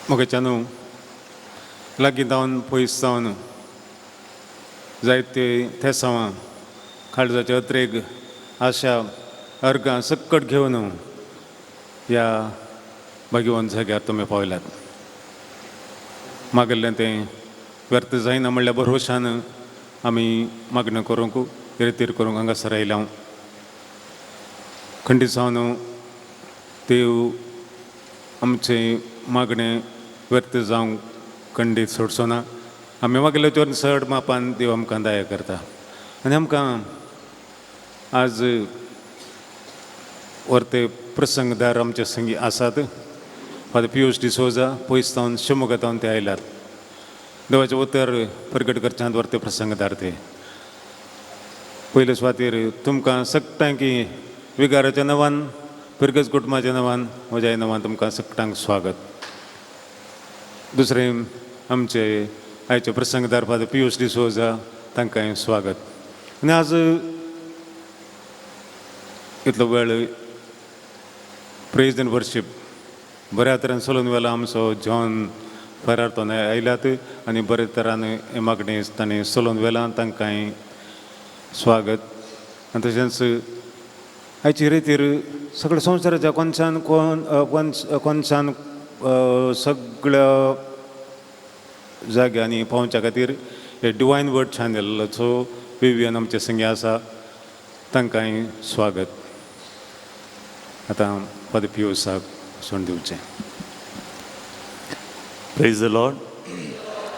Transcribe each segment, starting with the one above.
मोगाच्या न्हू लागीं जावन पयस जावन जायते थेसावां काळजाचे अत्रेक आशा अर्गां सक्कट घेवन ह्या भाग्यवंत जाग्यार तुमी पावल्यात. मागिल्लें तें व्यर्थ जायना म्हणल्यार भरवशान आमी मागणें करूंक रितीर करूंक हांगासर आयल्या. खंडीत जावन देव आमचें मागणें व्यर्थ जावंक खंडीत सोडचो ना. आमी मागिल्ले चड चड मापान देव आमकां दया करता. आनी आमकां आज व्हरते प्रसंगदार आमचे संगी आसात. फादर पियुश डिसोजा पयस जावन शिवमोगांतावन ते आयल्यात. देवाचें उतर प्रगट करच्यांत व्हरते प्रसंगदार ते. पयले सुवातेर तुमकां सकटांक विगाराच्या नांवान पिरगज कुटुंबाच्या नांवान म्हज्या नांवान तुमकां सकटांक स्वागत. दुसरें आमचे आयचे प्रसंगदार फादर पियुश डिसोजा तांकांय स्वागत. आनी आज इतलो वेळ प्रेज एंड वर्शीप बऱ्या तरेन चलून वेला. आमचो जॉन फरारतोन आयल्यात आनी बरे तरान हे मागणी तांणी चलोवन वेलां तांकांय स्वागत. आनी तशेंच आयचे रितीर सगळ्या संवसाराच्या कोनशान सगळ्या जाग्यांनी पावच्या खातीर हे डिवायन वर्ड चॅनलाचो विवियन आमचे संगी आसा तांकांय स्वागत. आतां फादर पियुसाक सोंड दिवचें. Praise the Lord.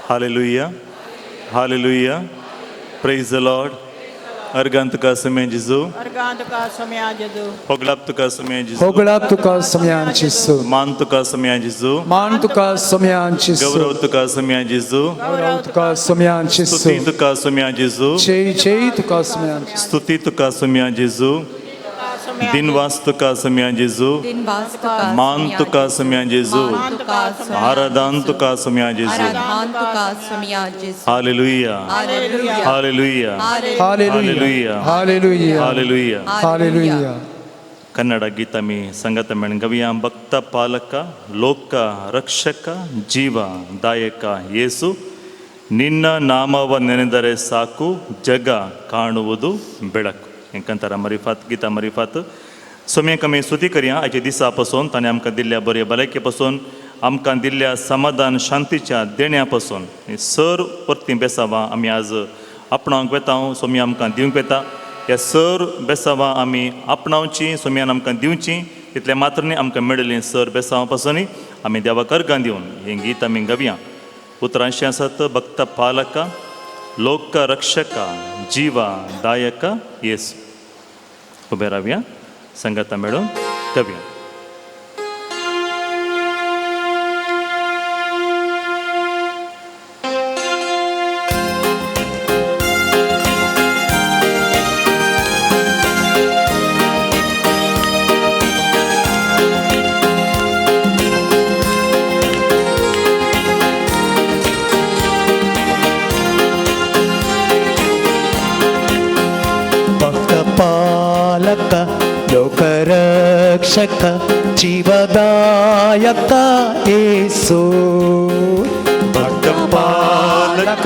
Hallelujah. Hallelujah. Praise the Lord. Argan tuka samyan Jesu. Argan tuka samyan Jesu. Hoglap tuka samyan Jesu. Hoglap tuka samyan Jesu. Man tuka samyan Jesu. Man tuka samyan Jesu. Gaurav tuka samyan Jesu. Gaurav tuka samyan Jesu. Stuti tuka samyan Jesu. Jai tuka samyan Jesu. Stuti tuka samyan Jesu. Dinwas tuka samyan Jesu. Man tuka samyan Jesu. Aradan tuka samyan Jesu. Hallelujah. Hallelujah. Hallelujah. Hallelujah. Hallelujah. Hallelujah. Hallelujah. Kannada ಗೀತ ಮೀ ಸಂಗತ ಮೆಣಗವಿಯ ಭಕ್ತ ಪಾಲಕ ಲೋಕ ರಕ್ಷಕ ಜೀವ ದಾಯಕ ಯೇಸು ನಿನ್ನ ನಾಮವ ನೆನೆದರೆ ಸಾಕು ಜಗ ಕಾಣುವುದು ಬೆಳಕು हेंकांतारा मरिफात गिता मरिफात सोम्याक आमी स्तुती करया. आयच्या दिसा पासून ताणें आमकां दिल्ल्या बरे भलायके पासून आमकां दिल्ल्या समाधान शांतीच्या देण्या पासून सर परती बेसावां आमी आज आपणावंक वेता. सोम्या आमकां दिवंक वेता. ह्या सर बेसावां आमी आपणावची सोम्यान आमकां दिवची. तितले मात्र न्ही आमकां मेळिल्लीं सर बेसावां पासून आमी देवाक अर्गां दिवन हें गीत आमी गावया. उतरांशी आसात भक्त पालक लोक रक्षक जीव दायक येसु. उबे रावया संगत मेळून गावया. लोकरक्षक जीवदायक येसु. भक्तपालक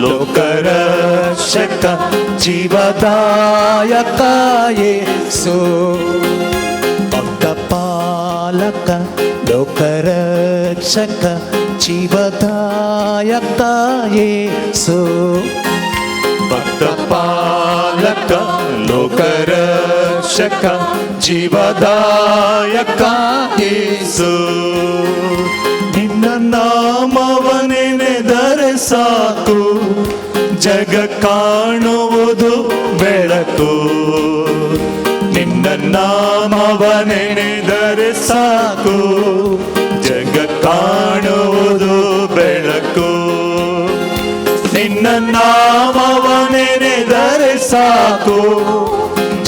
लोकरक्षक जीवदायक येसु. भक्तपालक लोकरक्षक जीवदायक येसु. भक्तपालक लोकरक्षक जीवदायक येसु ನಿನ್ನ ನಾಮವನೆನೆದರೆ ಸಾಕು ಜಗ ಕಾಣುವುದು ಬೆಳಕು. ನಿನ್ನ ನಾಮವನೆನೆದರೆ ಸಾಕು ಜಗ ಕಾಣುವುದು ಬೆಳಕು. ನಿನ್ನ ನಾಮವನೆನೆದರೆ ಸಾಕು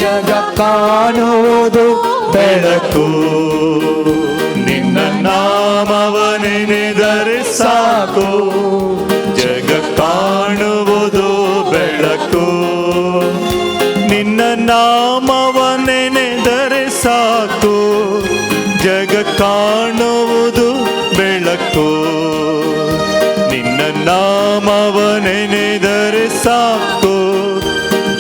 ಜಗ ಕಾಣುವುದು ಬೆಳಕು. ನಿನ್ನ ನಾಮವನೆನೆದರೆ ಸಾಕು ಜಗ ಕಾಣುವುದು ಬೆಳಕು. ನಿನ್ನ ನಾಮವನೆನೆದರೆ ಸಾಕು ಜಗ ಕಾಣುವುದು ಬೆಳಕು. ಬೆಳಕು. ನಿನ್ನ ನಾಮವ ನೆನೆದರೆ ಸಾಕು,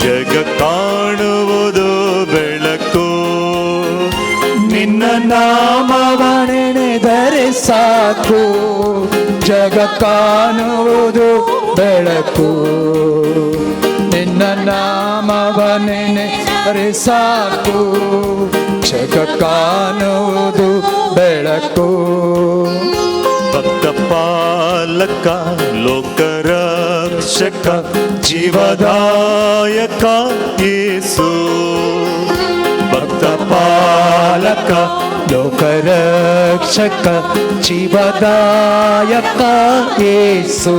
ಜಗ ಕಾಣುವುದು ಬೆಳಕು. ನಿನ್ನ ನಾಮವ ನೆನೆದರೆ ಸಾಕು, ಜಗ ಕಾಣುವುದು ಬೆಳಕು. ನಿನ್ನ ನಾಮವ ನೆನೆದರೆ ಸಾಕು, ಜಗ ಕಾಣುವುದು ಬೆಳಕು. ಭಕ್ತ ಪಾಲಕ ಲೋಕರಕ್ಷಕ ಜೀವದಾಯಕ ಯೇಸು. ಭಕ್ತ ಪಾಲಕ ಲೋಕರಕ್ಷಕ ಜೀವದಾಯಕ ಯೇಸು.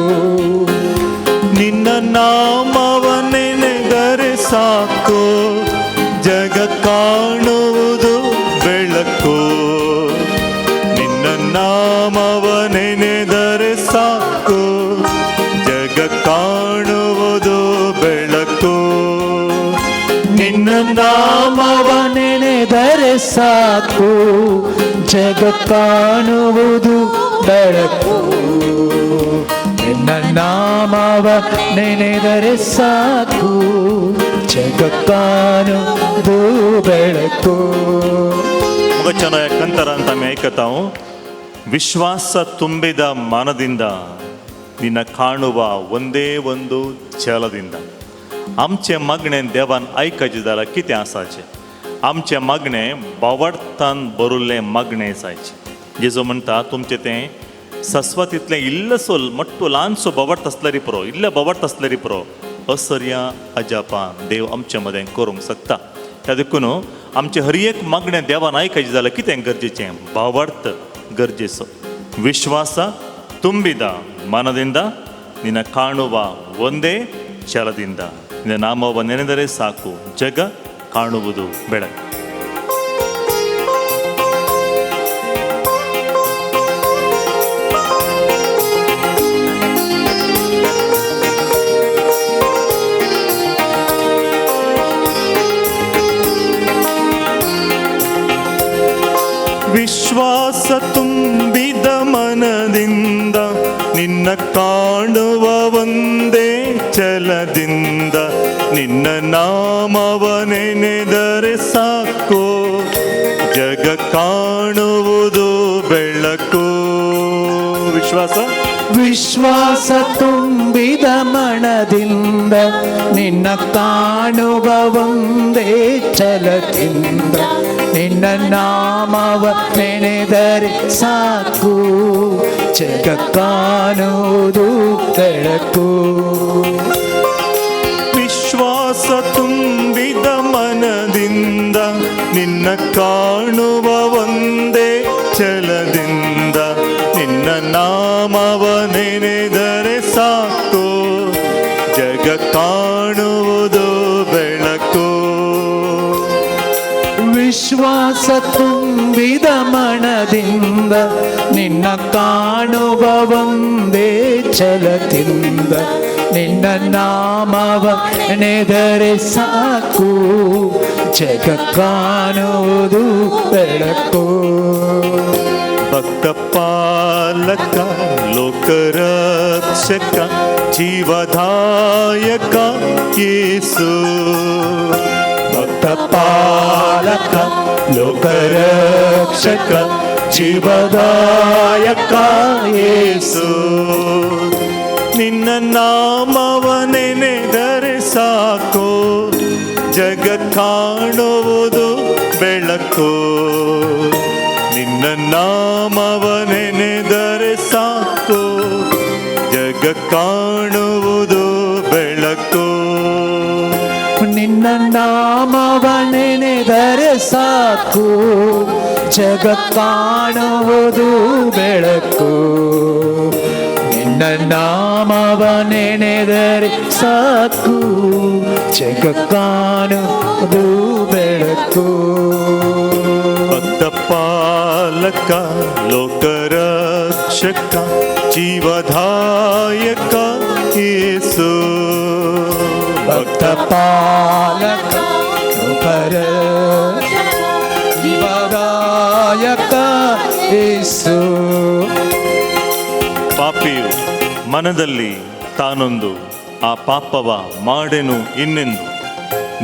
ನಿನ್ನ ನಾಮವ ನೆನೆದರೆ ಸಾಕು, ಜಗ ಕಾಣುವುದು ಬೆಳಕು. ನಿನ್ನ ನಾಮವ ನೆನೆದರೆ ಸಾಕು, ಜಗ ಕಾಣುವುದು ಬೆಳಕು. ನಿನ್ನ ನಾಮವ ನೆನೆದರೆ ಸಾಕು, ಜಗ ಕಾಣುವುದು ಬೆಳಕು. ನಿನ್ನ ನಾಮವ ನೆನೆದರೆ ಸಾಕು, ಜಗ ಕಾಣುವುದು ಬೆಳಕು. मग ಚೆನ್ನಾಗಿ ಕಂತರ ಅಂತ ಐಕತಾವು. ವಿಶ್ವಾಸ ತುಂಬಿದ ಮನದಿಂದ ನಿನ್ನ ಕಾಣುವ ಒಂದೇ ಒಂದು ಛಲದಿಂದ आमचे मागणे देवान आयकचे जाल्यार कितें आसाचें. आमचे मागणे बावडतान बरोल्ले मागणे जायचे. जेजो म्हणटा तुमचें तें सस्वतींतलें इल्लसो मोट्टो ल्हानसो बावडत आसल्यार पुरो, इल्लें बावडत आसल्यार पुरो, असर्या अजापान देव आमचे मदें करूंक शकता. त्या देखून आमचे हर एक मागणें देवान आयकचे जाल्यार कितें गरजेचें, बावडत गरजेचो. विश्वास ತುಂಬಿದ ಮನದಿಂದ ನಿನ್ನ ಕಾಣುವ ಒಂದೇ ಛಲದಿಂದ ನಿನ್ನ ನಾಮವ ನೆನೆದರೆ ಸಾಕು, ಜಗ ಕಾಣುವುದು ಬೆಳಕು. ವಿಶ್ವಾಸ ತುಂಬಿದ ಮನದಿಂದ ನಿನ್ನ ಕಾಣುವ ಒಂದೇ ಛಲದಿಂದ ನಿನ್ನ ನಾಮವ ನೆನೆದರೆ ಸಾಕು, ಜಗ ಕಾಣುವುದು ಬೆಳಕು. ವಿಶ್ವಾಸ ವಿಶ್ವಾಸ ತುಂಬಿದ ಮನದಿಂದ ನಿನ್ನ ಕಾಣುವ ಒಂದೇ ಛಲದಿಂದ ನಿನ್ನ ನಾಮವ ನೆನೆದರೆ ಸಾಕು, ಜಗ ಕಾಣುವುದು ಬೆಳಕು. ವಿಶ್ವಾಸ ತುಂಬಿದ ಮನದಿಂದ ನಿನ್ನ ಕಾಣುವ ಒಂದೇ ಛಲದಿಂದ ನಿನ್ನ ನಾಮವ ನೆನೆದರೆ ಸಾಕು, ಜಗ ಕಾಣುವುದು ಬೆಳಕು. ವಿಶ್ವಾಸ ತುಂಬಿದ ಮನದಿಂದ ನಿನ್ನ ಕಾಣುವ ಒಂದೇ ಛಲದಿಂದ ನಿನ್ನ ನಾಮವ ನೆನೆದರೆ ಸಾಕು, ಜಗ ಕಾಣುವುದು ಬೆಳಕು. ಭಕ್ತ ಪಾಲಕ ಲೋಕರಕ್ಷಕ ಜೀವದಾಯಕ ಯೇಸು. ಭಕ್ತ ಪಾಲಕ ಲೋಕರಕ್ಷಕ ಜೀವದಾಯಕ ಯೇಸು. ನಿನ್ನ ನಾಮವ ನೆನೆದರೆ ಸಾಕು, ಜಗ ಕಾಣುವುದು ಬೆಳಕು. ನಿನ್ನ ನಾಮವ ನೆನೆದರೆ ಸಾಕು, ಜಗ ಕಾಣುವುದು ಬೆಳಕು. ನಿನ್ನ ನಾಮವ ನೆನೆದರೆ ಸಾಕು, ಜಗ ಕಾಣುವುದು ಬೆಳಕು. ನಿನ್ನ ನಾಮವ ನೆನೆದರೆ ಸಾಕು, ಜಗ ಕಾಣುವುದು ಬೆಳಕು. ಭಕ್ತ ಪಾಲಕ ಲೋಕರಕ್ಷಕ ಜೀವದಾಯಕ ಯೇಸು. ಭಕ್ತ ಪಾಲಕ ಲೋಕರಕ್ಷಕ ಜೀವದಾಯಕ ಯೇಸು. ಪಾಪಿಯು ಮನದಲ್ಲಿ ತಾನೊಂದು ಆ ಪಾಪವ ಮಾಡೆನು ಇನ್ನೆಂದು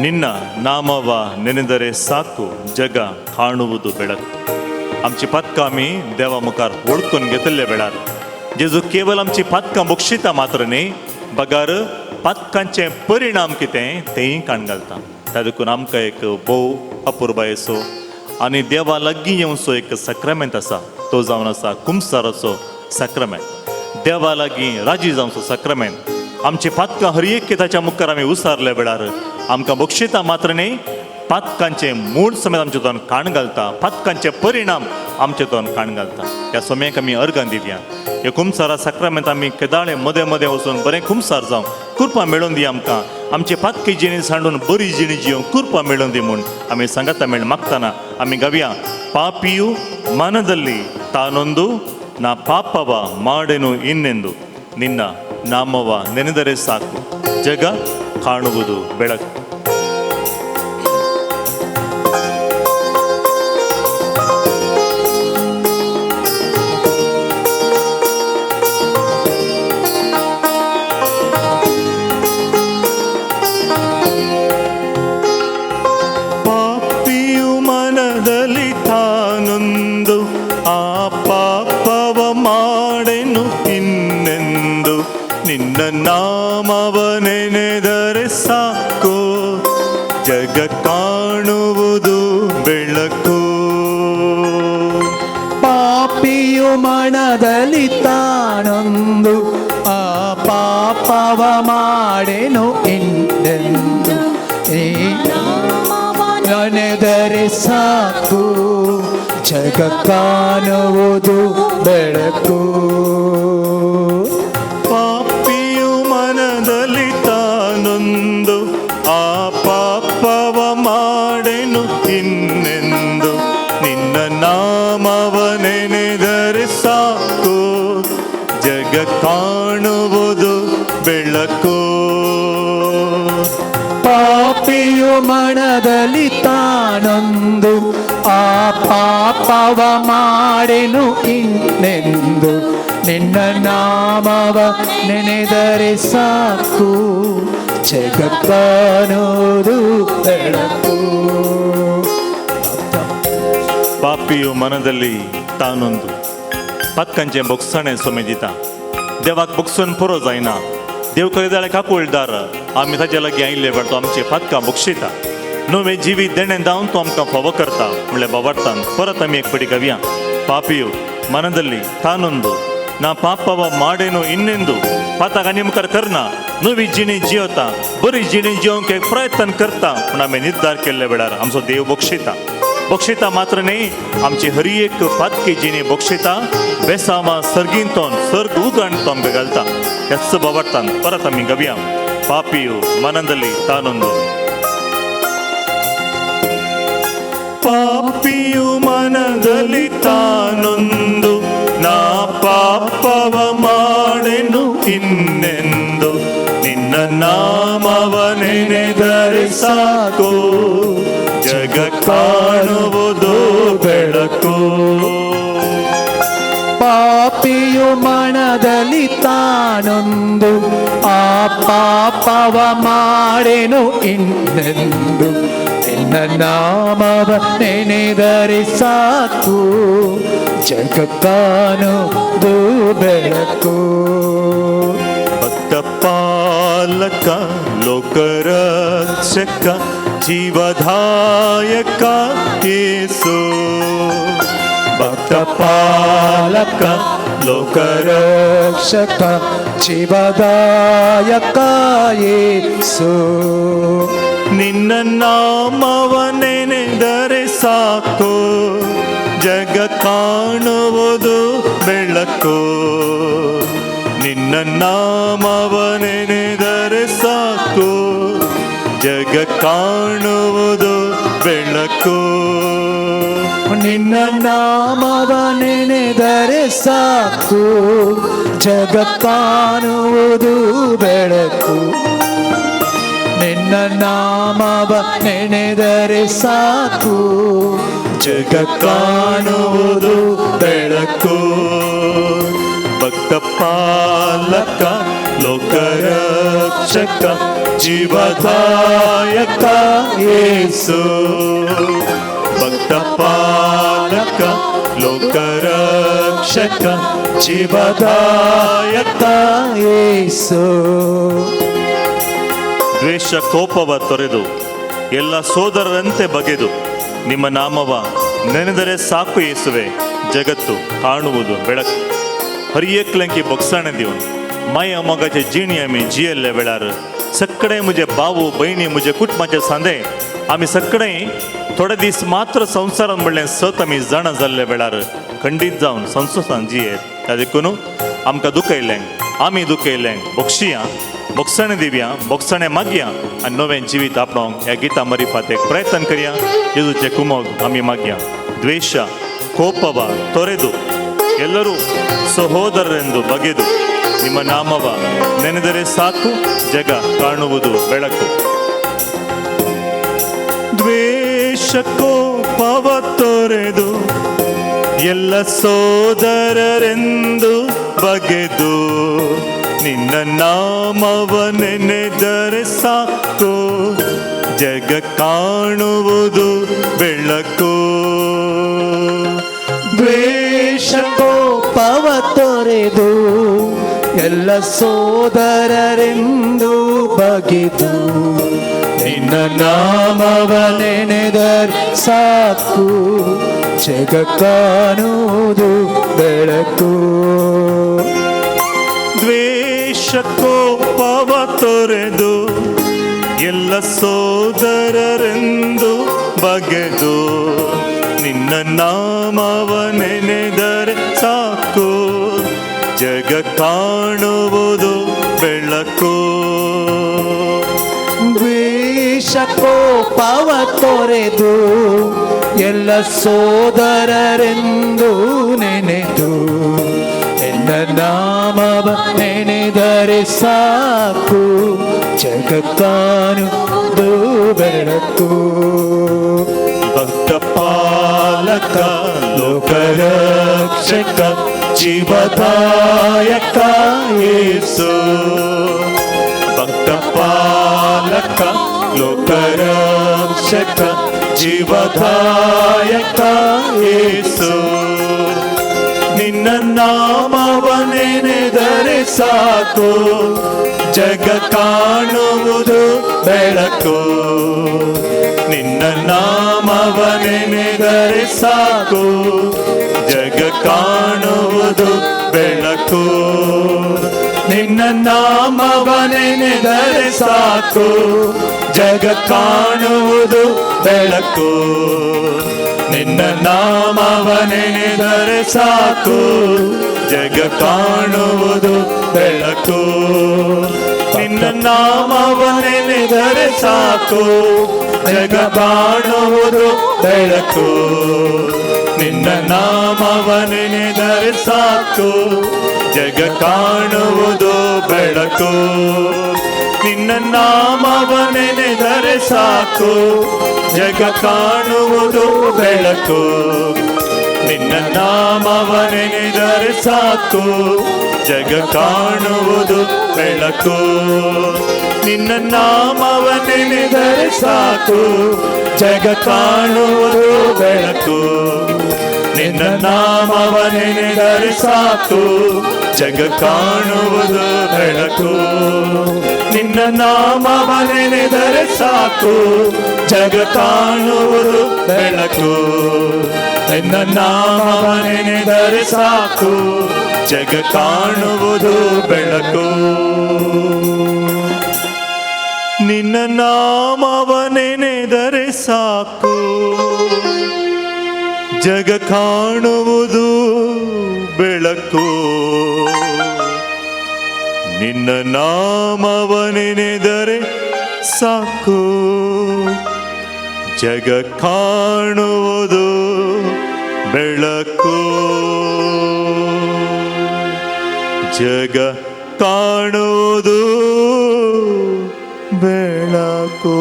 ನಿನ್ನ नामव ನೆನೆದರೆ ಸಾಕು जग ಕಾಣುವುದು ಬೆಳಕು. आमची पातकां आमी देवा मुखार वळखून घेतले वेळार जेजू केवल आमची पातकां मोक्षिता मात्र न्ही, बगार पातकांचे परिणाम कितें तेंय काण घालता. तातूंत आमकां एक भोव अपुर्बायेचो आनी देवा लागीं येवचो एक सक्रामेंत आसा. तो जावन आसा कुमसाराचो सक्रामेंत. देवा लागीं राजी जावचो सक्रामेंत. आमची पातकां हर एक ताच्या मुखार आमी उसारले वेळार आमकां मोक्षिता मात्र न्ही, पातकांचे मूळ समेत आमचे तोंड काण घालता. पातकांचे परिणाम आमचे तोंड काण घालता. ह्या सोम्याक आमी अर्गां दिवया. हे कुमसारा सक्रामेंत आमी केदाळे मदें मदें वचून बरें कुमसार जावं कृपा मेळोवन दी आमकां. आमचे पातकी जिणी सांडून बरी जिणी जियोंक कृपा मेळोवन दी म्हूण आमी सांगाता मेळ मागतना आमी गावया. ಪಾಪಿಯು ಮನದಲ್ಲಿ ತಾನೊಂದು ನಾ ಪಾಪವ ಮಾಡೆನು ಇನ್ನೆಂದು ನಿನ್ನ ನಾಮವ ನೆನೆದರೆ ಸಾಕು ಜಗ ಕಾಣುವುದು ಬೆಳಕು. ಪಾಪಿಯು ಮನದಲ್ಲಿ ತಾನೊಂದು ಆ ಪಾಪವ ಮಾಡೆನು ಇನ್ನೆಂದು ನಿನ್ನ ನಾಮವ ನೆನೆದರೆ ಸಾಕು ಜಗ ಕಾಣುವುದು ಬೆಳಕು. ಪಾಪಿಯು ಮನದಲ್ಲಿ ತಾನೊಂದು ಆ ಪಾಪವ ಮಾಡೆನು ಇನ್ನೆಂದು ನೆನೆದರೆ ಸಾಕು ಜಗ ಕಾಣುವುದು ಬೆಳಕು. ಪಾಪಿಯು ಮನದಲ್ಲಿ ತಾನೊಂದು ಆ ಪಾಪವ ಮಾಡೆನು ಇನ್ನೆಂದು ನಿನ್ನ ನಾಮವ ನೆನೆದರೆ ಸಾಕು ಜಗ ಕಾಣುವುದು ಬೆಳಕು. ಪಾಪಿಯು ಮನದಲ್ಲಿ ತಾನೊಂದು ಆ ಪಾಪವ ಮಾಡೆನು ಇನ್ನೆಂದು ನಿನ್ನ ನಾಮವ ನೆನೆದರೆ ಸಾಕು ಜಗ ಕಾಣುವುದು ಬೆಳಕು. ಪಾಪಿಯು ಮನದಲ್ಲಿ ತಾನೊಂದು पातकांचे बोगसणे सोमे दिता. देवाक बोगसून पुरो जायना. देव खरेदाळे काकुळदार आमी ताचे लागीं आयिल्ले वेळ तो आमचे पातकां बोगशिता. नवे जिवीत देणें दावन तो आमकां फावो करता म्हणल्यार बाबार्थान परत आमी एक पटी गावया. ಪಾಪಿಯು ಮನದಲ್ಲಿ ತಾನೊಂದು ನಾ ಪಾಪವ ಮಾಡೆನು ಇನ್ನೆಂದು पाताक आनी मुखार करना. नवी जिणी जियोता बरी जिणी जियोंक एक प्रयत्न करता पूण आमी निर्धार केल्ले वेळार आमचो देव बोगशिता. बोगशिता मात्र न्ही, आमची हर एक पातकी जिणी बोगशिता बेसामा सर्गींतोन सर्ग उगण तो आमकां घालता. ह्याच बाबार्थान परत आमी गावया. ಪಾಪಿಯು ಮನದಲ್ಲಿ ತಾನೊಂದು. ಪಾಪಿಯು ಮನದಲ್ಲಿ ತಾನೊಂದು ನಾ ಪಾಪವ ಮಾಡೆನು ಇನ್ನೆಂದು ನಿನ್ನ ನಾಮವ ನೆನೆದರೆ ಸಾಕು ಜಗ ಕಾಣುವುದು ಬೆಳಕು. ಪಾಪಿಯು ಮನದಲ್ಲಿ ತಾನೊಂದು ಆ ಪಾಪವ ಮಾಡೆನು ಇನ್ನೆಂದು ನಿನ್ನ ನಾಮವ ನೆನೆದರೆ ಸಾಕು ಜಗ ಕಾಣುವುದು ಬೆಳಕು. ಭಕ್ತ ಪಾಲಕ ಲೋಕರಕ್ಷಕ ಜೀವದಾಯಕ ಯೇಸು. ಭಕ್ತ ಪಾಲಕ ಲೋಕರಕ್ಷಕ ಜೀವದಾಯಕ ಯೇಸು. ನಿನ್ನ ನಾಮವ ನೆನೆದರೆ ಸಾಕು ಜಗ ಕಾಣುವುದು ಬೆಳಕು. ನಿನ್ನ ನಾಮವ ನೆನೆದರೆ ಸಾಕು ಜಗ ಕಾಣುವುದು ಬೆಳಕು. ನಿನ್ನ ನಾಮವ ನೆನೆದರೆ ಸಾಕು ಜಗ ಕಾಣುವುದು ಬೆಳಕು. ನಿನ್ನ ನಾಮವ ನೆನೆದರೆ ಸಾಕು ಜಗ ಕಾಣುವುದು ಬೆಳಕು. ಭಕ್ತ ಪಾಲಕ ಲೋಕರಕ್ಷಕ ಜೀವದಾಯಕ ಯೇಸು ಭಕ್ತ ಪಾಲಕ ಲೋಕರಕ್ಷಕ ಜೀವದಾಯಕ ಯೇಸು. ದ್ವೇಷ ಕೋಪವ ತೊರೆದು ಎಲ್ಲ ಸೋದರರಂತೆ ಬಗೆದು ನಿಮ್ಮ ನಾಮವ ನೆನೆದರೆ ಸಾಕು ಯೇಸುವೆ ಜಗತ್ತು ಕಾಣುವುದು ಬೆಳಕು. हरियकलंकी बक्साने दिवन माय अमगाचे जीणी आमी जियल्ले वेळार सगळे मुझे भाऊ बहिणी मुझे कुटुंबाचे सांदे आमी सगळे थोडे दीस मात्र संवसारान म्हणलें सत आमी जाणा जाल्ले वेळार खंडीत जावन संसोसान जियेत. त्या देखून आमकां दुखयलें आमी दुखयलें बक्षिया बक्षाणे दिवया बक्षाणे मागया आनी नवें जिवीत आपणावंक ह्या गिता मरिफात एक प्रयत्न करया. येजूचे कुमोग आमी मागया. ದ್ವೇಷ ಕೋಪವ ತೊರೆದು ಎಲ್ಲರೂ ಸಹೋದರರೆಂದು ಬಗೆದು ನಿಮ್ಮ ನಾಮವ ನೆನೆದರೆ ಸಾಕು ಜಗ ಕಾಣುವುದು ಬೆಳಕು. ದ್ವೇಷ ಕೋಪವ ತೊರೆದು ಎಲ್ಲ ಸೋದರರೆಂದು ಬಗೆದು ನಿನ್ನ ನಾಮವ ನೆನೆದರೆ ಸಾಕು ಜಗ ಕಾಣುವುದು ಬೆಳಕು. ದ್ವೇಷ ಕೋಪವ ತೊರೆದು ಎಲ್ಲ ಸೋದರರೆಂದು ಬಗೆದು ನಿನ್ನ ನಾಮವ ನೆನೆದರೆ ಸಾಕು ಜಗ ಕಾಣುವುದು ಬೆಳಕು. ದ್ವೇಷ ಕೋಪವ ತೊರೆದು ಎಲ್ಲ ಸೋದರರೆಂದು ಬಗೆದು ನಿನ್ನ ನಾಮವ ನೆನೆದರೆ ಸಾಕು ಜಗ ಕಾಣುವುದು ಬೆಳಕು. ದ್ವೇಷ ಕೋಪವ ತೊರೆದು ಎಲ್ಲ ಸೋದರರೆಂದು ನೆನೆದು ನಿನ್ನ ನಾಮವ ನೆನೆದರೆ ಸಾಕು ಜಗ ಕಾಣುವುದು ಬೆಳಕು. ಭಕ್ತ ಪಾಲಕ ಲೋಕರಕ್ಷಕ ಜೀವದಾಯಕ ಯೇಸು ಭಕ್ತ ಪಾಲಕ ಲೋಕರಕ್ಷಕ ಜೀವದಾಯಕ ಯೇಸು ನಿನ್ನ ನಾಮವ ನೆನೆದರೆ ಸಾಕು ಜಗ ಕಾಣುವುದು ಬೆಳಕು. ನಿನ್ನ ನಾಮವ ನೆನೆದರೆ ಸಾಕು ಜಗ ಕಾಣುವುದು ಬೆಳಕು. ನಿನ್ನ ನಾಮವ ನೆನೆದರೆ ಸಾಕು ಜಗ ಕಾಣುವುದು ಬೆಳಕು. ನಿನ್ನ ನಾಮವ ನೆನೆದರೆ ಸಾಕು ಜಗ ಕಾಣುವುದು ಬೆಳಕು. ನಿನ್ನ ನಾಮವ ನೆನೆದರೆ ಸಾಕು ಜಗ ಕಾಣುವುದು ಬೆಳಕು. ನಿನ್ನ ನಾಮವ ನೆನೆದರೆ ಸಾಕು ಜಗ ಕಾಣುವುದು ಬೆಳಕು. ನಿನ್ನ ನಾಮವ ನೆನೆದರೆ ಸಾಕು ಜಗ ಕಾಣುವುದು ಬೆಳಕು. ನಿನ್ನ ನಾಮವ ನೆನೆದರೆ ಸಾಕು ಜಗ ಕಾಣುವುದು ಬೆಳಕು. ನಿನ್ನ ನಾಮವ ನೆನೆದರೆ ಸಾಕು ಜಗ ಕಾಣುವುದು ಬೆಳಕು. ನಿನ್ನ ನಾಮವ ನೆನೆದರೆ ಸಾಕು ಜಗ ಕಾಣುವುದು ಬೆಳಕು. ನಿನ್ನ ನಾಮವ ನೆನೆದರೆ ಸಾಕು ಜಗ ಕಾಣುವುದು ಬೆಳಕು. ನಿನ್ನ ನಾಮವ ನೆನೆದರೆ ಸಾಕು ಜಗ ಕಾಣುವುದು ಬೆಳಕು. ನಿನ್ನ ನಾಮವ ನೆನೆದರೆ ಸಾಕು ಜಗ ಕಾಣುವುದು ಬೆಳಕು. ನಿನ್ನ ನಾಮವ ನೆನೆದರೆ ಸಾಕು ಜಗ ಕಾಣುವುದು ಬೆಳಕು. ಜಗ ಕಾಣುವುದು ಬೆಳಕು.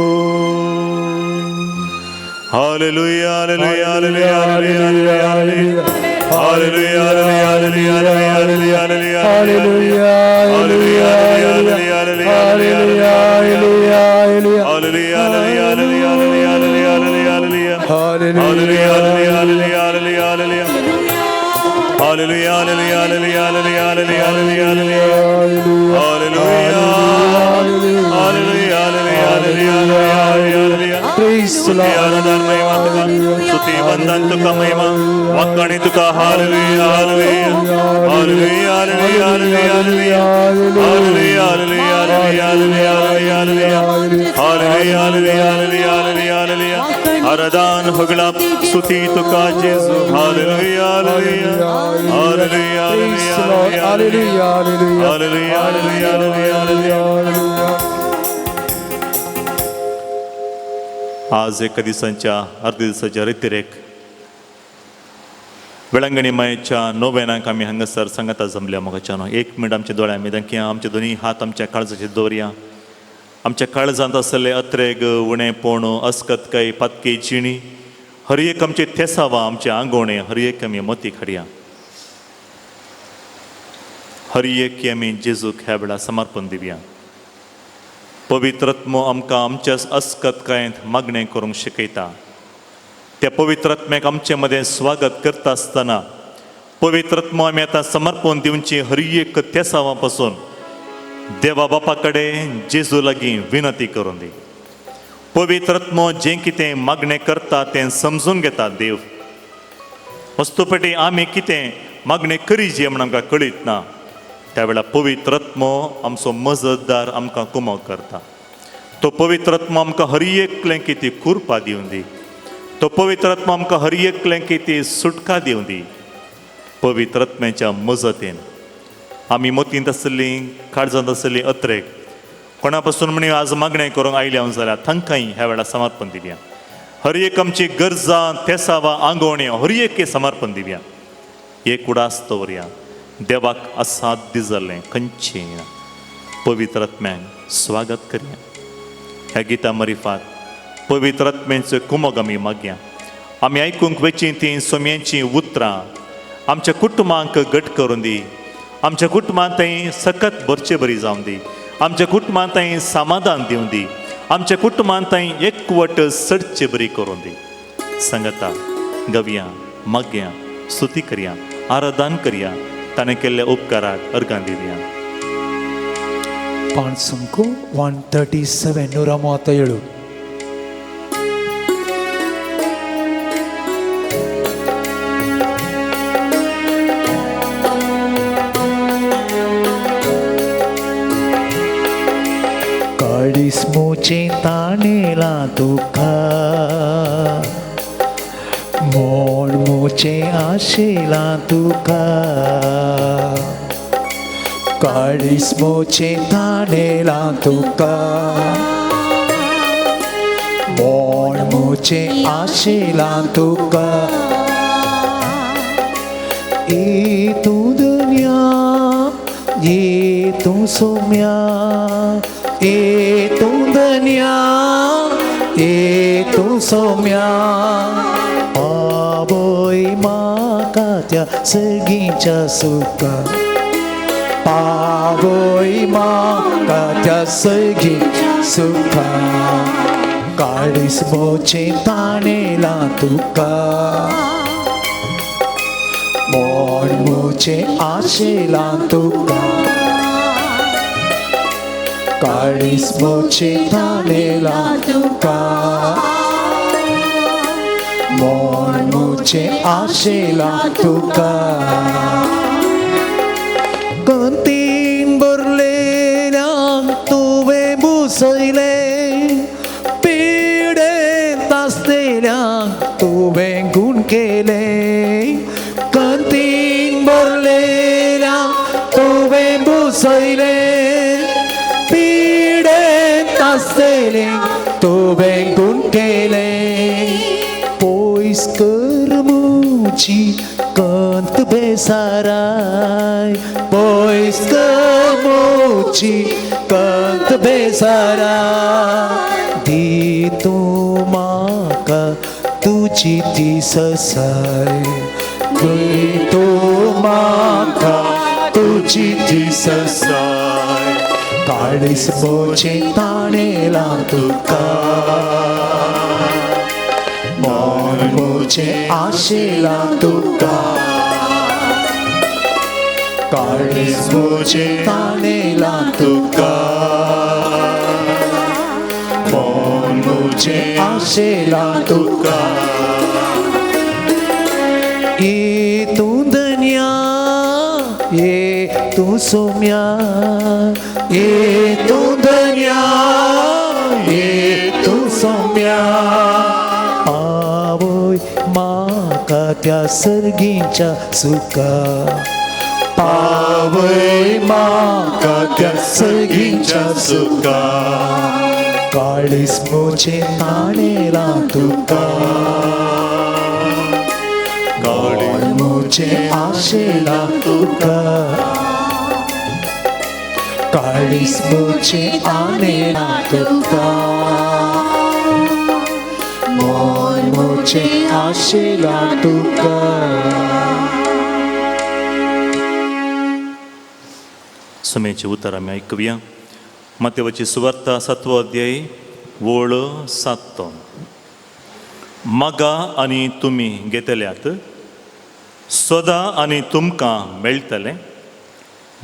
Hallelujah hallelujah hallelujah hallelujah hallelujah. Hallelujah, hallelujah, hallelujah, hallelujah, hallelujah, Hallelujah, hallelujah, hallelujah, hallelujah, hallelujah, hallelujah, hallelujah, hallelujah, hallelujah, hallelujah, hallelujah, hallelujah, hallelujah. Hallelujah, hallelujah, hallelujah, hallelujah, hallelujah, hallelujah, hallelujah. Hallelujah, hallelujah, hallelujah, hallelujah. Praise the स्तुति Lord. आराधना महिमा तुका स्तुति वंदन तुका महिमा वाकाणी तुका हालेलुया हालेलुया हालेलुया हालेलुया हालेलुया हालेलुया हालेलुया हालेलुया हालेलुया हालेलुया हालेलुया हालेलुया आराधन भगला स्तुति तुका जेसु हालेलुया हालेलुया हालेलुया Praise the Lord. हालेलुया Hallelujah, hallelujah, हालेलुया हालेलुया हालेलुया hallelujah. आज एका दिसांच्या अर्ध्या दिसाच्या रितीरेक वेळंगणी मायेच्या नोवेनाक आमी हांगासर सांगाता जमल्या मोगाच्यानो 1 मिनट आमच्या दोळ्या मेदां की आमचे दोनी हात आमच्या काळजाचेर दवरया आमच्या काळजांत आसले अत्रेग उणेपण अस्कतकाय पातकी जिणी हर एक आमचे थेसावा आमचे आंगोणे हर एक आमी मोती हाडया हर एक आमी जेजूक ह्या वेळा समर्पण दिवया पवित्रत्म आमकां आमच्या अस्कतकायेंत मागणें करूंक शिकयता त्या पवित्रत्म्याक आमचे मदें स्वागत करता आसतना पवित्रत्म आमी आतां समर्पण दिवची हर एक थेसावा पासून देवा बापा कडेन जेजू लागीं विनंती करून दी पवित्रत्म जें कितें मागणें करता तें समजून घेता देव वस्तुपेटी आमी कितें मागणें करी जी म्हण आमकां कळीत ना त्या वेळा पवित्रत्म आमचो मजतदार आमकां कुमक करता तो पवित्रत्म आमकां हर एकलें कितें कुरपा दिवन दी तो पवित्रत्म आमकां हर एकलें कितें सुटका दिवन दी पवित्रत्म्याच्या मजतीन आमी मोतींत आसलीं काळजांत आसलीं अत्रेक कोणा पासून म्हणी आज मागणें करूंक आयल्या जाल्यार तांकांय ह्या वेळा समर्पण दिवया हर एक आमची गरजां थेसावा आंगवण्यो हर एक समर्पण दिवया एक उडास दवरया देवाक असाध्य जालें खंयचें ना पवित्रत्म्याक स्वागत करया ह्या गिता मरिफात पवित्रत्म्याचो कुमक आमी मागया आमी आयकूंक वेची तीं सोम्यांची उतरां आमच्या कुटुंबांक घट करून दी आमच्या कुटुंबांतय सकत बरचे बरी जावन दी आमच्या कुटुंबांतय समाधान दिवन दी आमच्या कुटुंबांतय एकवट सडचे बरी करून दी सांगता गवया मागया स्तुती करया आराधन करया ताणें केल्ल्या उपकाराक अर्गां दिवया पांच संको 137 137 काळीसमोचे ताणेला तुका मोड मोचे आशेला तुका काळीसमोचे ताणेला तुका मोड मोचे आशेला तुका ए तू दुनिया ये तू सोम्या ए तू दुनिया ए तू सोम्या पावोय म्हाका त्या सगळींच्या सुका पावोय म्हाका त्या सगळींच्या सुका काळीसमोचे ताणेला तुका मोड मोचे आशेला तुका काळीसमोचे ताणेला तुका मोड मोचे आशेला तुका कंतीन भरलेल्या तुवें बुसयले पिडेंत आसलेल्या तुवें गुण केले कंतीन भरलेल्या तुवें बुसयले पिडेंत आसलेले तुवें गुण केले पयस कर मुची कंत बेसाराय पयस कर मुची कंत बेसाराय दी तूं म्हाका तुजी ती ससाय खंय तूं म्हाका तुजी दिससाय काळीस म्हजें ताणेलां तुका मन म्हजें आशेलां तुका काळीस म्हजें ताणेलां तुका मन म्हजें आशेलां तुका ये तूं धन्या ये तूं सौम्या ये तूं धन्या ये तूं सौम्या आवय म्हाका त्या सर्गीच्या सुका आवय म्हाका त्या सर्गीच्या सुका काळीस म्हजें ताणेलां तुका काळीस म्हजें आशेलां तुका काळीस म्हजें आनेलां तुका मन म्हजें आशेलां तुका समेचे उतर आमी ऐकूया. मत्तेवाची सुवार्त 7 अध्याय वळ 7. मागा आनी तुमी घेतल्यात, सोदा आनी तुमकां मेळटलें,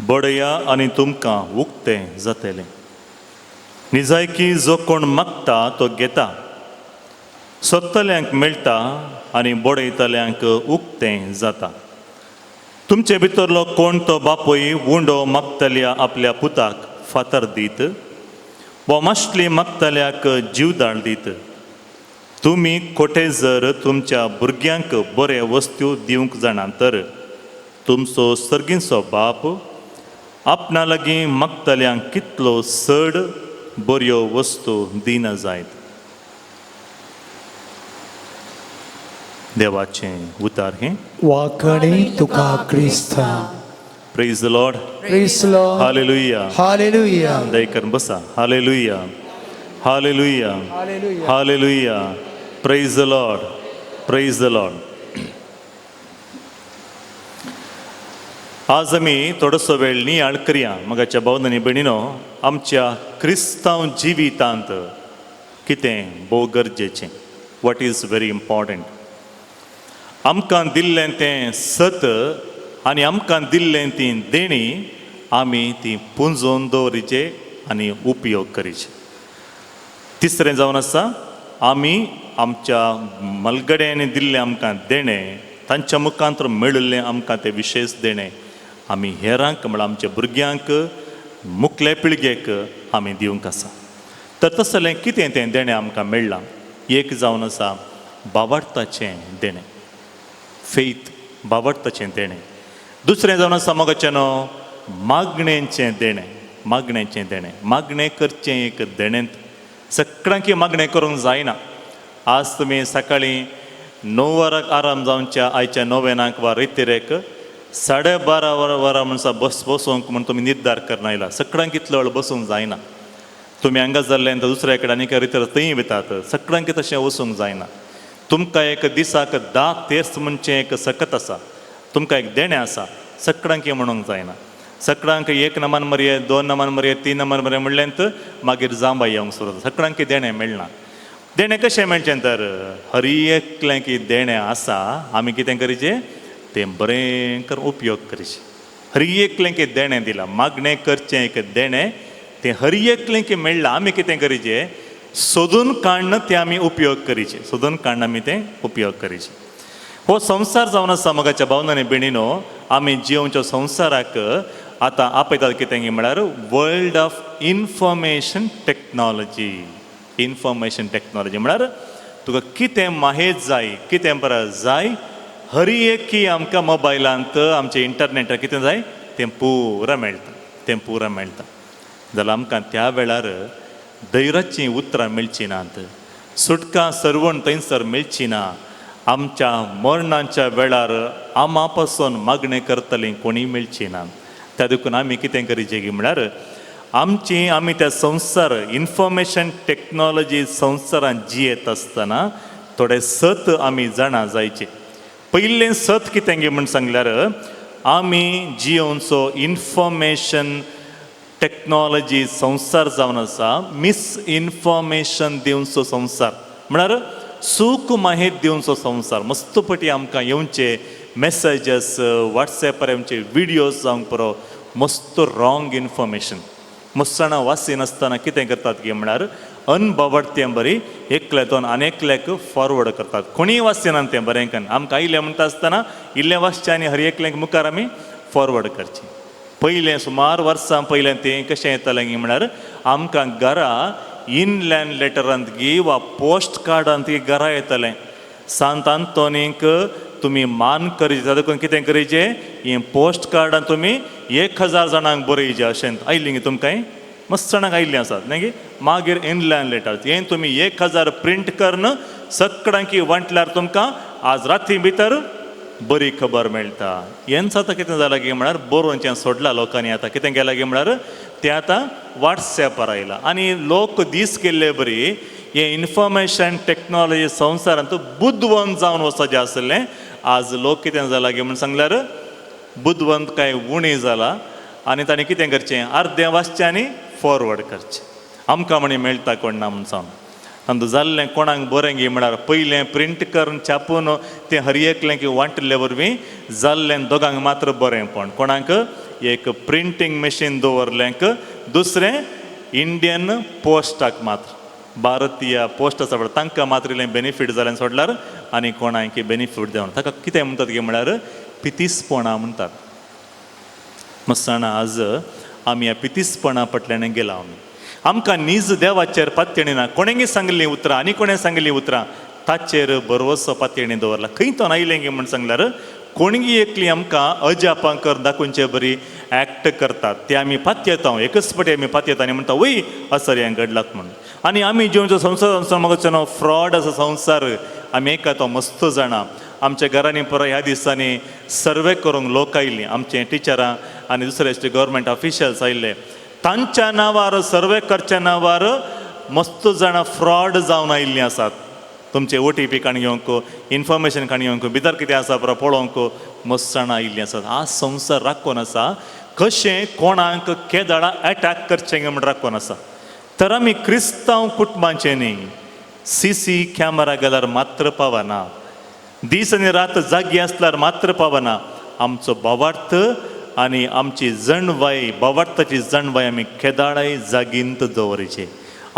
बडया आनी तुमकां उक्तें जातलें. निजायकी जो कोण मागता तो घेता, सोदतल्यांक मेळटा आनी बडयतल्यांक उक्तें जाता. तुमचे भितरलो कोण तो बापूय उंडो मागतल्या आपल्या पुताक फातर दीत, वा माशली मागतल्याक जीवदाळ दीत. तुमी खोटे जर तुमच्या भुरग्यांक बरे वस्तू दिवंक जाणा तर तुमचो सर्गीचो बाप आपणा लागीं मागतल्यांक कितलो चड बऱ्यो वस्तू दिना जायत. देवाचें उतार हें. वाकणी तुका क्रिस्ता. Praise the Lord. Praise the Lord. हालेलुया. हालेलुया. दयकन बसा. हालेलुया. हालेलुया. हालेलुया. हालेलुया. Praise the Lord. Praise the Lord. आज आमी थोडोसो वेळ नियाळ करया मगाच्या भावनांनी भयणीनो, आमच्या क्रिस्तांव जिवितांत कितें भोव गरजेचें, वॉट इज व्हेरी इम्पॉर्टंट. आमकां दिल्लें तें सत आनी आमकां दिल्लें ती देणी आमी ती पुंजोवन दवरिचे आनी उपयोग करीचे. तिसरें जावन आसा, आमी आमच्या मलगड्यांनी दिल्लें आमकां देणें, तांच्या मुखांतर मेळिल्लें आमकां तें विशेश देणें आमी हेरांक म्हळ्यार आमच्या भुरग्यांक, मुखले पिळगेक आमी दिवंक आसा. तर तसलें कितें तें देणें आमकां मेळ्ळां. एक जावन आसा भावार्थाचें देणें, फेथ, भावार्थाचें देणें. दुसरें जावन आसा मोगाचेनो मागणेचें देणें. मागणेचें देणें, मागणें करचें एक देणेंत. सगळ्यांक मागणें करूंक जायना. आज तुमी सकाळीं 9 वरांक आराम जावच्या आयच्या 9 वा रितीरेक 12:30 वरां म्हणसा बसूंक म्हण तुमी निर्धार करना आयला. सगळ्यांक इतलो वेळ बसूंक जायना. तुमी हांगा जाल्ल्यान दुसऱ्या कडेन आनीक रितीर थंय वतात. सगळ्यांक तशें वचूंक जायना. तुमकां एक दिसाक 10 तेर्स म्हणचें एक सकत आसा. तुमकां एक देणें आसा. सगळ्यांक म्हणूंक जायना. सगळ्यांक 1 नमान मरये, 2 नमान मरये, 3 नमान मरये म्हणल्यात मागीर जांबा येवंक सुरू जाता. सगळ्यांक देणें मेळना. देणें कशें मेळचें तर हर एकलें की देणें आसा आमी कितें करीचें तें बरें करून उपयोग करीचें. हर एकलें की देणें दिलां, मागणें करचें एक देणें तें हर एकलें की मेळ्ळां. आमी कितें करीचें, सोदून काडन तें आमी उपयोग करीचें. सोदून काडन आमी तें उपयोग करीचें. हो संवसार जावन आसा मोगाच्या भावनांनी भयणीनो, आमी जिवच्या संवसाराक आतां आपयतात कितें म्हळ्यार world of information technology. Information technology म्हळ्यार तुका कितें माहीत जाय, कितें बरें जाय, हर एक आमकां मोबायलांत आमच्या इंटरनेटार कितें जाय तें पुरां मेळटा. तें पुरां मेळटा. जाल्यार आमकां त्या वेळार धैर्याचीं उतरां मेळचीं नात. सुटका सरवण थंयसर मेळची ना. आमच्या मरणाच्या वेळार आमा पासून मागणें करतलीं कोणी मेळची ना. त्या देखून आमी कितें करीचें की म्हळ्यार आमी त्या संवसार इन्फॉर्मेशन टॅक्नॉलॉजी संवसारांत जियेत आसतना थोडे सत आमी जाणा जायचे. पयलें सत कितें गे म्हण सांगल्यार आमी जियोनचो इन्फॉर्मेशन टेक्नॉलॉजी संवसार जावन आसा मिसइन्फॉर्मेशन दिवचो संवसार म्हळ्यार सूक माहिती दिवचो संवसार मस्त पटी आमकां येवचे मेसेजेस वॉट्सॅपार आमचे विडियोज जावंक पुरो मस्त रॉंग इन्फॉर्मेशन मस्त जाणां वासी नासतना कितें करतात गे म्हळ्यार अनबवड तें बरी एकल्यातून आनेकल्याक फॉरवर्ड करतात कोणीय वाचना तें बरें करून आमकां आयलें म्हणटा आसतना इल्लें वाचचें आनी हर एकल्याक मुखार आमी फॉरवर्ड करचें पयलें सुमार वर्सां पयलें तें कशें येतालें गे म्हळ्यार आमकां घरा इनलँड लेटरांत गी वा पोस्ट कार्डांत गी घरा येतालें सांत आंतोनीक तुमी मान करचे देखून कितें करीचें हें पोस्ट कार्डान तुमी 1000 जाणांक बरयचें अशें आयलीं गे तुमकां मस्त जाणांक आयिल्लीं आसात न्ही मागीर इनलँड लेटर हें तुमी 1000 प्रिंट करन सगळ्यांक वांटल्यार तुमकां आज राती भितर बरी खबर मेळटा हेंच आतां कितें जालां गे म्हळ्यार बरोवचें सोडलां लोकांनी आतां कितें केलां गे म्हळ्यार तें आतां वॉट्सॅपार आयलां आनी लोक दीस केल्ले बरी हें इन्फॉर्मेशन टेक्नॉलॉजी संवसारांत बुद्धवंत जावन वचचें आसलें आज लोक कितें जालां गे म्हण सांगल्यार बुद्धवंत काय उणी जाला आनी ताणें कितें करचें अर्दें वाचचें आनी फॉरवर्ड करचें आमकां म्हणी मेळटा कोण ना म्हण सांग आनी जाल्लें कोणाक बरें गे म्हळ्यार पयलें प्रिंट करून छापून तें हर एकलें की वांटले वरवीं जाल्लें दोगांक मात्र बरें पण कोणाक एक प्रिंटींग मशीन दवरलेंक दुसरें इंडियन पोस्टाक मात्र भारतीय पोस्ट आसा पळय तांकां मात्र इल्लें बेनिफीट जालें सोडल्यार आनी कोणाक बेनिफीट देंवन ताका कितें म्हणटात गे म्हळ्यार पितीसपणां म्हणटात मस्त जाणा आज आमी ह्या पितीसपणां फाटल्यान गेला आमकां नीज देवाचेर पातयणी ना कोणेंय सांगलीं उतरां आनी कोणें सांगलीं उतरां ताचेर बरवसो पातयणी दवरला खंय तो आयलें गे म्हण सांगल्यार कोणगी एकली आमकां अजापां कर दाखोवचे बरी एक्ट करतात ते आमी पातयेता एकच फावटी आमी पातयेता आनी म्हणटा वय असर हें घडलात म्हणून आनी आमी जिवनचो संवसार म्हाका फ्रॉड असो संवसार आमी एका तो मस्त जाणा आमच्या घरांनी पळय ह्या दिसांनी सर्वे करूंक लोक आयलीं आमचे टिचरां आनी दुसरे गव्हर्मेंट ऑफिशियल्स आयिल्ले तांच्या नांवार सर्वे करच्या नांवार मस्त जाणां फ्रॉड जावन आयिल्लीं आसात तुमचे OTP काण घेवंक इन्फॉर्मेशन काण घेवंक भितर कितें आसा पुरो पळोवंक मस्त जाणां आयिल्लीं आसात आज संवसार राखून आसा कशें कोणाक केदाळा अटॅक करचें म्हण राखून आसा तर आमी क्रिस्तांव कुटुंबाचें न्ही CC कॅमेरा गेल्यार मात्र पावना दीस आनी रात जागी आसल्यार मात्र पावना आमचो भावार्थ आनी आमची जणवाय भावार्थाची जणवाय आमी केदाळाय जागींत दवरचें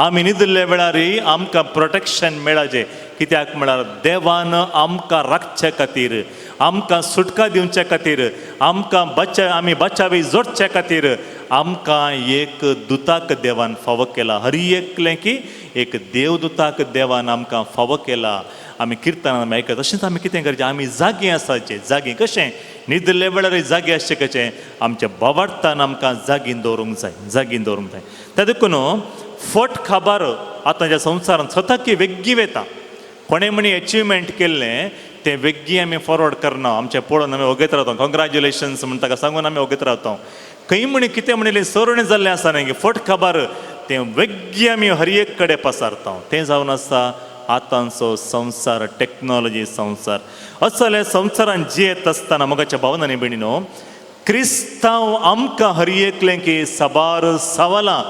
आमी न्हिदले वेळारय आमकां प्रोटेक्शन मेळचें कित्याक म्हळ्यार देवान आमकां राखचे खातीर आमकां सुटका दिवचे खातीर आमकां आमी बचावी जोडचे खातीर आमकां एक दुताक देवान फावो केला हर एकलें की एक देवदुताक देवान आमकां फावो केला आमी किर्तनां आमी आयकता तशेंच आमी कितें करचें आमी जागी आसाचें जागी कशें न्हिदले वेळार जागी आसचें कशें आमच्या भावार्थान आमकां जागीन दवरूंक जाय त्या देखून फट खबर आतांच्या संवसारांत सतत वेग्गी वता कोणें म्हणी अचिवमेंट केल्लें तें वेग्गी आमी फॉरवर्ड करना आमचें पळोवन आमी ओगेत रावता कॉंग्रॅच्युलेशन्स म्हण ताका सांगून आमी ओगेत रावता खंय म्हणी कितें म्हणिल्लें सरणें जाल्लें आसा न्ही फट खबर तें वेग्गी आमी हर एक कडेन पसारता तें जावन आसा आतांचो संवसार टेक्नॉलॉजी संवसार असले संवसारांत जियेत आसतना मोगाच्या भावनांनी भयणीनो क्रिस्तांव आमकां हर एकलें की साबार सवालां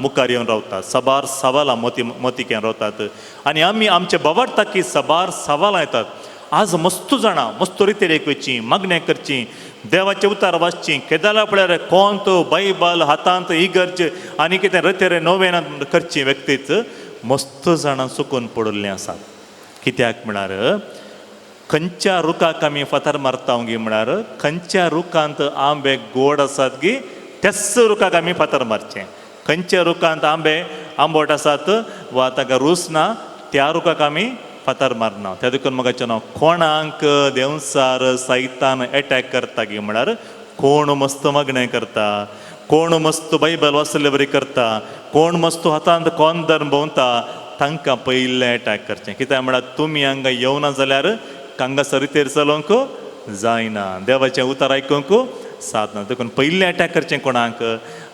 मुखार येवन रावतात साबार सवालां मोतिक्यान रावतात आनी आमी आमच्या भावार्थाकी साबार सवालां येतात आज मस्त जाणां मस्त रितीन एक वचचीं मागणें करचीं देवाचें उतार वाचचीं केदारला पळयार कोंत बायबल हातांत इगर्ज आनी कितें रतेरे नोवेनां करचीं व्यक्तीच मस्त जाणां चुकून पडुल्लीं आसात कित्याक म्हळ्यार खंयच्या रुखाक आमी फातर मारता गे म्हळ्यार खंयच्या रुखांत आंबे गोड आसात गी त्याच रुखाक आमी फातर मारचें खंयच्या रुखांत आंबट आसात वा ताका रूस ना त्या रुखाक आमी फातर मारना त्या देखून म्हाका नांव कोणाक देवसार सैतान अटॅक करता गे म्हळ्यार कोण मस्त मागणें करता कोण मस्त बायबल वाचले बरी करता कोण मस्त हातांत कोण धरून भोंवता तांकां पयलें अटॅक करचें कित्याक म्हळ्यार तुमी हांगा येवना जाल्यार हांगासर रितेर चलोवंक जायना देवाचें उतार आयकूंक साधना देखून पयलें अटॅक करचें कोणाक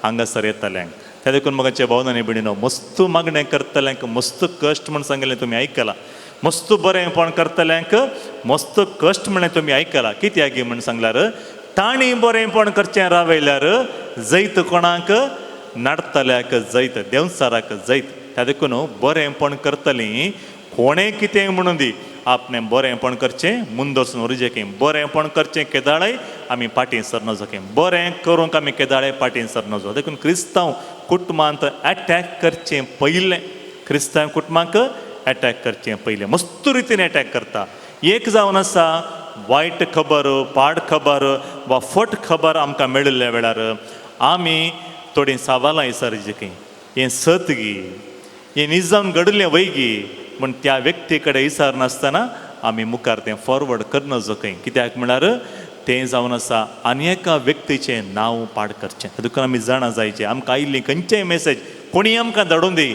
हांगासर येतल्यांक त्या देखून म्हाका भावनांनी भयणीनो मस्त मागणें करतल्यांक मस्त कश्ट म्हण सांगिल्लें तुमी आयकलां मस्त बरेंपण करतल्यांक मस्त कश्ट म्हणे तुमी आयकला कित्याक म्हण सांगल्यार ताणी बरेंपण करचें रावयल्यार जैत कोणाक नाडतल्याक जैत देंवसाराक जैत त्या देखून बरेंपण करतलीं कोणें कितें म्हणून दी आपणें बरेंपण करचें मुंदोसून उरजें बरेंपण करचें केदाळय आमी फाटीं सर नजोकें बरें करूंक आमी केदाळे फाटीं सर नजो देखून क्रिस्तांव कुटुंबांत अटॅक करचें पयलें क्रिस्तांव कुटुंबांक अटॅक करचें पयलें मस्त रितीन अटॅक करता एक जावन आसा वायट खबर पाड खबर वा फट खबर आमकां मेळिल्ल्या वेळार आमी थोडीं सावालां विसरचीं हें सत गी हें निजावन घडलें वय गी म्हण त्या व्यक्ती कडेन विचार नासतना आमी मुखार तें फॉरवर्ड करना जोखय कित्याक म्हळ्यार तें जावन आसा आनी एका व्यक्तीचें नांव पाड करचें देखून आमी जाणा जायचें आमकां आयिल्ली खंयचेय मेसेज कोणी आमकां धाडून दी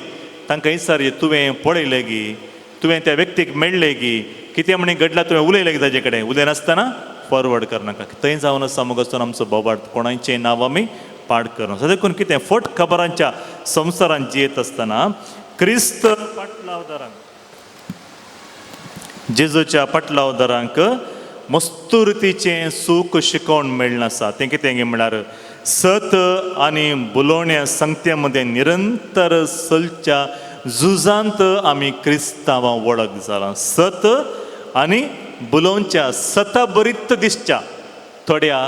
तांकां विचार तुवें पळयलें गी तुवें त्या व्यक्तीक मेळ्ळें गी कितें म्हणी घडलां तुवें उलयलें गी ताजे कडेन उलयनासतना फॉरवर्ड करनाका थंय जावन आसा मगो आमचो बोबाड कोणाचें नांव आमी पाड करना देखून कितें फट खबरांच्या संवसारांत जियेत आसतना क्रिस्त पाटलावदारांक जेजूच्या पाटलावदारांक मस्त रितीचें सूख शिकोवन मेळना आसा तें कितें म्हळ्यार सत आनी बुलोवण्या संगत्या मदें निरंतर चलच्या झुजांत आमी क्रिस्तांवां वळख जालां सत आनी बुलोवच्या सता बरीत दिसच्या थोड्या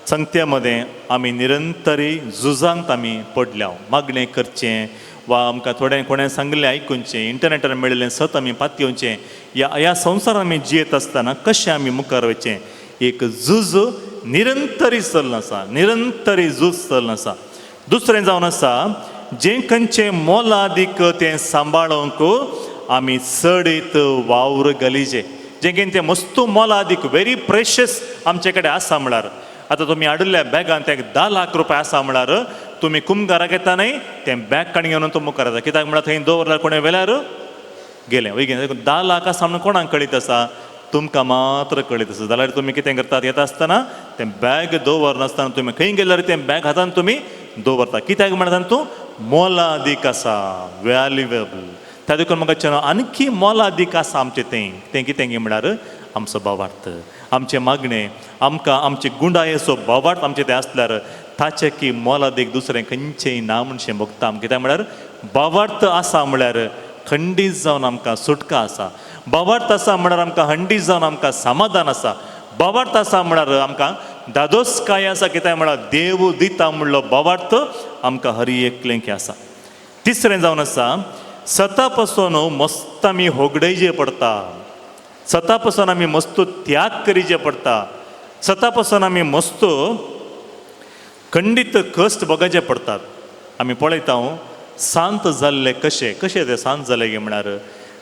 संगत्या मदें आमी निरंतरी झुजांत आमी पडल्या मागणें करचें वा आमकां थोडें कोणें सांगलें आयकुचें इंटरनेटार मेळिल्लें सत आमी पातयेवचें ह्या संवसारांत आमी जियेत आसतना कशें आमी मुखार वचचें एक झूज निरंतरी चलना आसा निरंतरी झूज चलना आसा दुसरें जावन आसा जें खंयचें मोलादीक तें सांबाळूंक आमी चडीत वावर घालिचें जें कितें तें मस्त मोलादीक वेरी प्रेशियस आमचे कडेन आसा म्हळ्यार आतां तुमी हाडिल्ल्या बॅगान तें 10 लाख रुपया आसा म्हळ्यार तुमी कुंभाराक येता न्हय तें बॅग काडून घेवन तो मुखार येता कित्याक म्हळ्यार थंय दवरल्यार कोणें व्हेल्यार गेलें वय गेलें 10 लाख आसा म्हणून कोणाक कळीत आसा तुमकां मात्र कळीत आसा जाल्यार तुमी कितें करतात येता आसतना तें बॅग दवरनासतना तुमी खंय गेल्यार तें बॅग हातान तुमी दवरता कित्याक म्हळ्यार तूं मोलादीक आसा वॅल्युएबल त्या देखून म्हाका आणखी मोलादीक आसा आमचें तें कितें म्हळ्यार आमचो भावार्थ आमचें मागणें आमकां आमची गुंडायेचो भावार्थ आमचें तें आसल्यार ताचें की मोलादीक दुसरें खंयचेंय ना म्हणचें भोगता आमकां कित्याक म्हळ्यार भावार्थ आसा म्हळ्यार खंडीत जावन आमकां सुटका आसा भावार्थ आसा म्हळ्यार आमकां खंडीत जावन आमकां समाधान आसा भावार्थ आसा म्हळ्यार आमकां दादोसकाय आसा कित्याक म्हळ्यार देव दिता म्हणलो भावार्थ आमकां हर एकलें आसा तिसरें जावन आसा सता पासून मस्त आमी होगडयचें पडटा सता पासून आमी मस्त त्याग करीचे पडटा सता पासून आमी मस्त खंडीत कश्ट भोगचे पडटात आमी पळयता शांत जाल्ले कशें ते शांत जाले गे म्हळ्यार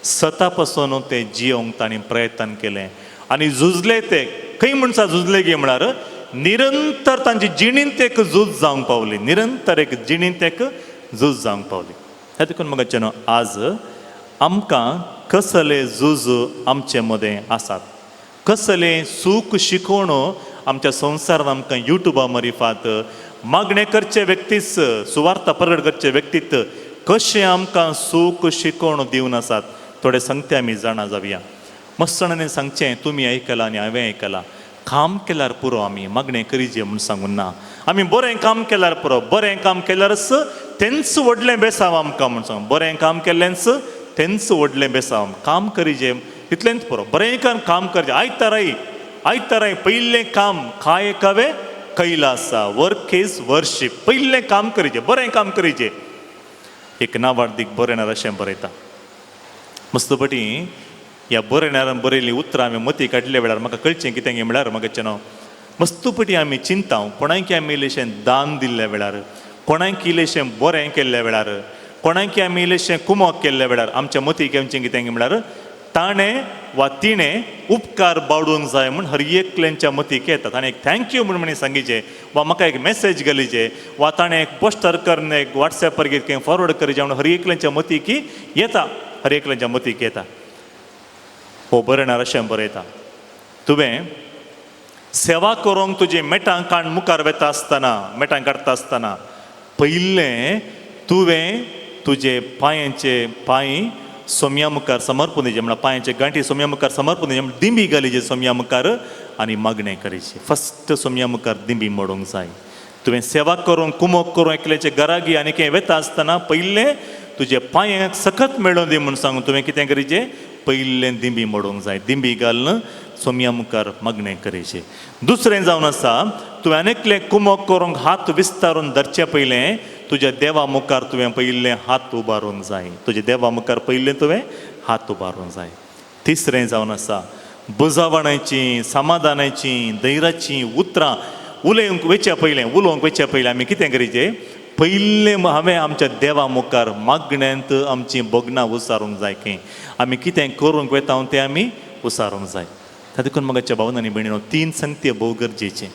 सता पासून ते जियोंक तांणी प्रयत्न केलें आनी झुजले ते खंय म्हणसा झुजले गे म्हळ्यार निरंतर तांची जिणींत एक झूज जावंक पावली निरंतर एक जिणींत एक झूज जावंक पावली ह्या देखून म्हाका आज आमकां कसले झूज आमचे मदें आसात कसले सूख शिकोवण आमच्या संवसारांत आमकां युट्यूबा मरिफात मागणें करचे व्यक्तीच सुवार्ता प्रगट करचे व्यक्तीत कशें आमकां सूख शिकोवण दिवन आसात थोडे सांगते आमी जाणा जावया मस्तणांनी सांगचें तुमी आयकलां आनी हांवें आयकलां काम केल्यार पुरो आमी मागणें करीचें म्हूण सांगून ना आमी बरें काम केल्यार पुरो बरें काम केल्यारच तेंच व्हडलें बेसांव आमकां म्हूण सांग बरें काम केल्लेंच तेंच व्हडलें बेसांव काम करीचें तितलेंच पुरो बरें काम करचें आयताराय पयलें काम काय कवे कैलासा वर्क इज वर्शीप पयलें काम करीचें बरें काम करीचें एक नावार्थीक बरयणार अशें बरयता मस्तपटी ह्या बरयणारान बरयल्लीं उतरां हांवें मती काडल्या वेळार म्हाका कळचें कितें म्हळ्यार म्हाका मस्तपटी आमी चिंताव कोणाक आमी इल्लेशें दान दिल्ल्या वेळार कोणाक इल्लेशें बरें केल्ल्या वेळार कोणाक आमी इल्लेशें कुमोक केल्ल्या वेळार आमच्या मतीक येवचें कितें म्हळ्यार ताणें वा तिणें उपकार बावडूंक जाय म्हूण हर एकल्यांच्या मतीक येता ताणें एक थँक्यू म्हूण सांगिचें वा म्हाका एक मेसेज घालिचें वा ताणें एक पोस्टर करून एक वॉट्सॅपार कितें फॉरवर्ड करीचें म्हणून हर एकल्यांच्या मतीक येता हर एकल्यांच्या मतीक येता हो बरयणार अशें बरयता तुवें सेवा करूंक तुजें मेटां काण मुखार वेता आसतना मेटां काडटा आसतना पयलें तुवें तुजे पांयांचे पांय सोम्या मुखार समर्पून दिवचे म्हळ्यार पांयाचे गांठी सोम्या मुखार समर्पून दिवचे म्हळ्यार दिंबी घालीचे सोम्या मुखार आनी मागणें करीचे. फस्ट सोम्या मुखार दिंबी मोडूंक जाय. तुवें सेवा करूंक कुमोक करूं एकल्याचे घरागी आनी कितें वेता आसतना पयलें तुजे पांयांक सखत मेळोवन दी म्हूण सांगून तुवें कितें करीचें, पयलें दिंबी मोडूंक जाय. दिंबी घालून सोम्या मुखार मागणें करीचें. दुसरें जावन आसा, तुवें आनीकलें कुमोक करूंक हात विस्तारून धरचे पयलें तुज्या देवा मुखार तुवें पयलें हात उबारूंक जाय. तुज्या देवा मुखार पयलें तुवें हात उबारूंक जाय. तिसरें जावन आसा, बुजावणाची, समाधानाची, धैर्याची उतरां उलोवंक वेच्या पयलें आमी कितें करीचें, पयलें हांवें आमच्या देवा मुखार मागण्यांत आमचीं बोगनां उसारूंक जाय. की आमी कितें करूंक वेता तें आमी उसारूंक जाय. तातूंत मगाच्या भावन आनी भयणीनो 3 संगती भोव गरजेचें.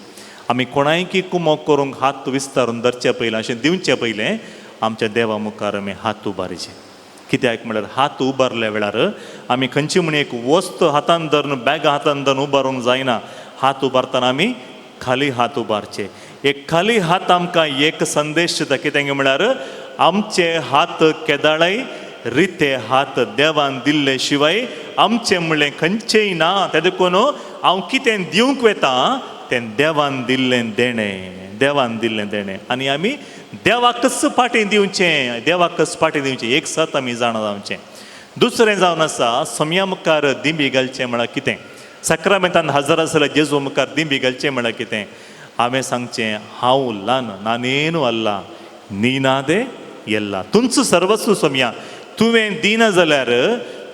आमी कोणायकी कुमोक करूंक हात विस्तारून धरचे पयलें अशें दिवचे पयलें आमच्या देवा मुखार आमी हात उबारचे. कित्याक म्हळ्यार हात उबारल्या वेळार आमी खंयची म्हण एक वस्त हातान धरून बॅग हातान धरून उबारूंक जायना. हात उबारतना आमी खाली हात उबारचे. एक खाली हात आमकां एक संदेश दिता. कितें म्हळ्यार आमचे हात केदाळय रिते हात देवान दिल्ले शिवाय आमचें म्हणलें खंयचेंय ना. तें देखून हांव कितें दिवंक वेता तें देवान दिल्लें देणें आनी आमी देवाकच फाटीं दिवचें. एक सत आमी जाणा जावचें. दुसरें जावन आसा, सोम्या मुखार दिंबी घालचें म्हळ्यार कितें, सक्रामेंतान हजर आसल्या जेजू मुखार दिंबी घालचें म्हळ्यार कितें, हांवें सांगचें हांव ल्हान नानेनू अल्ला नीनादे येल्ला. तुमचो सर्वस्व सोम्या तुवें दिना जाल्यार,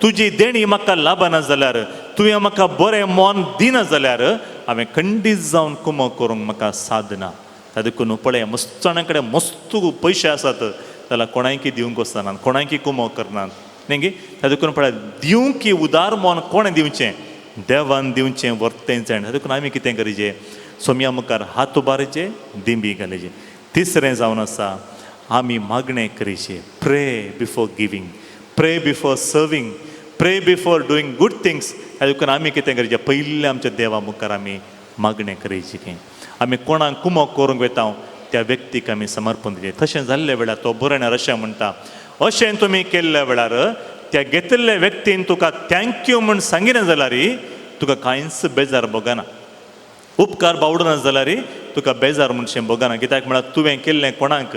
तुजी देणी म्हाका लाभना जाल्यार, तुवें म्हाका बरें मोन दिना जाल्यार हांवें खंडीत जावन कुमोक करूंक म्हाका साधना. ताका देखून पळय, मस्त जाणां कडेन मस्त पयशे आसात जाल्यार कोणायकी दिवंक वचनात, कोणायकी कुमोक करनात न्ही गे. ताका देखून पळय, दिवंक उदार मोन कोणें दिवचें, देवान दिवचें वर्तें जाय. ताका देखून आमी कितें करीचें, सोम्या मुखार हात उबारचे, दिंबी घालीचे. तिसरें जावन आसा, आमी मागणें करीचें. प्रे बिफोर गिवींग, प्रे बिफोर सर्वींग, प्रे बिफोर डुईंग गूड थिंग्स. ह्या देखून आमी कितें करीचें, पयलें आमच्या देवा मुखार आमी मागणें करीचें. की आमी कोणाक कुमोक करूंक वेता त्या व्यक्तीक आमी समर्पण दिचें. तशें जाल्ल्या वेळार तो बरयणार अशें म्हणटा, अशें तुमी केल्ल्या वेळार त्या घेतिल्ल्या व्यक्तीन तुका थँक्यू म्हूण सांगिना जाल्यार तुका कांयच बेजार भोगना. उपकार बावडना जाल्यार तुका बेजार म्हणशें भोगना. कित्याक म्हळ्यार तुवें केल्लें कोणाक,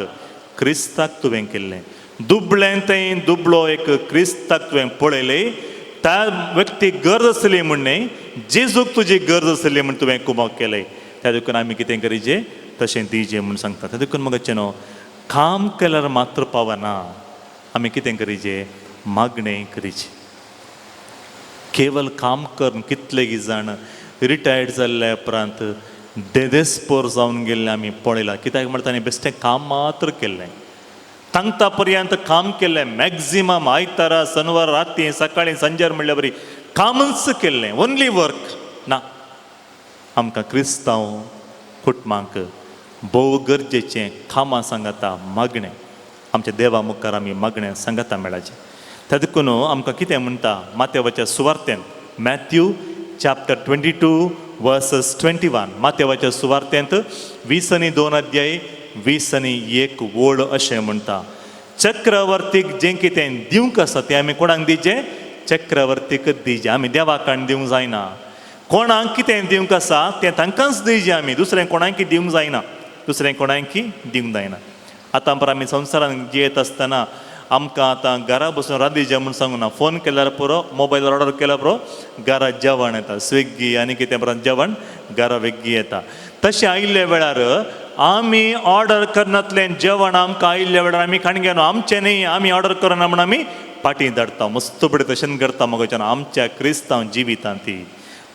क्रिस्ताक तुवें केल्लें. दुबळें थंय दुबळो एक क्रिस्ताक तुवें पळयलें, त्या व्यक्तीक गरज आसली म्हूण न्ही, जेजूक तुजी गरज आसली म्हूण तुवें कुमोक केलें. त्या देखून आमी कितें करीचें, तशें दिवचें म्हूण सांगता. त्या देखून मगचे न्हू, काम केल्यार मात्र पावना. आमी कितें करीचें, मागणें करीचें. केवल काम करून कितले जाण रिटायर्ड जाल्ल्या उपरांत देदेस्पोर जावन गेल्ले आमी पळयलां. कित्याक म्हळ्यार तांणी बेश्टें काम मात्र केल्लें, तांकां पर्यंत काम केल्लें. मॅक्झिमम आयतारा शनवार राती सकाळीं सांजेर म्हणल्या बरी कामच केल्लें, ओन्ली वर्क ना. आमकां क्रिस्तांव कुटुंबांक भोव गरजेचें कामां सांगाता मागणें. आमच्या देवा मुखार आमी मागणें सांगाता मेळाचें. त्या देखून आमकां कितें म्हणटा माथेवाच्या सुवार्तेन, मॅथ्यू चॅप्टर 22 वर्सेस 21, माथेवाच्या सुवार्तेंत 22 अध्याय 21 वड अशें म्हणटा, चक्रवर्तीक जें कितें दिवंक आसा तें आमी कोणाक दिवचें, चक्रवर्तीकच दिवचें. आमी देवाक दिवंक जायना. कोणाक कितें दिवंक आसा तें तांकांच दिवचें आमी, दुसरें कोणाकी दिवंक जायना, दुसरें कोणाकी दिवंक जायना. आतां पळय, आमी संवसारान जियेत आसतना आमकां आतां घरा बसून रांदिचें म्हूण सांगूं ना. फोन केल्यार पुरो, मोबायलार ऑर्डर केल्यार पुरो, घरा जेवण येता. स्विगी आनी कितें बरें जेवण घरा वेग्गी येता. तशें आयिल्ल्या वेळार आमी ऑर्डर करनातलें जेवण आमकां आयिल्ल्या वेळार आमी खाण घेना. आमचें न्ही, आमी ऑर्डर करना म्हूण आमी पाटी धाडटा. मस्त बरें तशें करता मगोच्यान आमच्या क्रिस्तांव जिवितांत ती.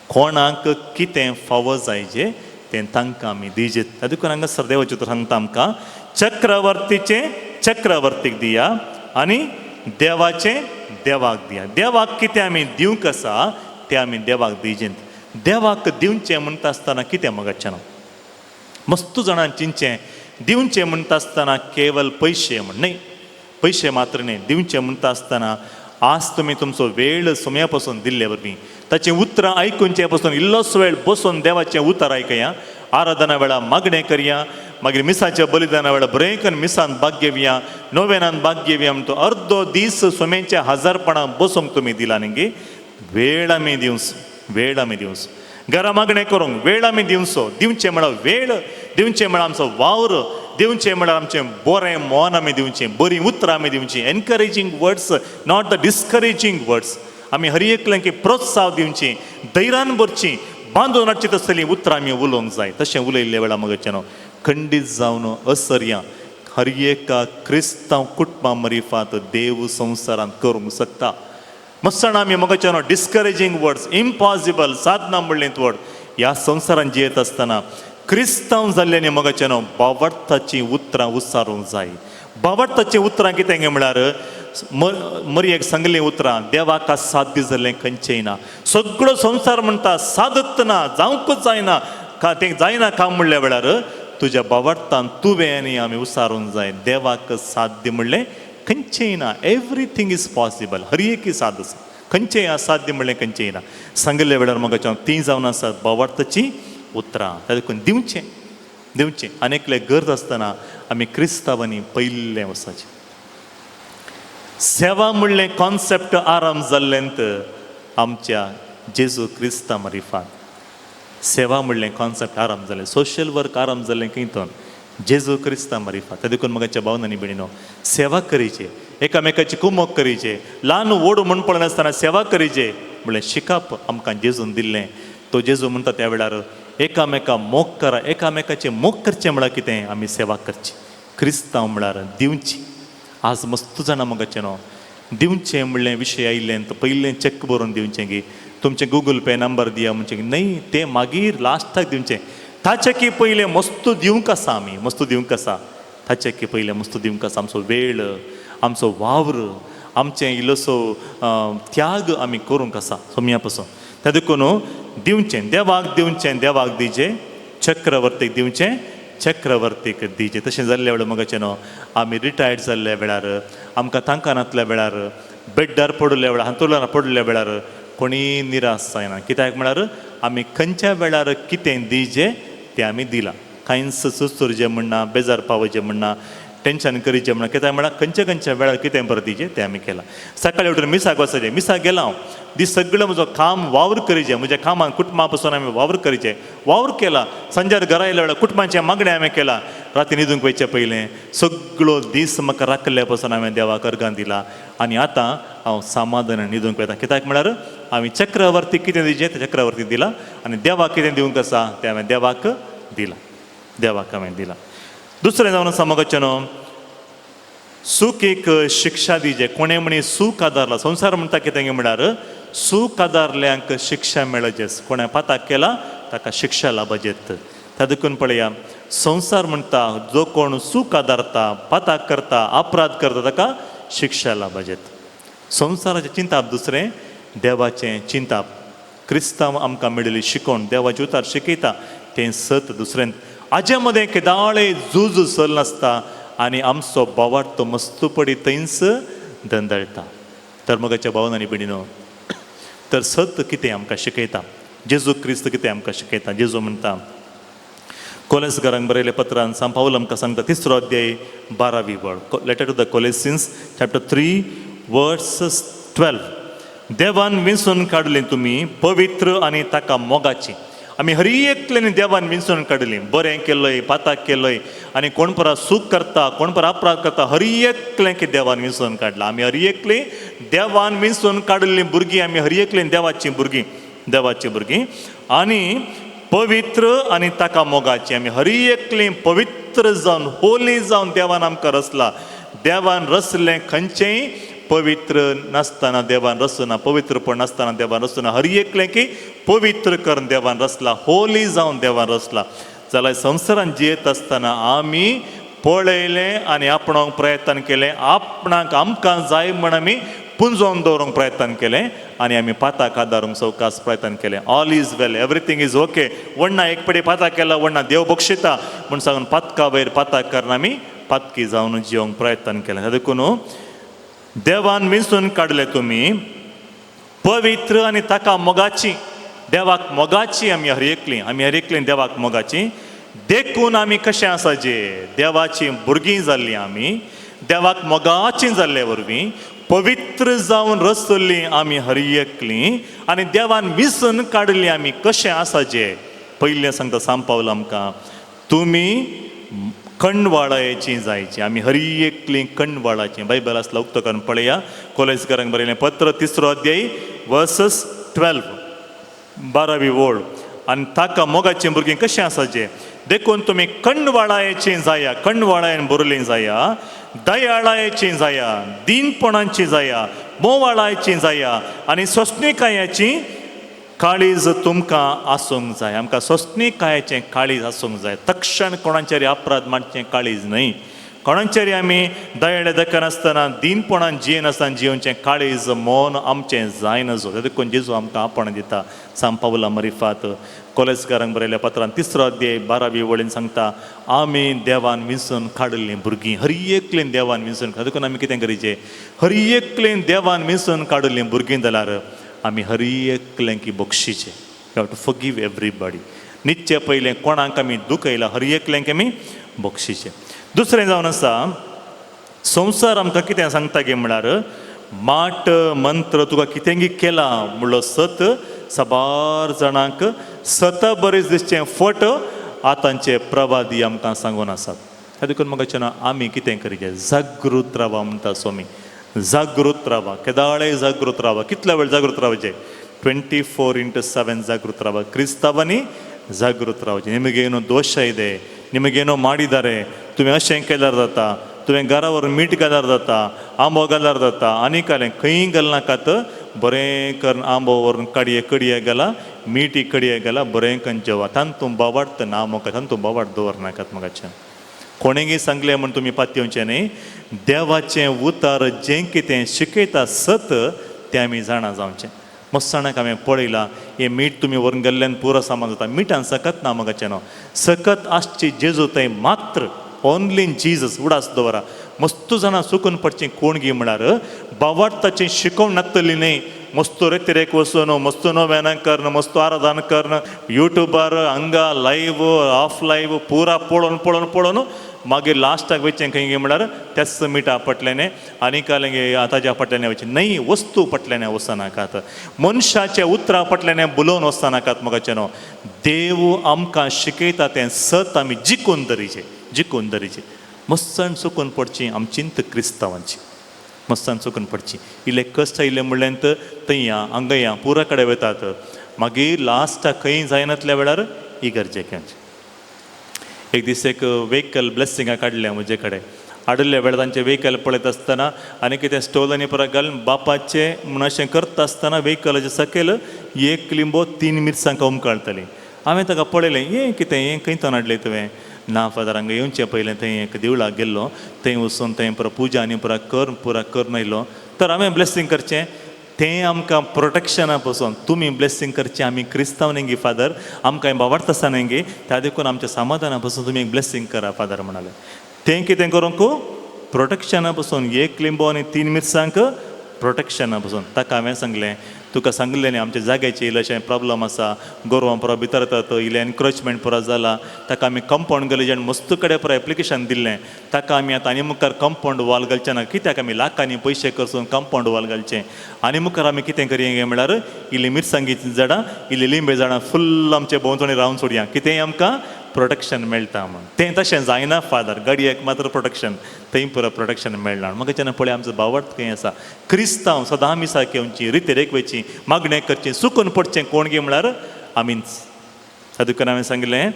कोणाक कितें फावो जायचें तें तांकां आमी दिजेत. त्या देखून हांगासर देवाचें उतर सांगता आमकां, चक्रवर्तीचें चक्रवर्तीक दिया आनी देवाचें देवाक दिया. देवाक कितें आमी दिवंक आसा तें आमी देवाक दिजेंत. देवाक दिवचें म्हणटा आसतना कितें मगच्चें न्हू, मस्त जाणां चिंतचें, दिवचें म्हणटा आसतना केवल पयशे म्हण न्ही, पयशे मात्र न्ही. दिवचें म्हणटा आसतना आज तुमी तुमचो वेळ सोम्या पासून दिल्ले वरवीं ताचें उतरां आयकुनचे पासून इल्लोच वेळ बसून देवाचें उतर आयकया, आराधना वेळा मागणें करया, मागीर मिसाच्या बलिदाना वेळार बरें करून मिसान भाग घेवया नोवेनान भाग घेवया म्हणून तो अर्दो दीस सोमेच्या हजारपणां बसूंक तुमी दिला न्ही वेळ आमी दिवंस घरा मागणें करूंक वेळ आमी दिवचें म्हळ्यार वेळ दिवचें म्हळ्यार आमचो वावर दिवचें म्हळ्यार आमचें बरें मोन आमी दिवचें बरीं उतरां आमी दिवचीं एनकरेजींग वर्ड्स नॉट द डिस्करेजींग वर्ड्स आमी हर एकल्यांक प्रोत्साह दिवचीं धैर्यान भरचीं बांदून हाडची तसलीं उतरां आमी उलोवंक जाय तशें उलयल्ले वेळार मगचें खंडीत जावन असर्या हर एका क्रिस्तांव कुटुंबा मरिफात देव संवसारांत करूंक शकता मस्सण आमी मगचें डिस्करेजींग वर्ड्स इम्पॉसिबल साधना म्हणलें वर्ड ह्या संवसारांत जियेत आसतना क्रिस्तांव जाल्ल्यानी मगचें बावडताचीं उतरां उसारूंक जाय बावडताचीं उतरां कितें गे म्हळ्यार मरयेक सांगलें उतरां देवाक साध्य जाल्लें खंयचेंय ना सगळो संवसार म्हणटा सादत ना जावंकूच जायना तें जायना काम म्हणल्या वेळार तुज्या बावडतान तुवें आनी आमी उसारूंक जाय देवाक साध्य म्हणलें खंयचेंय ना एवरीथींग इज पॉसिबल हर एक साद आसा खंयचेंय असाध्य म्हणलें खंयचेंय ना सांगले वेळार मगचें तीं जावन आसात बावडताचीं उतरां तातूंत दिवचें आनेकले गरज आसतना आमी क्रिस्तांवांनी पयलें वचचें सेवा म्हणलें कॉन्सेप्ट आराम जाल्लेंत आमच्या जेजू क्रिस्ता मरिफात सेवा म्हणलें कॉन्सेप्ट आराम जालें सोशल वर्क आराम जाल्लें कितून जेजू क्रिस्ता मरिफात ते देखून मगाच्या भावनांनी बिणिनो सेवा करीचे एकामेकाची कुमोक करीचे ल्हान व्हड म्हणपण नासतना सेवा करीचे म्हणलें शिकप आमकां जेजून दिल्लें तो जेजू म्हणटा त्या वेळार एकामेका मोग करा एकामेकाचें मोग करचें म्हळ्यार कितें आमी सेवा करची क्रिस्तांव म्हळ्यार दिवची आज मस्त जाणां मगाचें दिवचें म्हणलें विशय आयिल्लें तर पयलें चॅक बरोवन दिवचें गी तुमचें गूगल पे नंबर दिया म्हणचें न्हय तें मागीर लास्टाक दिवचें ताचे की पयलें मस्त दिवंक आसा आमी मस्त दिवंक आसा ताचे की पयलें मस्त दिवंक आसा आमचो वेळ आमचो वावर आमचें इल्लोसो त्याग आमी करूंक आसा सोम्या पासून त्या देखून दिवचें देवाक दिजें चक्रवर्तीक दिवचें चक्रवर्तीक दिजें तशें जाल्ल्या वेळार मगाचें आमी रिटायर्ड जाल्ल्या वेळार आमकां तांकानांतल्या वेळार बेड्डार पडल्या वेळार हांतरुणार पडल्या वेळार कोणी निराश जायना कित्याक म्हळ्यार आमी खंयच्या वेळार कितें दिजें तें आमी दिलां कांयच सुस्तुरचें म्हणना बेजार पावचें म्हणना टेंशन करीचें म्हणना कित्याक म्हळ्यार खंयच्या वेळार कितें बरें दिजें तें आमी केलां सकाळीं उठून मिसाक वचचें मिसाक गेलां हांव दीस सगळें म्हजो काम वावर करीचें म्हज्या कामाक कुटुंबा पासून आमी वावर करीचें वावर केला संजार घरा आयल्या वेळार कुटुंबाचें मागणें हांवें केलां राती न्हिदूंक वयचे पयलें सगळो दीस म्हाका राखल्या पासून हांवें देवाक अर्गां दिलां आनी आतां हांव समाधानान न्हिदूंक वयता कित्याक म्हळ्यार हांवें चक्रवर्तीक कितें दिजें तें चक्रवर्तीक दिलां आनी देवाक कितें दिवंक आसा तें हांवें देवाक दिलां दुसरें जावन आसा मगचें सूख एक शिक्षा दिजे कोणें म्हणी सूख आदारला संवसार म्हणटा कितें म्हळ्यार सूख आदारल्यांक शिक्षा मेळचें कोणें पाताक केला ताका शिक्षा लाभजेत त्या देखून पळया संवसार म्हणटा जो कोण सूख आदारता पाताक करता अपराध करता ताका शिक्षा लाभजेत संवसाराचें चिंताप दुसरें देवाचें चिंताप क्रिस्तांव आमकां मेळिल्ली शिकोवण देवाचे उतार शिकयता तें सत दुसरें हाजे मदें केदाळे झूज सल नासता आनी आमचो बोवाट तो मस्त पडी थंयच दंदळटा तर मगाच्या भावनांनी बिणिनो तर सत कितें आमकां शिकयता जेजू क्रिस्त कितें आमकां शिकयता जेजू म्हणटा कोलेसकारांक बरयले पत्रांत सांत पावल आमकां सांगता 3रो अध्याय 12वी वड लेटर टू द कोलेसिन्स चॅप्टर 3 वर्स 12 देवान विंचून काडलीं तुमी पवित्र आनी ताका मोगाची आमी हर एकल्यानी देवान विंचून काडलीं बरें केलय पाताक केलय आनी कोण परा सूख करता कोण परा अपराध करता हर एकल्यांक देवान विंचून काडलां आमी हर एकलीं देवान विंचून काडिल्लीं भुरगीं आमी हर एकलीं देवाची भुरगीं आनी पवित्र आनी ताका मोगाची आमी हर एकलीं पवित्र जावन होली जावन देवान आमकां रचला देवान रचलें खंयचेंय पवित्र नासतना देवान रचना पवित्रपण नासतना देवान रचना हर एकलें की पवित्र करून देवान रचला होली जावन देवान रचला जाल्यार संवसारांत जियेत आसतना आमी पळयलें आनी आपणावंक प्रयत्न केलें आपणाक आमकां जाय म्हण आमी पुंजोवन दवरूंक प्रयत्न केलें आनी आमी पाताक आदारूंक सवकास प्रयत्न केलें all is well everything is okay वण्णा एक पडी पाताक केला वण्णा देव बक्षिता म्हूण सांगून पातका वयर पाताक करून आमी पातकी जावन जिवंक प्रयत्न केलें हाका देखून देवान विंचून काडले तुमी पवित्र आनी ताका मोगाची देवाक मोगाची आमी हर एकलीं देवाक मोगाची देखून आमी कशें आसाचे देवाची भुरगीं जाल्लीं आमी देवाक मोगाचीं जाल्ले वरवीं पवित्र जावन रचतलीं आमी हर एकलीं आनी देवान विसरून काडलीं आमी कशें आसाचे. पयलें सांगता सांग पावलां आमकां तुमी कणवाळायेचीं जायचीं. आमी हर एकलीं कणवाळाचीं. बायबल आसला उक्तो करून पळया. कोलेस्कारांक बरयलें पत्र 3 अध्याय वर्सेस 12 12वी ओळ. आनी ताका मोगाचीं भुरगीं कशें आसाचें देखून तुमी कणवाळायेचीं जाया. कणवाळायेन बरलीं जाया. दयाळायेचीं जाया. दिनपणांचीं जाया. मोवाळायचीं जाया. आनी सोंसणीकायाचीं काळीज तुमकां आसूंक जाय. आमकां सोंसणीकायाचें काळीज आसूंक जाय. तक्षण कोणाचेर अपराध मारचें काळीज न्हय. कोणाचेर आमी दयाळे नासतना दिनपणान जियेनासतना जियोवचें काळीज मौन आमचें जाय नजो. देखून जेजू आमकां आपण दिता. सांग पावला मरिफात कोलेस्कारांक बरयल्या पत्रान 3 अध्याय 12वी वळीन सांगता आमी देवान विंचून काडिल्लीं भुरगीं. हर एकलीं देवान विंचून देखून आमी कितें करीचें हर एकलीं देवान विंचून काडिल्लीं भुरगीं जाल्यार आमी हर एकल्यांकी बक्षिचें. You have to forgive everybody. नित्य पयलें कोणाक आमी दुखयलां हर एकल्यांक आमी बक्षिचें. दुसरें जावन आसा संवसार आमकां कितें सांगता गे म्हळ्यार माट मंत्र तुका कितेंगी केलां म्हणलो सत साबार जाणांक सत बरें दिसचें फट आतांचे प्रवादी आमकां सांगून आसात. त्या देखून म्हाका आमी कितें करीचें जागृत रावा म्हणटा स्वामी. जागृत रावा. केदाळे जागृत रावा. कितल्या वेळ जागृत रावचें 24/7 जागृत रावा. क्रिस्तांवांनी जागृत रावचें. ನಿಮಗೇನು ದೋಷ ಇದೆ ನಿಮಗೇನೋ ಮಾಡಿದ್ದಾರೆ तुम्ही अशें केल्यार जाता तुवें घरा व्हरून मीठ घाल्यार जाता आंबो घाल्यार जाता आनी कालें खंय घालनाकात बरें करून आंबो व्हरून कडये घाला मीठ कडये घाला बरें करून जेवा. तांतूं बोवाड ना म्हाका तांतूं बोवाड दवरनाकात म्हाकाचें. कोणेंय सांगलें म्हण तुमी पातयेवचें न्ही. देवाचें उतार जें कितें शिकयता सत तें आमी जाणा जावचें. मस्ताणाक हांवें पळयलां हें मीठ तुमी व्हरून गेल्ल्यान पुरो सामान जाता. मिठान सकत ना म्हाकाचें न्हू. सकत आसची जेजू थंय मात्र ओन्ली इन जीजस उडास दवरा. मस्तू जाणां चुकून पडचें कोण गे म्हळ्यार बावार्थाचें शिकोवण नासतली न्ही. मस्तो रेतीरेक वचून मस्तो नव्यान करण मस्तो आराधना करण यूट्यूबार हांगा लायव्ह ऑफ लायव्ह पुरा पळोवन मागीर लास्टाक वयचें खंय गे म्हळ्यार तेच मिठा पटलें आनी कालें गे ताज्या पटलें वयचें न्हय. वस्तू पटलें वचनाकात. मनशाचें उतरां पटलें बुलोवन वचनाकात म्हाकाचें न्हू. देव आमकां शिकयता तें सत आमी जिखून धरीचें. मस्तान चुकून पडचीं आमचींत क्रिस्तांवांची. मस्तान चुकून पडचीं. इल्लें कश्ट आयिल्लें म्हणल्यार थंय या हांगा या पुरा कडेन वतात. मागीर लास्टाक खंय जायनातल्या वेळार इगर्जेक येवचें. एक दीस एक वेहिकल ब्लेसिंगा काडलें म्हजे कडेन. हाडले वेळार तांचें वेहिकल पळयत आसतना आनी कितें स्टोल आनी परत घालून बापाचें म्हण अशें करता आसतना वेहिकलाचे सकयल 1 लिंबो 3 मिरसांग उमकळटलीं. हांवें ताका पळयलें हें कितें हें खंय तो हाडलें तुवें. ना फादर हांगा येवचें पयलें थंय एक देवळाक गेल्लो थंय वचून थंय पुरा पुजा आनी पुरा करून आयलो. तर हांवें ब्लेसिंग करचें तें आमकां प्रोटेक्शना पासून तुमी ब्लेसिंग करचें आमी क्रिस्तांव न्ही गे फादर आमकां बावार्थ आसा न्ही गे त्या देखून आमच्या समाधाना पासून तुमी एक ब्लेसिंग करा फादर म्हणालें. तें कितें करूंक प्रोटेक्शना पासून 1 लिंबो आनी 3 मिरसांग प्रोटेक्शना पासून. ताका हांवें सांगलें तुका सांगलें न्ही आमच्या जाग्याचें इल्लेशें प्रॉब्लम आसा गोरवां पुरो भितर येतात इल्लें एनक्रोचमेंट पुरो जाला. ताका आमी कंपाउंड घालीचें आनी मस्त कडेन पुरो एप्लिकेशन दिल्लें. ताका आमी आतां आनी मुखार कंपाउंड वॉल घालचें ना. कित्याक आमी लाखांनी पयशे करसून कंपाउंड वॉल घालचें. आनी मुखार आमी कितें करया गे म्हळ्यार इल्लीं मिरसांगेचीं झाडां इल्लीं लिंबे झाडां फुल्ल आमचे भोंवतणी रावन सोडया. कितेंय आमकां प्रोटेक्शन मेळटा म्हण. तें तशें जायना फादर. गाडयेक मात्र प्रोटेक्शन थंय पुरो प्रोटेक्शन मेळना. म्हाका जेन्ना पळय आमचो बावार्थ खंय आसा क्रिस्तांव सदां आमी सारकें येवचीं रितीरेक वयचीं मागणें करचें चुकून पडचें कोण गे म्हळ्यार आमीच. तातूंत हांवें सांगलें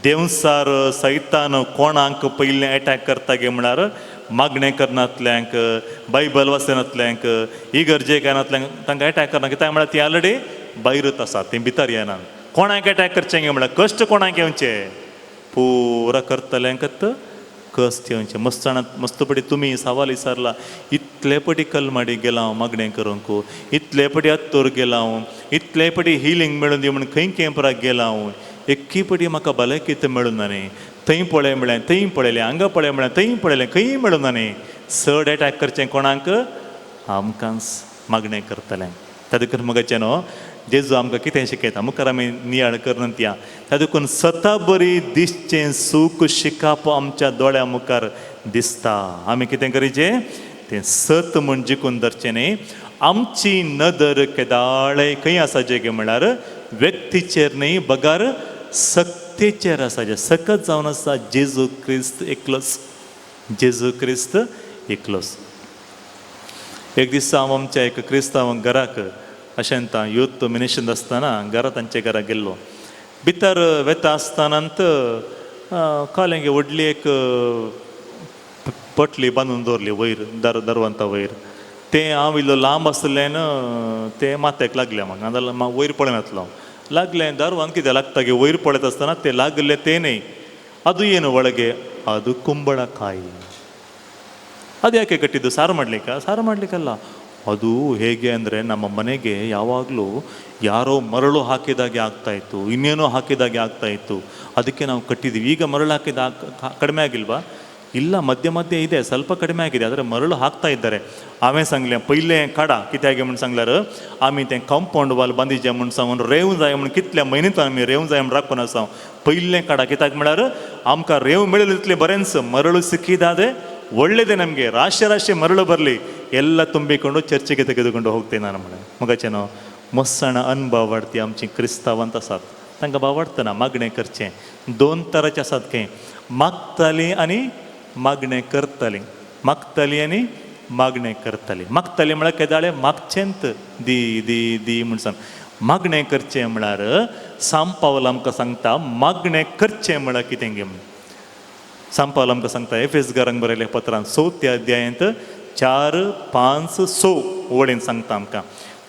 देवसार सैतान कोणाक पयलें एटॅक करता गे म्हळ्यार मागणें करनातल्यांक बायबल वाचनातल्यांक इगर्जेक येनातल्यांक तांकां एटॅक करना. कित्याक म्हळ्यार ती ऑलरेडी भायरूच आसा ती भितर येना. कोणाक एटॅक करचें गे म्हळ्यार कश्ट कोणाक येवचें पुरा करतल्यांकच कश्ट येवचें. मस्त पडी तुमी सवाल विचारला इतले पटी कलमाडी गेला हांव मागणें करूंक इतले पटी अत्तोर गेला हांव इतले पटी हिलींग मेळून दी म्हणून खंय कॅम्पराक गेला हांव एक्की पटी म्हाका भलायकी मेळूं ना न्ही. थंय पळय म्हळ्यार थंय पळयलें हांगा पळय म्हळ्यार थंय पळयलें खंय मेळूं ना न्ही. चड एटॅक करचें कोणाक आमकांच मागणें करतलें. त्या देखून म्हाकाचें न्हू जेजू आमकां कितें शिकयता मुखार आमी नियाळ करनंत या तातूंत सता बरी दिसचें सूख शिकाप आमच्या दोळ्या मुखार दिसता. आमी कितें करीचें तें सत म्हण जिखून धरचें न्ही. आमची नदर केदाळे खंय आसाचे गे म्हळ्यार व्यक्तीचेर न्ही बगार सक्तीचेर आसाचे. सकत जावन आसा जेजू क्रिस्त एकलोच. जेजू क्रिस्त एकलोच. एक दीस हांव आमच्या एक क्रिस्तांव घराक अशेंत यूथ मिनिस्ट्रींत आसतना घरा तांचे घरा गेल्लो. भितर वेता आसतनांत कळ्ळें गे व्हडली एक पटली बांदून दवरली वयर दरवंता वयर. तें हांव इल्लो लांब आसलें तें माथ्याक लागलें म्हाका. नाजाल्यार हांव वयर पळयनासलो. लागलें दरवान कितें लागता गे वयर पळयत आसतना तें लागलें तें न्ही ಅದು ಏನು ಒಳಗೆ ಅದು ಕುಂಬಳಕಾಯಿ. ಅದು ಯಾಕೆ ಕಟ್ಟಿದ್ದು? ಸಾರು ಮಾಡಲಿಕ್ಕಲ್ಲ. ಅದು ಹೇಗೆ ಅಂದರೆ ನಮ್ಮ ಮನೆಗೆ ಯಾವಾಗಲೂ ಯಾರೋ ಮರಳು ಹಾಕಿದಾಗೆ ಆಗ್ತಾಯಿತ್ತು, ಇನ್ನೇನೋ ಹಾಕಿದಾಗೆ ಆಗ್ತಾಯಿತ್ತು. ಅದಕ್ಕೆ ನಾವು ಕಟ್ಟಿದ್ದೀವಿ. ಈಗ ಮರಳು ಹಾಕಿದ ಕಡಿಮೆ ಆಗಿಲ್ವಾ? ಇಲ್ಲ, ಮಧ್ಯೆ ಇದೆ, ಸ್ವಲ್ಪ ಕಡಿಮೆ ಆಗಿದೆ, ಆದರೆ ಮರಳು ಹಾಕ್ತಾ ಇದ್ದಾರೆ. आम्ही सांगले पयले काडा कित्याक म्हणून सांगल्यार आमी तें कंपाउंड वॉल बांदिचें म्हणून सांगून रेंव जाय म्हणून कितल्या म्हयन्यान आमी रेंव जाय म्हणून राखून आसा. पयले काडा कित्याक म्हळ्यार आमकां रेंव मेळिल्लें तितलें बरेंच ಮರಳು ಸಿಕ್ಕಿದಾದೆ ಒಳ್ಳೆಯದೇ. ನಮಗೆ ರಾಶಿ ಮರಳು ಬರಲಿ, ಎಲ್ಲ ತುಂಬಿಕೊಂಡು ಚರ್ಚೆಗೆ ತೆಗೆದುಕೊಂಡು ಹೋಗ್ತೇನೆ ನಾನು म्हणे. मगाचेनो मस्सण अनभावार्थी आमची क्रिस्तांवांत आसात. तांकां भावार्थना मागणें करचें. 2 तरांचें आसात खंय, मागतालीं आनी मागणें करतालीं. मागतालीं आनी मागणें करतालीं. मागतालीं म्हळ्यार केदाळे मागचेंत दी दी दी म्हूण सांग. मागणें करचें म्हळ्यार सांब पावल आमकां सांगता मागणें करचें म्हळ्यार कितें गे म्हूण. सांब पावल आमकां सांगता एफेसकारांक बरयल्या पत्रांत 4 अध्यायांत 4, 5, 6 वळीन सांगता आमकां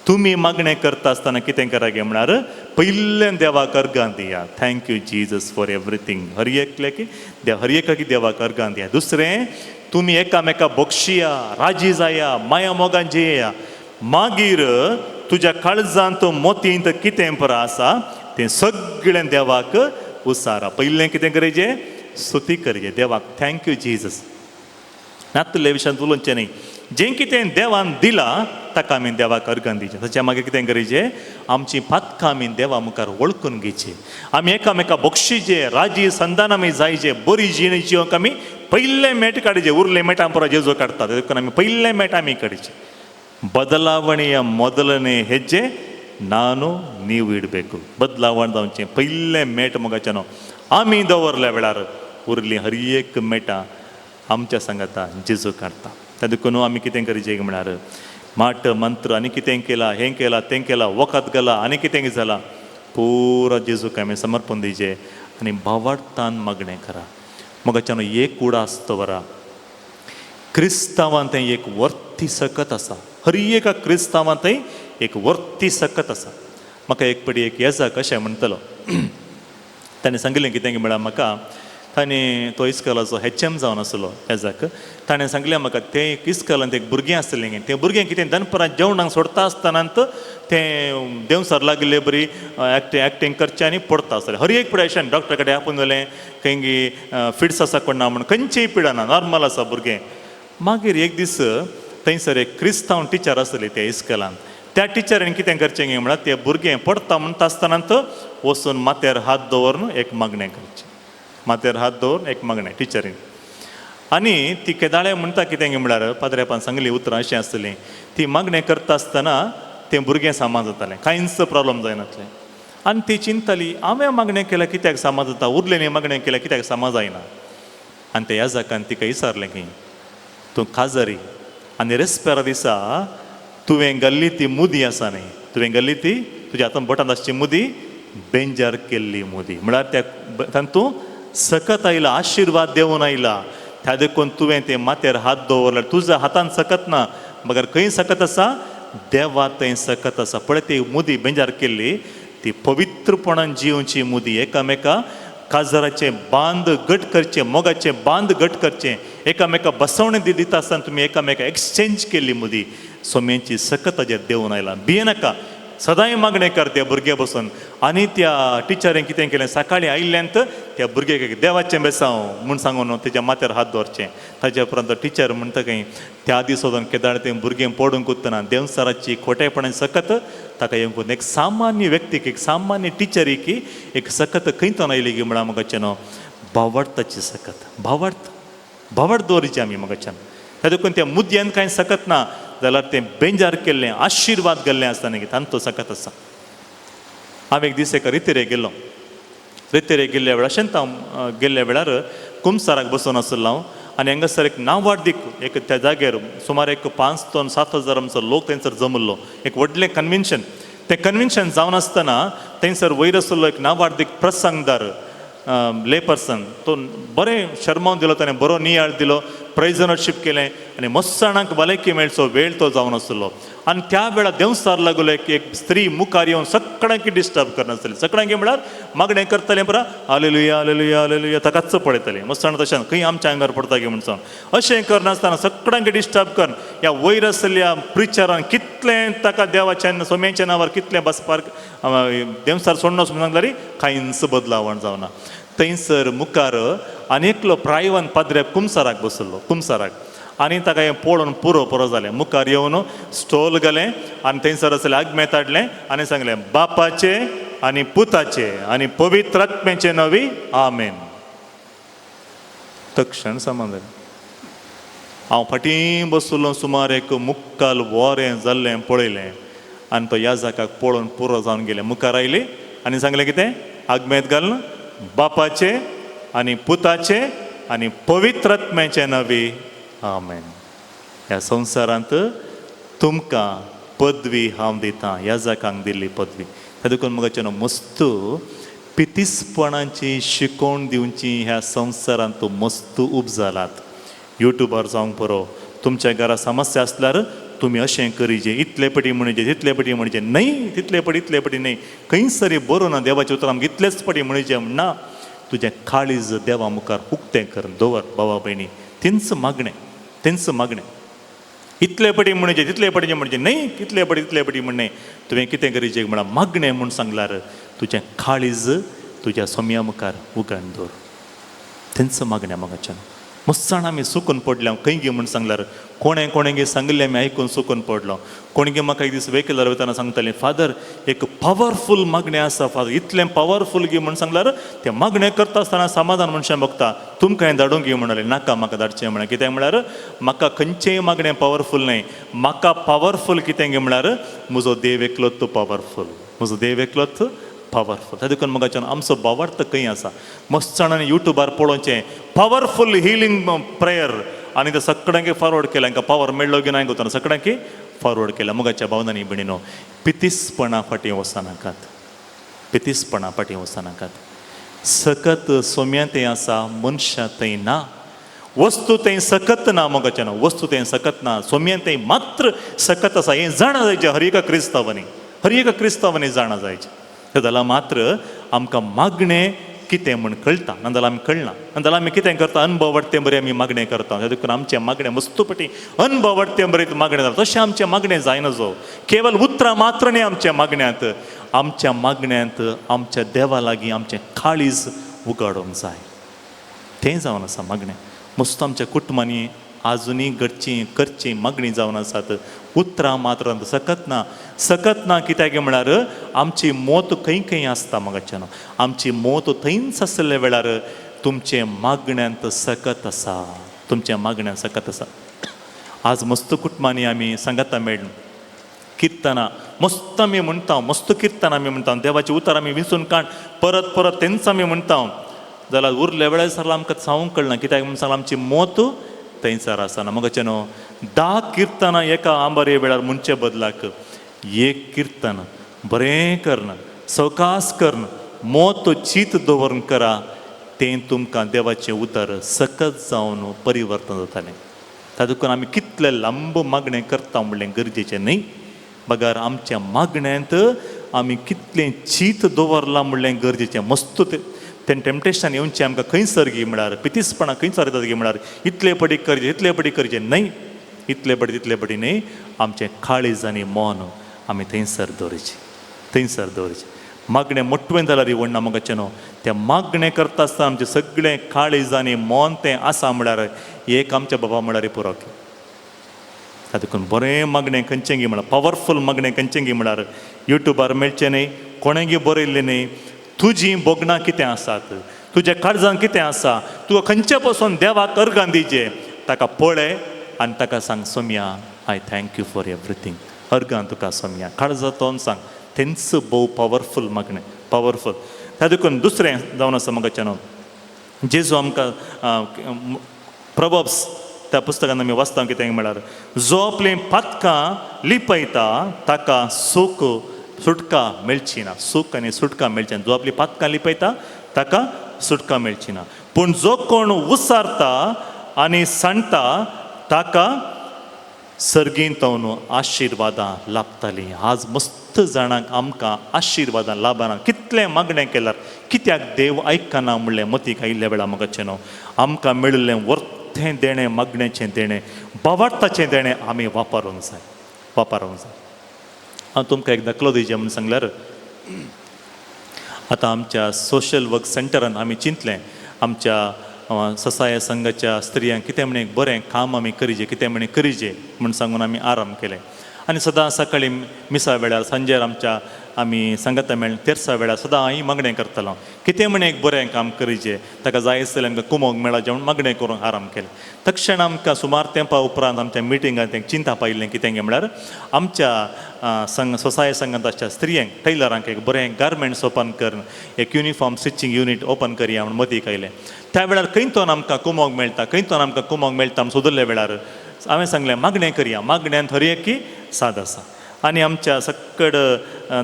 तुमी मागणें करता आसतना कितें करा गे म्हळ्यार पयलें देवाक अर्गां दिया. Thank you Jesus for everything. हर एकाकी देवाक अर्गां दिया. दुसरें, तुमी एकामेका बक्षिया, राजी जाया, माया मोगान जेया. मागीर तुज्या काळजांत मोतींत कितें बरें आसा तें सगळें देवाक उसारा. पयलें कितें करचें? स्तुती करचें देवाक. Thank you Jesus. नातले विशयांत उलोवचें न्ही. जें कितें देवान दिलां ताका आमी देवाक अर्गां दिवचें. ताच्या मागीर कितें करचें? आमची पातकां आमी देवा मुखार वळखून घेवची. आमी एकामेका बक्षिचे, राजी संदान आमी जायचे, बरी जीण जिवंक आमी पयलें मेट काडचें. उरलें मेटां परत जेजू काडटा. देखून आमी पयलें मेट आमी काडचें. ಬದಲಾವಣೆಯ ಮೊದಲನೇ ಹೆಜ್ಜೆ ನಾನು ನೀವು ಇಡಬೇಕು. ಬದಲಾವಣೆ जावचें पयलें मेट मोगाचेनो आमी दवरल्या वेळार उरलीं हर एक मेटां आमच्या सांगाता जेजू काडटा. देखून आमी कितें करचें म्हळ्यार माट मंत्र आनी कितें केलां, हें केलां, तें केलां, वखद घाला आनी कितें जालां पुरा जेजूक आमी समर्पण दिवचें आनी भावार्थान मागणें करा. मोगाचेनो एक कूड आसता वरा क्रिस्तांवांत एक वर्ती सकत आसा. हर एका क्रिस्तांवांत एक वर्ती सकत आसा. म्हाका एक पडी एक येजाक अशें म्हणटलो. ताणें सांगिल्लें कितें म्हळ्यार म्हाका ताणें तो इस्कॉलाचो HM जावन आसलो येजाक. ताणें सांगलें म्हाका तें एक इस्कॉलांत एक भुरगें आसलें गे. तें भुरगें कितें दनपरां जेवणाक सोडता आसतनांत तें देंवसर लागले बरी एक्टींग करचें आनी पडता आसलें. हर एक पिडा अशें डॉक्टरा कडेन आपूण गेलें खंयगी फिट्स आसा कोण ना म्हूण. खंयचीय पिडा ना, नॉर्मल आसा भुरगें. मागीर एक दीस थंयसर एक क्रिस्तांव टिचर आसली त्या इस्कॉलांत. त्या टिचरीन कितें करचें गे म्हळ्यार तें भुरगें पडटा म्हणटा आसतनांत वचून माथ्यार हात दवरून एक मागणें करचें. माथ्यार हात दवरून एक मागणें टिचरीन. आनी ती केदाळे म्हणटा कितें गे म्हळ्यार पाद्रेपान सांगली उतरां अशीं आसलीं. ती मागणें करता आसतना तें भुरगें सामा जातालें, कांयच प्रॉब्लम जायनासलें. आनी ती चिंतताली हांवें मागणें केल्यार कित्याक सामा जाता, उरलेलीं मागणें केल्यार कित्याक सामा जायना. आनी त्या याजकान तिका विचारलें की तूं काजरी आनी रेस्पेरा दिसा तुवें घाल्ली ती मुदी आसा न्ही, तुवें घाल्ली ती तुज्या हातान बोटान आसची मुदी बेंजार केल्ली मुदी. म्हळ्यार त्या तातूंत सकत आयला, आशिर्वाद देंवन आयला. त्या देखून तुवें तें माथ्यार हात दवरल्यार तुज्या हातान सकत ना, मगर खंय सकत आसा? देवा थंय सकत आसा. पळय ती मुदी बेंजार केल्ली ती पवित्रपणान जिवची मुदी. एकामेका काजराचे बांद घट करचे, मोगाचे बांद घट करचे. एकामेका बसवणें दिता आसतना तुमी एकामेका एक्सचेंज केल्ली मुदी. सोम्याची सकत हाजेर देंवन आयला. भियेनाका, सदांय मागणें कर त्या भुरगे बसून. आनी त्या टिचरीन कितें केलें, सकाळीं आयिल्ल्यांत त्या भुरग्याक एक देवाचें बेसांव म्हूण सांगून तेज्या माथ्यार हात दवरचें. ताचे उपरांत टिचर म्हणटकीर त्या दीस वचून केदार तें भुरगें पडूंक उत्तना देवसाराची खोटेपणां सकत ताका येवंक एक सामान्य व्यक्तीक, एक सामान्य टिचरीक एक सकत खंयतून आयली गी म्हळ्यार म्हाकाच्यान भावार्थाची सकत. भावार्थ दवरची आमी म्हाकाच्यान. तातूंत त्या मुद्द्यान कांय सकत ना जाल्यार तें बेंजार केल्लें आशिर्वाद केल्लें आसतना तांचो सकत आसा. हांव एक दीस एका रितीरेक गेल्लो. रितीरेक गेल्ल्या वेळार अशेंच हांव गेल्ल्या वेळार कुमसाराक बसून आसलो हांव. आनी हांगासर एक नांवार्दीक एक त्या जाग्यार सुमार एक 5 to 7 हजार आमचो लोक थंयसर जमल्लो. एक व्हडलें कन्वेन्शन. तें कन्वेन्शन जावन आसतना थंयसर वयर आसलो एक नांवार्दीक प्रसंगदार ले पर्सन. तो बरें शर्मावन दिलो, ताणें बरो नियाळ दिलो, प्रेजनरशीप केलें आनी मस्सणाक भलायकी मेळचो वेळ तो जावन आसलो. आनी त्या वेळार देवसार लागलो एक स्त्री मुखार येवन सगळ्यांक डिस्टर्ब करनासली. सगळ्यांक म्हळ्यार मागणें करतलें बरा, हालेलुया हालेलुया हालेलुया ताकाच पळयतलें. मस्सण तशें खंय आमच्या आंगार पडटा गे म्हणून अशें करनासतना सगळ्यांक डिस्टर्ब कर. ह्या वयर आसलेल्या प्रिचरान कितलें ताका देवाच्या सोम्याच्या नांवार कितलें बसपार देवसार सोडना म्हणून सांगल्यार कांयच बदलावण जावना. थंयसर मुखार आनी एकलो प्रायवान पाद्र्याक कुमसाराक बसलो, कुमसाराक. आनी ताका हें पळोवन पुरो जालें. मुखार येवन स्टॉल घालें आनी थंयसर आसलें आग्मेत हाडलें आनी सांगलें बापाचे आनी पुताचे आनी पवित्र आत्म्याचे नवी आमेन. तक्षण समान जालें. हांव फाटीं बसलो सुमार एक मुक्काल वरें जाल्लें पळयलें आनी तो याजकाक पळोवन पुरो जावन गेलें. मुखार आयली आनी सांगलें कितें, आग्मेत घाल बापाचे आनी पुताचे आनी पवित्र आत्म्याचे नवी आमेन. ह्या संवसारांत तुमकां पदवी हांव दितां, याजकांक दिल्ली पदवी. तातूंत म्हाका मस्त पितीसपणाची शिकोवण दिवची ह्या संवसारांत मस्त उब जालात. युट्यूबार जावंक पुरो. तुमच्या घरा समस्या आसल्यार तुमी अशें करीजे, इतले पटी म्हणजे तितले पटी म्हणजे न्हय, तितले पटी इतले पटी न्हय. खंयसरी बरो ना देवाचें उतर आमकां इतलेच पटी म्हणजे ना. तुजें काळीज देवा मुखार उक्तें कर दवर बाबा भयणी. तेंच मागणें इतले पटी म्हणजे तितले पटी म्हणजे न्हय, तितले पटी म्हणणे. तुवें कितें करीचें म्हळ्यार मागणें म्हूण सांगल्यार तुजें काळीज तुज्या सोम्या मुखार उगड दवर. तेंच मागणें म्हाकाच्यान. मस्सण आमी सुकून पडल्या. खंय गे म्हूण सांगल्यार कोणें गे सांगलें आमी आयकून सुकून पडलो. कोण गे म्हाका एक दीस वेकेलार वयताना सांगतालें, फादर एक पावरफूल मागणें आसा फादर, इतलें पावरफूल गे म्हूण सांगल्यार तें मागणें करता आसतना समाधान मनशां बघता. तुमकां हें धाडूंक गे म्हणलें, नाका म्हाका धाडचें म्हळ्यार. कित्याक म्हळ्यार म्हाका खंयचेंय मागणें पावरफूल न्हय. म्हाका पावरफूल कितें गे म्हळ्यार म्हजो देव एकलोच पावरफूल, म्हजो देव एकलोच पावरफूल. तातूंत म्हाका आमचो भावार्थ खंय आसा. मस्त जाणांनी युट्यूबार पळोवचें पावरफूल हिलींग प्रेयर आनी ते सगळ्यांक फॉरवर्ड केला. हांकां पावर मेळ्ळो की ना गोताना सगळ्यांक फॉरवर्ड केला. मुगाच्या भावनांनी भयणीनो, पितीसपणा फाटीं वचनाकात, पितीसपणा फाटीं वचनाकात. सकत सोम्या थंय आसा, मनशां थंय ना. वस्तू थंय सकत ना मोगाच्यान, वस्तू थंय सकत ना. सोम्या थंय मात्र सकत आसा. हें जाणा जायचें हर एका क्रिस्तांवांनी जाणा जायचें. तें जाल्यार मात्र आमकां मागणें कितें म्हूण कळटा. नाजाल्यार आमी कळना. नाजाल्यार आमी कितें करता, अनुभव वाडटे बरें आमी मागणें करता. त्या देखून आमचें मागणें मस्त पटी अनुभव वाडटे बरें मागणें जाता. तशें आमचें मागणें जायना. जो केवल उतरां मात्र न्ही आमच्या मागण्यांत आमच्या देवा लागीं आमचें काळीज उगडोंक जाय. तें जावन आसा मागणें. मस्त आमच्या कुटुंबांनी आजुनी करची मागणी जावन आसात. उतरां मात्र सकत ना. कित्याक म्हळ्यार आमची मोत खंय आसता मोगाच्यान. आमची मोत थंयच आसल्या वेळार तुमचे मागण्यांत सकत आसा, तुमच्या मागण्यांत सकत आसा. आज मस्त कुटुंबांनी आमी सांगाता मेळून किर्तनां मस्त आमी म्हणटा, मस्त किर्तनां आमी म्हणटा. देवाचें उतर आमी विसरून काण परत तेंच आमी म्हणटा. जाल्यार उरल्या वेळार सर आमकां सांगूंक कळना. कित्याक म्हूण सांगल्यार आमची मोत थंयसर आसना. मोगाचें न्हू 10 किर्तनां एका आंबारे वेळार म्हणचे बदलाक एक किर्तन बरें करना, सवकास करना, मोत चीत दवरून करा. तें तुमकां देवाचें उतर सकत जावन परिवर्तन जातालें. तातूंत आमी कितलें लांब मागणें करता म्हणलें गरजेचें न्हय. बगार आमच्या मागण्यांत आमी कितलें चीत दवरलां म्हणलें गरजेचें. मस्त तें टेम्पटेशन येवचें आमकां खंयसर गी म्हळ्यार पितीसपणां खंयसर येतात गी म्हळ्यार इतले पटी करचें इतले पटी करचें न्हय. इतले पटी तितले पटी न्हय. आमचें काळीज आनी मोन आमी थंयसर दवरचें. थंयसर दवरचे मागणें मोठवें जाल्यार रिवण मोगाचें न्हू तें मागणें करता आसतना आमचें सगळें काळीज आनी मोन तें आसा म्हळ्यार एक आमच्या बाबा म्हळ्यार पुरो तातूंत बरें मागणें खंयचें गी म्हळ्यार पावरफूल मागणें खंयचें गी म्हळ्यार युट्यूबार मेळचें न्ही कोणेंय बरयल्लें न्ही तुजीं बोगणां कितें आसात तुज्या काळजांत कितें आसा तुका खंयचे पासून देवाक अर्गां दिजें ताका पळय आनी ताका सांग सोम्या I thank you for everything अर्गां तुका सोम्या काळजां तोंड सांग तेंच भोव पावरफूल मागणें पावरफूल तातूंत दुसरें जावन आसा म्हाका न्हू जेजू आमकां प्रॉवर्ब्स त्या पुस्तकान आमी वाचता कितें म्हळ्यार जो आपलीं पातकां लिपयता ताका सुटका मेळची ना सूख आनी सुटका मेळची ना जो आपलीं पातकां लिपयता ताका सुटका मेळची ना पूण जो कोण उसारता आनी सांडटा ताका सर्गींतवन आशिर्वादां लाभतालीं आज मस्त जाणांक आमकां आशिर्वादां लाभना कितलें मागणें केल्यार कित्याक देव आयकना म्हणलें मतीक आयिल्ल्या वेळार म्हाका न्हू आमकां मेळिल्लें वर्थें देणें मागणेचें देणें भावार्थाचें देणें आमी वापरूंक जाय हांव तुमकां एक दाखलो दिवचें म्हणून सांगल्यार आतां आमच्या सोशल वर्क सेंटरान आमी चिंतलें आमच्या ससाय संघाच्या स्त्रियांक कितें म्हण एक बरें काम आमी करिजे कितें म्हण करिजे म्हूण सांगून आमी आराम केलें आनी सदां सकाळीं मिसा वेळार सांजेर आमच्या आमी सांगाता मेळ तेरसा वेळार सदां हांव मागणें करतालो कितें म्हण एक बरें काम करिजे ताका जाय आसलें आमकां कुमोग मेळाचें म्हूण मागणें करून आराम केलें तक्षण आमकां सुमार तेंपा उपरांत आमच्या मिटिंगांत एक चिंता पायिल्लें कितें गे म्हळ्यार आमच्या सोसाय संघाच्या स्त्रियांक टेलरांक एक बरें गार्मेंट्स ओपन कर एक युनिफॉर्म स्टिचींग युनीट ओपन करया म्हूण मतीक आयलें त्या वेळार खंयतोन आमकां कुमोग मेळटा म्हूण सोदुल्ल्या वेळार हांवें सांगलें मागणें करया मागण्यांत हर एक की साद आसा आनी आमच्या सकड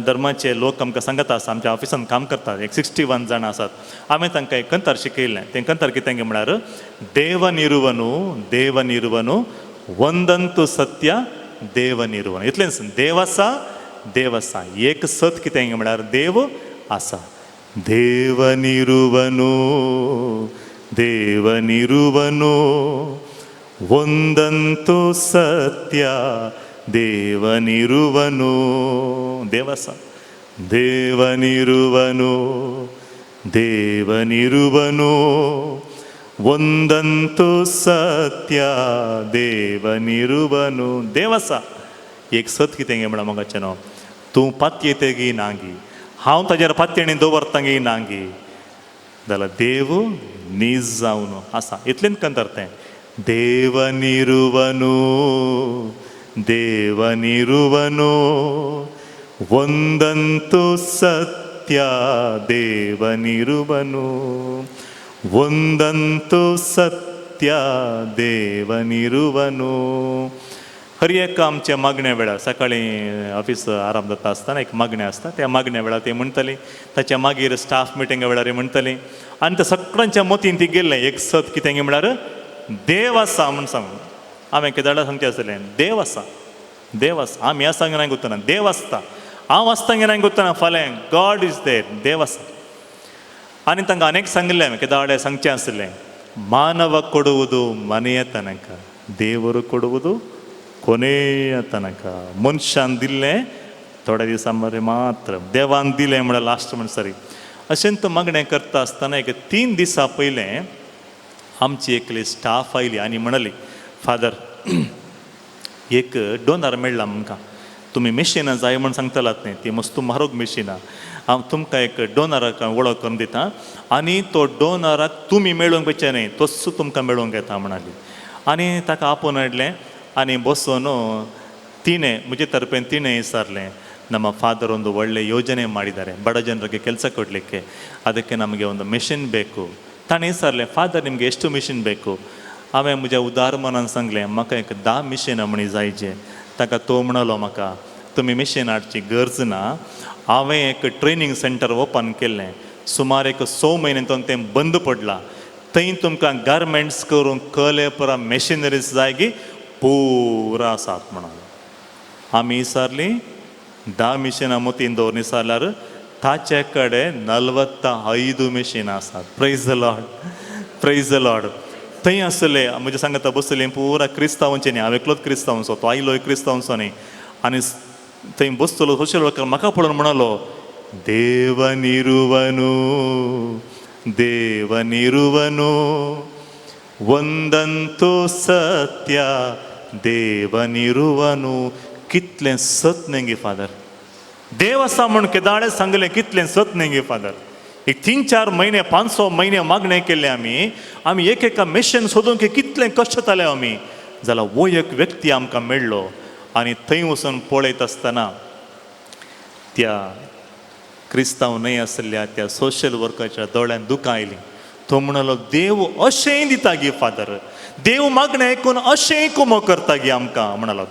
धर्माचे लोक आमकां सांगता आसा आमच्या ऑफिसान काम करतात एक 61 जाणां आसात हांवें तांकां एक कंतार शिकयलें तें कंतार कितें गे म्हळ्यार देव निर्वनु वंदंतु सत्य देव निर्वनु इतलेंच देव आसा एक सत कितें गे म्हळ्यार देव आसा देव निर्वनु वंदंतु सत्य देव निर्वनु देवसा देव निर्वनु वंदंतु सत्य देव निर्वनु देवसा एक सत कितें गे म्हळ्यार म्हाका न्हू तूं पातयेते गी नांगी हांव ताजेर पातयेणी दवरता गी नांगी जाल्यार देव नीज जावन आसा इतलेंच कंतर तें देव निर्वनु वंदंतु सत्य देव निर्वनु वंदंतु सत्य देव निर्वनु हर एक आमच्या मागण्या वेळार सकाळीं ऑफिस आराम जाता आसतना एक मागणें आसता त्या मागण्या वेळार ती म्हणटली ताच्या मागीर स्टाफ मिटिंगा वेळार म्हणटली आनी त्या सगळ्यांच्या मतीन ती गेल्लें एक सत कितें गे म्हळ्यार देव आसा म्हूण सांगून हांवें केदारला सांगचें आसलें देव आसा आमी आसा गे गोतना देव आसता हांव आसता गे गोतना फाल्यां गॉड इज देर देव आसा आनी तांकां अनेक सांगलें हांवें केदारडे सांगचें आसलें मानव ಕೊಡುವುದು ಮನೆಯ ತನಕ ದೇವರು ಕೊಡುವುದು ಕೊನೆಯ ತನಕ ಮನುಷ್ಯಾन दिल्लें थोड्या दिवसां मरे मात्र देवान दिलें म्हळ्यार लास्ट म्हण सरी अशें तो मागणें करता आसतना एक 3 दिसां पयलें आमची एकली स्टाफ आयली आनी म्हणली फादर एक डोनर मेळ्ळा आमकां तुमी मॅशिनां जाय म्हूण सांगतलात न्ही ती मस्त म्हारग मॅशिनां हांव तुमकां एक डोनराक वळख करून दितां आनी तो डोनराक तुमी मेळोवंक वयचे न्ही तोच तुमकां मेळोवंक येता म्हणाली आनी ताका आपोवन हाडलें आनी बसून तिणें म्हजे तर्फेन तिणें विचारलें ನಮ್ಮ ಫಾದರ್ ಒಂದು ಒಳ್ಳೆ ಯೋಜನೆ ಮಾಡಿದ್ದಾರೆ ಬಡ ಜನರಿಗೆ ಕೆಲಸ ಕೊಡಲಿಕ್ಕೆ ಅದಕ್ಕೆ ನಮಗೆ ಒಂದು ಮೆಷಿನ್ ಬೇಕು ತಾನು ವಿಚಾರಲೆ ಫಾದರ್ ನಿಮಗೆ ಎಷ್ಟು ಮಿಷಿನ್ ಬೇಕು हांवें म्हज्या उदारमनान सांगलें म्हाका एक 10 मिशिनां म्हणी जायचे ताका तो म्हणलो म्हाका तुमी मिशीन हाडची गरज ना हांवें एक ट्रेनींग सेंटर ओपन केल्लें सुमार एक 100 म्हयन्यांतून तें बंद पडलां थंय तुमकां गार्मेंट्स करूंक कले पुरा मेशिनरीज जाय की पुरा आसात म्हणून आमी विचारली 10 मिशिनां मतीन दवरून विचारल्यार ताचे कडेन 45 मिशिनां आसात प्रेज द लॉर्ड थंय आसले म्हजे सांगता बसले पुरा क्रिस्तांवांचे न्ही हांव एकलोच क्रिस्तांवांचो तो आयलोय क्रिस्तांवांचो न्ही आनी थंय बसतलो सोशल वर्कर म्हाका पळोवन म्हणलो देवनिरुवनु देवनिरुवनु ಒಂದಂತೂ ಸತ್ಯ देवनिरुवनु कितलें सत नेंगे फादर देव आसा म्हूण केदाळे सांगलें कितलें सत नेंगे फादर एक 3-4 म्हयने 500 म्हयने मागणें केल्लें आमी एक एका मिशन सोदूंक कितलें कश्ट जालें आमी जाल्यार वो एक व्यक्ती आमकां मेळ्ळो आनी थंय वचून पळयत आसतना त्या क्रिस्तांव न्हय आसलेल्या त्या सोशल वर्कराच्या दोळ्यान दुकां आयलीं तो म्हणलो देव अशेंय दिता गे फादर देव मागणें आयकून अशेंय कुमो करता गे आमकां म्हणलो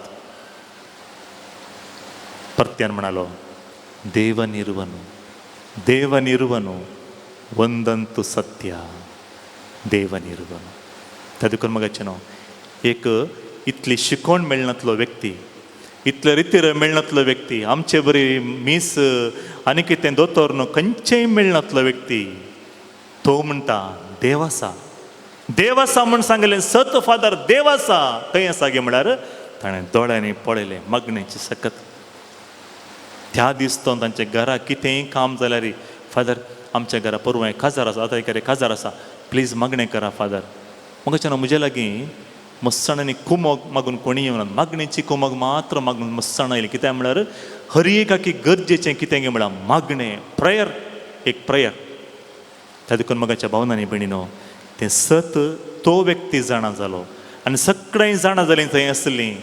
परत्यान म्हणालो देवनिरुवनु देवनिरुवनु ಒಂದಂತೂ सत्य देवनिरुवनु तातूंत मगाचें न्हू एक इतली शिकोवण मेळनातलो व्यक्ती इतले रितीर मेळनातलो व्यक्ती आमचे बरी मीस आनी कितें दोतोर न्हू खंयचेय मेळनातलो व्यक्ती तो म्हणटा देव आसा म्हूण सांगलें सत फादर देव आसा खंय आसा गे म्हळ्यार ताणें दोळ्यांनी पळयलें मागणेची सकत त्या दीस तो तांच्या घरा कितेंय काम जाल्यार फादर आमच्या घरा परवां काजार आसा आतां एक काजार आसा प्लीज मागणें करा फादर मगाच्यान म्हजे लागीं मस्सणांनी कुमोग मागून कोणी येवना मागणेची कुमोग मात्र मागून मस्सण आयली कित्याक म्हळ्यार हर एकाकी गरजेचें कितें गे म्हळ्यार मागणें प्रेयर एक प्रेयर तातूंत मगाच्या भावनांनी भयणीनो तें सत तो व्यक्ती जाणा जालो आनी सगळीं जाणा जालीं थंय आसलीं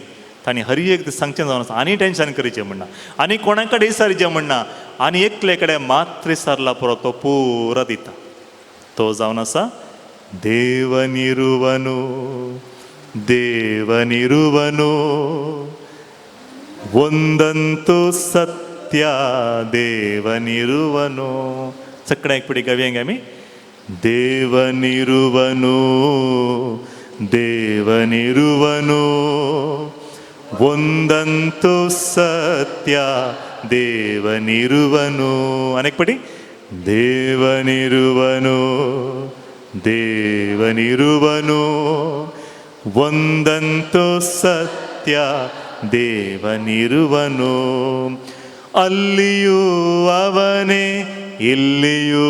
तांणी हर एक दीस सांगचें जावन आसा आनी टेन्शन करचें म्हणना आनी कोणा कडेन विचारचें म्हणना आनी एकले कडेन मात्र विचारला पुरो तो पुरो दिता तो जावन आसा देवनिरुवनु देवनिरुवनु ಒಂದಂತೂ सत्य देवनिरुवनु सगळ्या एक पिडी गावयांग आमी देवनिरुवनु देवनिरुवनु ಒಂದಂತೂ सत्य देवनिरुवनु अनेक पटी देवनिरुवनु देवनिरुवनु ಒಂದಂತೂ सत्य देवनिरुवनु ಅಲ್ಲಿಯೂ ಅವನೇ ಇಲ್ಲಿಯೂ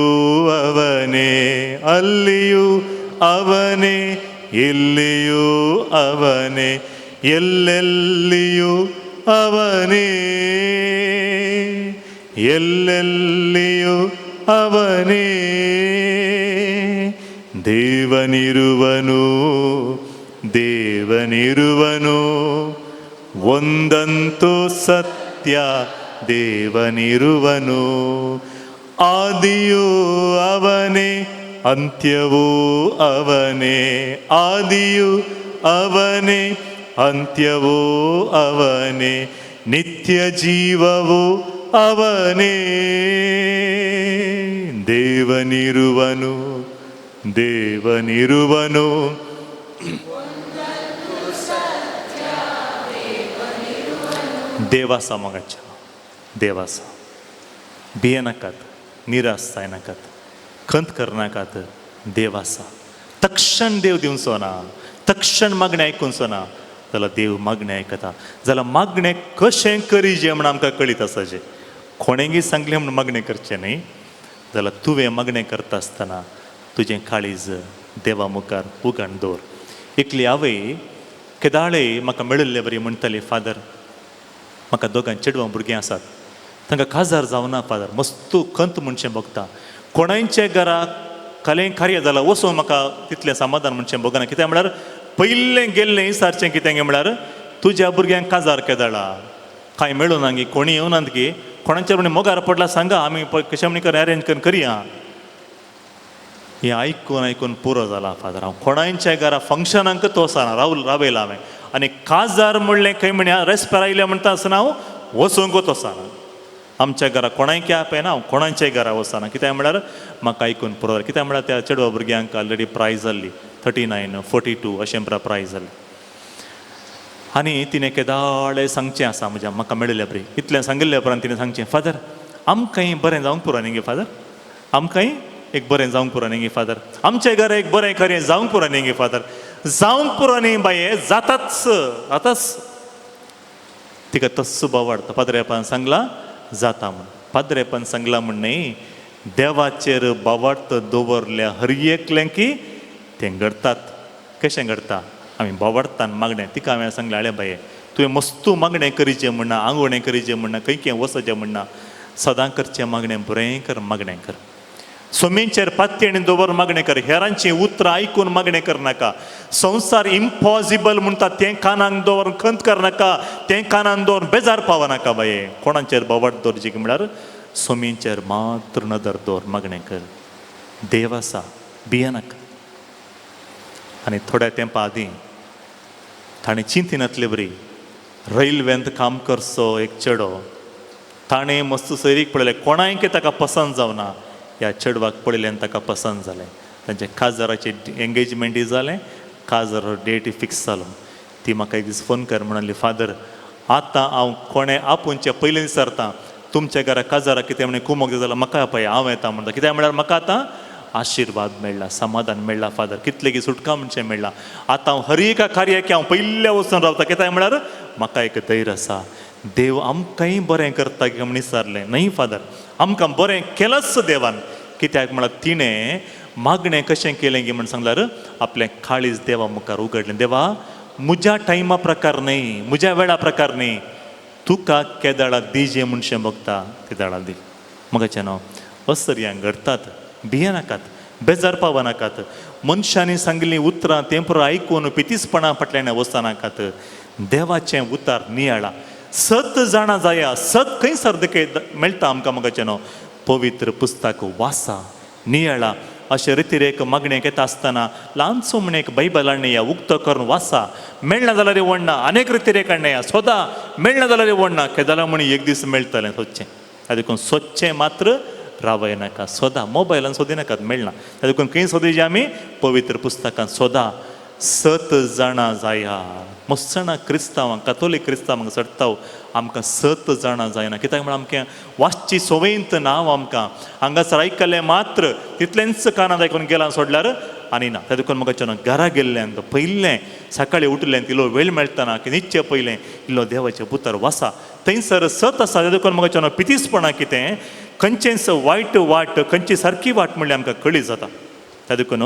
ಅವನೇ ಅಲ್ಲಿಯೂ ಅವನೇ ಇಲ್ಲಿಯೂ ಅವನೇ ಎಲ್ಲೆಲ್ಲಿಯೂ ಅವನೇ ಎಲ್ಲೆಲ್ಲಿಯೂ ಅವನೇ ದೇವನಿರುವನು ದೇವನಿರುವನು ಒಂದಂತೂ ಸತ್ಯ ದೇವನಿರುವನು ಆದಿಯೂ ಅವನೇ ಅಂತ್ಯವೂ ಅವನೇ ಆದಿಯೂ ಅವನೇ ಅಂತ್ಯವೂ ಅವನೇ ನಿತ್ಯ ಜೀವವು ಅವನೇ ದೇವನಿರುವನು ದೇವನಿರುವನು देवासा मगाच्या देवासा भियेनाकात निराश जायनाकात खंत करनाकात देवासा तक्षण देव दिवचो ना तक्षण मागणें आयकुचो ना जाल्यार देव मागणें आयकता जाल्यार मागणें कशें करी जें म्हण आमकां कळीत आसा जें कोणेंय सांगलें म्हूण मागणें करचें न्ही जाल्यार तुवें मागणें करता आसतना तुजें काळीज देवा मुखार उगण दवर एकली आवय केदाळे म्हाका मेळिल्ले बरी म्हणटाली फादर म्हाका दोगां चेडवां भुरगीं आसात तांकां काजार जावना फादर मस्तू खंत म्हणचें बगता कोणायच्या घरा कलें कार्य जालां वचून म्हाका तितलें समाधान म्हणचें बगना कित्याक म्हळ्यार पयलें गेल्लें विचारचें कितें गे म्हळ्यार तुज्या भुरग्यांक काजार केदाळा कांय मेळूना गे कोणी येवनात गे कोणाच्या म्हणे मोगार पडला सांगा आमी कशें म्हणी कर अरेंज करून करया हें आयकून पुरो जाला फादर हांव कोणायच्या घरा फंक्शनांक तो वचना रावयला हांवें आनी काजार म्हणलें खंय म्हणे रेस्पेर आयल्या म्हणटा आसतना हांव वचोंकूच वचना आमच्या घरा कोणाय क्या पळयना हांव कोणाच्याय घरा वचना कित्याक म्हळ्यार म्हाका आयकून पुरो कित्याक म्हळ्यार त्या चेडवा भुरग्यांक ऑलरेडी प्रायज जाल्ली 39, 42 अशें प्रायज जाल्ली आनी तिणें केदाळे सांगचें आसा म्हाका मेळिल्ल्या बरी इतलें सांगिल्ल्या उपरांत तिणें सांगचें फादर आमकांय बरें जावंक पुरो न्ही गे फादर आमकांय एक बरें जावंक पुरो न्ही गे फादर आमच्या घरा एक बरें खरें जावंक पुरो न्ही गे फादर जावंक पुरो न्ही बाये जाताच तिका तस्सो आवडता पाद्रेपान सांगला जाता म्हण पाद्रेपान सांगला म्हण न्ही देवाचेर बावार्थ दवरल्या हर एकलें की तें घडतात कशें घडता आमी बावार्थान मागणें तिका हांवें सांगलें आळे बाये तुवें मस्तू मागणें करीचें म्हणना आंगवणें करीचें म्हणना खंय वचचें म्हणना सदां करचें मागणें बरें कर मागणें कर सोमींचेर पातयेन दवर मागणें कर हेरांची उतरां आयकून मागणें करनाका संवसार इम्पॉसिबल म्हणटा तें कानाक दवरून खंत करनाका तें कानान दवरून बेजार पावनाका बाये कोणाचेर बावट दवरची म्हळ्यार सोमींचेर मात्र नदर दवर मागणें कर देव आसा भियेनाका आनी थोड्या तेंपा आदीं ताणें चिंतिनातले बरी रेल्वेंत काम करचो एक चेडो ताणें मस्त सैरीक पळयलें कोणायक ताका पसंद जावना ह्या चेडवाक पळयलें आनी ताका पसंद जालें तांचे काजाराचें एंगेजमेंटूय जालें काजार डेट फिक्स जालो ती म्हाका एक दीस फोन कर म्हणली फादर आतां हांव कोणें आपुणचें पयलीं विचारतां तुमच्या घरा काजाराक कितें म्हणून कुमोग जाय जाल्यार म्हाका आपय हांव येता म्हणटा कित्याक म्हळ्यार म्हाका आतां आशिर्वाद मेळ्ळा समाधान मेळ्ळा फादर कितले की सुटका म्हणचें मेळ्ळा आतां हांव हर एका कार्याक हांव पयल्या वचून रावता कित्याक म्हळ्यार म्हाका एक धैर्य आसा देव आमकांय बरें करता की म्हण विचारलें न्हय फादर आमकां बरें केलंच देवान कित्याक म्हळ्यार तिणें मागणें कशें केलें की म्हण सांगल्यार आपलें काळीज देवा मुखार उगडलें देवा म्हज्या टायमा प्रकार न्हय म्हज्या वेळा प्रकार न्हय तुका केदाळा दिजें म्हणचें बगता केदाळा दी मगाचें न्हू असर्यांक घडटात भियेनाकात बेजार पावनाकात मनशांनी सांगिल्लीं उतरां तें पुरो आयकून पितीसपणां फाटल्यान वचनाकात देवाचें उतार नियाळा सत जाणां जाया सत खंय सर्दके मेळटा आमकां मगाचें न्हू पवित्र पुस्तक वाचा नियाळा अशे रितीरेक मागणेक येता आसतना ल्हानसो म्हण एक बायबल हाडया उक्त करून वाचा मेळना जाल्यार येवडना अनेक रितीरेक हाडया सोदा मेळना जाल्यार येवडना केदारा म्हण एक दीस मेळटलें सोदचें ताका देखून सोदचें मात्र रावय नाका सोदा मोबायलान सोदिनाकात मेळना ताका देखून खंय सोदीचे आमी पवित्र पुस्तकान सोदा सत जाणां जाया मस्त जाणां क्रिस्तांवांक कातोलीक क्रिस्तांवांक सडटाव आमकां सत जाणां जायना कित्याक म्हळ्यार आमकां वाचची सवयींत नांव आमकां हांगासर आयकल्लें मात्र तितलेंच कानांत आयकून गेलां सोडल्यार आनी ना ताका देखून म्हाका घरा गेल्ल्यान पयलें सकाळीं उठलें इल्लो वेळ मेळटना की न्हिदचे पयलें इल्लो देवाचें पुतर वाचा थंयसर सत आसा ताका देखून म्हाका पितीसपणां कितें खंयचेंच वायट वाट खंयची सारकी वाट म्हणल्यार आमकां कळी जाता ताका देखून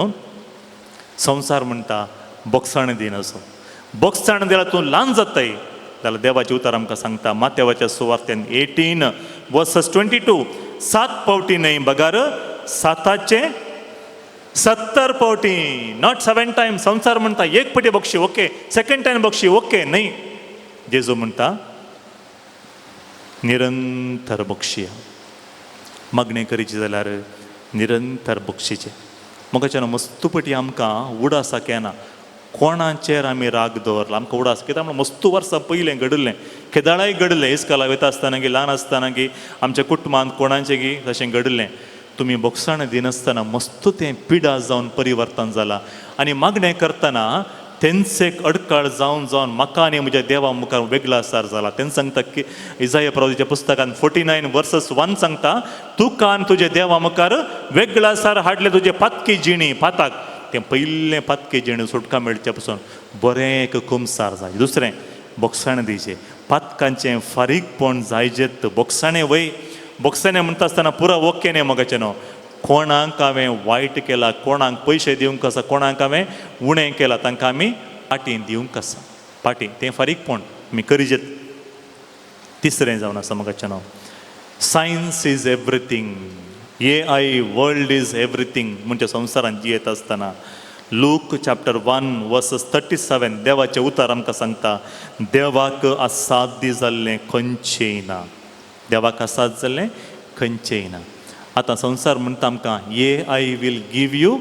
संवसार म्हणटा बोगसाण दिन असो बोगसाण दिल्यार तूं ल्हान जाताय जाल्यार देवाचें उतर आमकां सांगता माथेवाच्या सुवार्थेन 18 वर्सेस 22 7 पावटी न्हय बगार 7चे 70 पावटी नॉट 7 टायम संवसार म्हणटा एक पटी Bakshi okay second time Bakshi okay न्हय जेजू म्हणटा निरंतर बक्षी मागणें करीची जाल्यार निरंतर बक्षीचें म्हाका मस्तूपटी आमकां उडास केना कोणाचेर आमी राग दवरला आमकां उडास कित्याक म्हळ्यार मस्तू वर्सां पयलें घडलें केदाळाय घडलें इस्काला वयता आसतना गी ल्हान आसतना गी आमच्या कुटुंबांत कोणाचें गी तशें घडलें तुमी बोगसाण दिनासतना मस्त तें पिडा जावन परिवर्तन जालां आनी मागणें करतना तेंचेक अडकळ जावन जावन म्हाका आनी म्हज्या देवा मुखार वेगळो आसार जाला तें सांगता की इजाया प्रवादीच्या पुस्तकान 49 वर्सेस 1 सांगता तुका आनी तुज्या देवा मुखार वेगळो आसार हाडले तुजे पातकी जिणी पाताक तें पयलें पातकी जिणी सुटका मेळचे पसून बरें एक कुमसार जाय दुसरें बोगसाण दिवचें पातकांचें फारीकपण जायजेत बोगसाणें वय बोगसाणें म्हणटा आसतना पुरो ओके न्ही मोगाचें न्हू कोणाक हांवें वायट केलां कोणाक पयशे दिवंक आसा कोणाक हांवें उणें केलां तांकां आमी पाटी दिवंक आसा पाटी तें फारीकपण आमी करिजेत तिसरें जावन आसा मोगाचें न्हू science is everything AI world is everything म्हणजे संवसारांत जियेत आसतना लूक चॅप्टर 1 वर्सेस 37 देवाचें उतर आमकां सांगता देवाक असाध्य जाल्लें खंयचेंय ना देवाक असाध्य जाल्लें खंयचेंय ना आतां संवसार म्हणटा आमकां AI will give you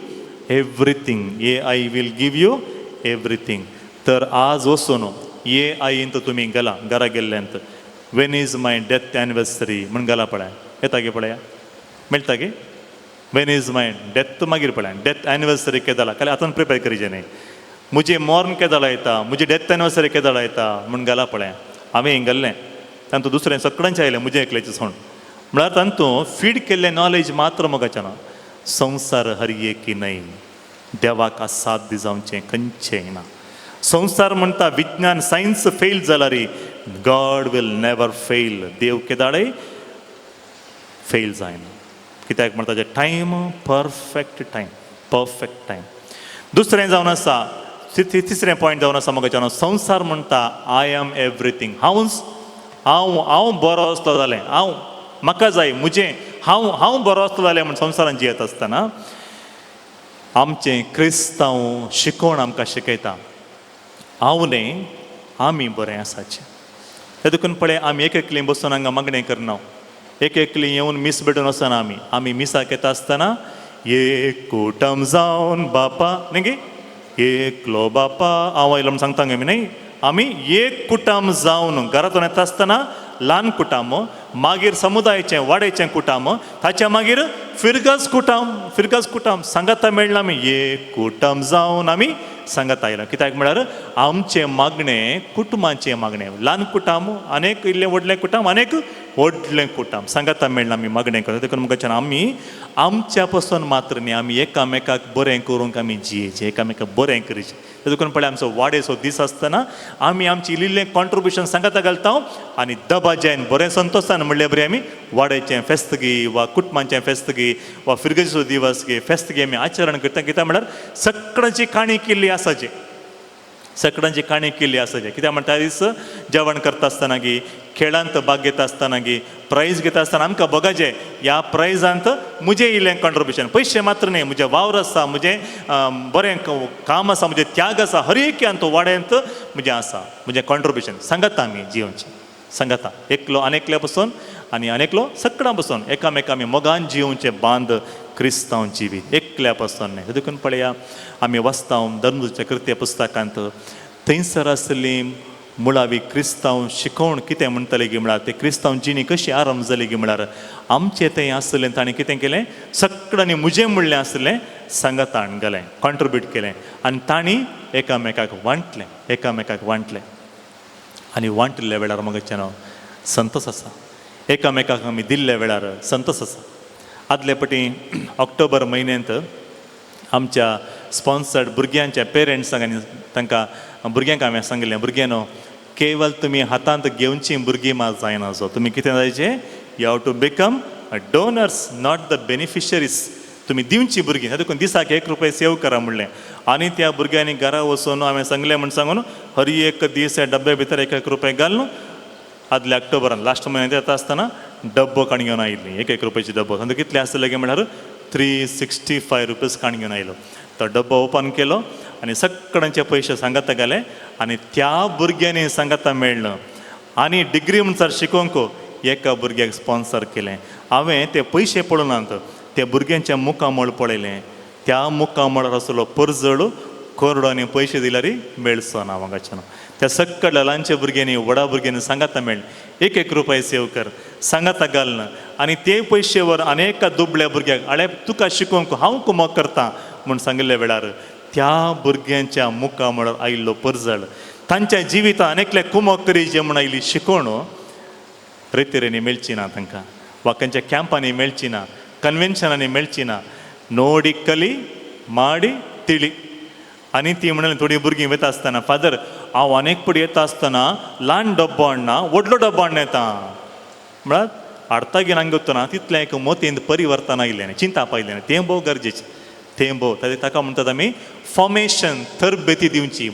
everything AI will give you everything तर आज वचून AIंत तुमी गेला घरा गेल्ल्यांत when is my death anniversary म्हण गेला पळय येता गे पळया मेळटा गे वेन इज माय डेथ मागीर पळय डेथ एनिवर्सरी केदाला काल आतां प्रिपेर करिचें न्ही म्हजें मॉर्न केदाला येता म्हजी डेथ एनिवर्सरी केदाला येता म्हण गेला पळय हांवें हिंग गेल्लें तांतू दुसरें सगळ्यांचें आयलें म्हजें एकल्याचें सोण म्हळ्यार तांतू फीड केल्लें नॉलेज मात्र मोगाचें ना संवसार हरये की न्हय देवाक असाध्य जावचें खंयचेंय ना संवसार म्हणटा विज्ञान सायन्स फेल जाला रे गॉड विल नेवर फेल. देव केदाळे फेल जायना. कित्याक म्हणटा तेजे टायम परफेक्ट टायम. दुसरें जावन आसा, तिसरें पॉयंट जावन आसा म्हाका संवसार म्हणटा आय एम एवरीथींग. हांव बरो आसलो जालें, म्हाका जाय म्हजें हांव बरो आसलो जालें म्हण संवसारान जियेत आसतना आमचें क्रिस्तांव शिकोवण आमकां शिकयता हांव न्ही आमी बरें आसाचें. ते देखून पळय आमी एक एकलीं बसून हांगा मागणें करना, एक एकलीं येवन मीस भेटून वचना. आमी मिसाक येता आसतना एक कुटुंब जावन बापा न्ही गे एकलो बापा हांव आयलो म्हण सांगता आमी न्ही. आमी एक कुटुंब जावन घरांतून येता आसतना ल्हान कुटुंब, मागीर समुदायाचें वाड्याचें कुटुंब, ताच्या मागीर फिरगज कुटुंब सांगाता मेळना. आमी एक कुटुंब जावन आमी सांगात आयला. कित्याक म्हळ्यार आमचें मागणें कुटुंबाचें मागणें. ल्हान कुटुंब आनीक इल्लें व्हडलें कुटुंब आनीक व्हडलें कुटुंब सांगाता मेळना आमी मागणें करता. देखून म्हाका आमी आमच्या पासून मात्र न्ही आमी एकामेकाक बरें करूंक आमी जियेचें, एकामेकाक बरें करीचें. देखून पळय आमचो वाडेचो दीस आसतना आमी आमची इल्लें कॉन्ट्रिब्युशन सांगाता घालता आनी दबाज्यान बरें संतोशान म्हणलें बरें आमी वाड्याचें फेस्त गी वा कुटुंबाचें फेस्त गी वा फिरगेचो दिवस गी फेस्त गी आमी आचरण करता. कित्याक म्हळ्यार सगळ्यांची काणी केल्ली आसाचे, सगळ्यांची काणी केल्ली आसाचे. कित्याक म्हणटा दीस जेवण करता आसतना गी, खेळांत भाग घेता आसतना गी, प्रायज घेता आसतना आमकां बघाचें ह्या प्रायजांत म्हजें इल्लें कॉन्ट्रिब्युशन. पयशे मात्र न्ही, म्हजें वावर आसा, म्हजें बरें काम आसा, म्हजें त्याग आसा, हर एक्यान तो वाड्यांत म्हजें आसा, म्हजें कॉन्ट्रिब्युशन सांगाता आमी जिवनचें. सांगाता एकलो आनेकल्या पासून आनी आनेकलो सगळ्यां पासून एकामेका आमी मोगान जिवोवचें बांद क्रिस्तांव जिवीत एकल्या पासून न्ही. देखून पळया आमी वाचता धर्मदूताच्या कृत्य पुस्तकांत थंयसर आसली मुळावी क्रिस्तांव शिकोवण कितें म्हणटलें गी म्हळ्यार ते क्रिस्तांव जिणी कशी आरंभ जाली गी म्हळ्यार आमचें तें आसलें ताणें कितें केलें सगळ्यांनी म्हजें म्हणलें आसलें सांगाता हाडलें, कॉन्ट्रिब्यूट केलें आनी तांणी एकामेकाक वांटलें आनी वांटल्या वेळार मगच्या संतोश आसा. एकामेकाक आमी दिल्ल्या वेळार संतोश आसा. आदले पटी ऑक्टोबर म्हयन्यांत आमच्या स्पॉन्सर्ड भुरग्यांच्या पेरंट्सांक आनी तांकां भुरग्यांक हांवें सांगलें भुरग्यांनो केवल तुमी हातांत घेवची भुरगीं मात जायना. सो तुमी कितें जायचें you have to become donors not the beneficiaries. तुमी दिवची भुरगीं. देखून दिसाक ₹1 सेव करा म्हणलें आनी त्या भुरग्यांनी घरा वचून हांवें सांगलें म्हण सांगून हर एक दीस ह्या डब्या भितर ₹1 घालून आदल्या ऑक्टोबरान लास्ट म्हयन्यांत येता आसतना डब्बो काण घेवन आयिल्ली ₹1 डब्बो. आनी कितले आसले गे म्हळ्यार ₹365 काण घेवन आयलो. तो डब्बो ओपन केलो आनी सगळ्यांचे पयशे सांगाता घाले आनी त्या भुरग्यांनी सांगाता मेळ्ळो आनी डिग्री म्हणसर शिकोवंक एका भुरग्याक स्पॉन्सर केलें. हांवें ते पयशे पळोवनात त्या भुरग्यांच्या मुखामळ पळयलें. त्या मुखामळार आसलो परजळ कोरडो आनी पयशे दिल्यारय मेळचो ना म्हाका. त्या सगळ्या ल्हानच्या भुरग्यांनी व्हडा भुरग्यांनी सांगाता मेळ्ळें ₹1 सेव कर सांगाता घालना आनी ते पयशे वर अनेका दुबळ्या भुरग्याक आळे तुका शिकोवंक हांव कुमक करता म्हूण सांगिल्ल्या वेळार त्या भुरग्यांच्या मुखामळार आयिल्लो परजळ तांच्या जिवितांत अनेकले कुमक करी जे म्हण आयली शिकोवण रितीरेनी मेळची ना तांकां वा खंयच्या कॅम्पांनी मेळची ना, कन्वेन्शनांनी मेळची ना. नोडी कली माडी तिळी आनी ती म्हणली थोडीं भुरगीं वता आसतना फादर हांव अनेक पडी येता आसतना ल्हान डब्बो हाडना व्हडलो डब्बो हाडून येता म्हळ्यार हाडटा घेवन हांगा वतना तितलें एक मोतींत परिवर्तन आयिल्लें न्ही, चिंता पायलें न्ही. तें भोव गरजेचें. तें भोव ताका म्हणटात आमी फॉर्मेशन तरबेती दिवची.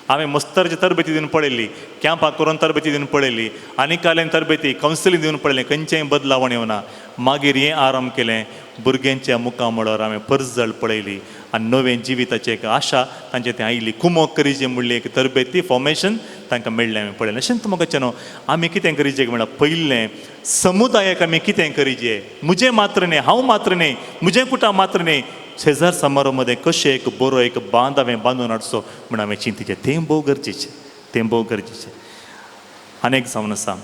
हांवें मस्तरची तरबेती दिवन पळयली, कॅम्पां करून तरबेती दिवन पळयली, आनी कालें तरबेती कावन्सिलींग दिवन पळयलें, खंयचेंय बदलावण येवना. मागीर हें आरंभ केलें भुरग्यांच्या मुखामळार हांवें परजळ पळयली आनी नवें जिविताची एक आशा तांचे तें आयिल्ली. कुमोक करीचें म्हणली एक तरबेती फॉर्मेशन तांकां मेळ्ळें हांवें पळयलें. अशें तुमकां न्हू आमी कितें करीचें म्हळ्यार पयलें समुदायाक आमी कितें करीचें. म्हजें मात्र न्ही, हांव मात्र न्ही, म्हजें कुटुंब मात्र न्ही, शेजार समारोह मदें कशें एक बरो एक बांद हांवें बांदून हाडचो म्हण हांवें चिंतिचें. तें भोव गरजेचें. आनीक जावन आसा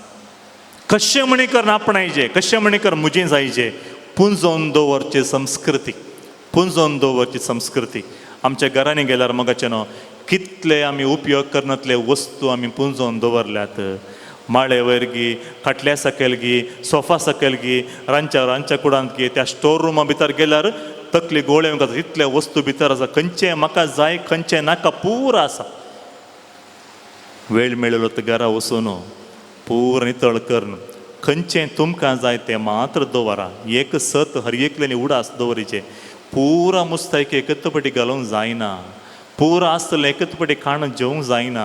कशें म्हणी कर आपणायचें, कशें म्हणी कर म्हजें जायचें. पुंजोवन दवरचे संस्कृती. आमच्या घरांनी गेल्यार मगाचे न्हू कितले आमी उपयोग करनातले वस्तू आमी पुंजोवन दवरल्यात. माळे वयर गी, खाटल्या सकयल गी, सोफा सकयल गी, रांदच्या कुडांत गी, त्या स्टोर रुमा भितर गेल्यार तकली गोळे वता इतले वस्तू भितर आसा. खंयचें म्हाका जाय खंयचें नाका पुरो आसा. वेळ मेळिल्लो घरा वचून पूर्ण नितळ करून खंयचें तुमकां जाय तें मात्र दवरा एक सत हर एकल्यानी उडास दवरीचे पुरा मुस्तायक एकत्र पटी घालूंक जायना पुरा आसतलें एकत्र पटी खाण जेवंक जायना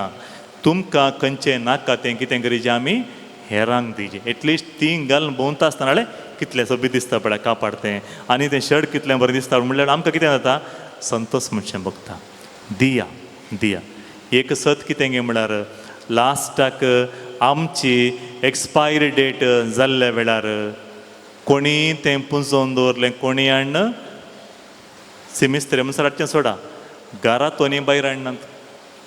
तुमकां खंयचें नाका तें कितें करीचें आमी हेरांक दिवचें एटलिस्ट तीं घालून भोंवता आसतना कितलें सोबीत दिसता पळय कापाड तें आनी तें शर्ट कितलें बरें दिसता म्हणल्यार आमकां कितें जाता संतोश म्हणचें बघता दिया दिया एक सत कितें गे म्हळ्यार लास्टाक आमची एक्सपायरी डेट जाल्ल्या वेळार कोणी तें पुंजोवन दवरलें कोणी हाडन सिमिस्त्रे म्हणसर हाडचें सोडा घरांतोनी भायर हाडनात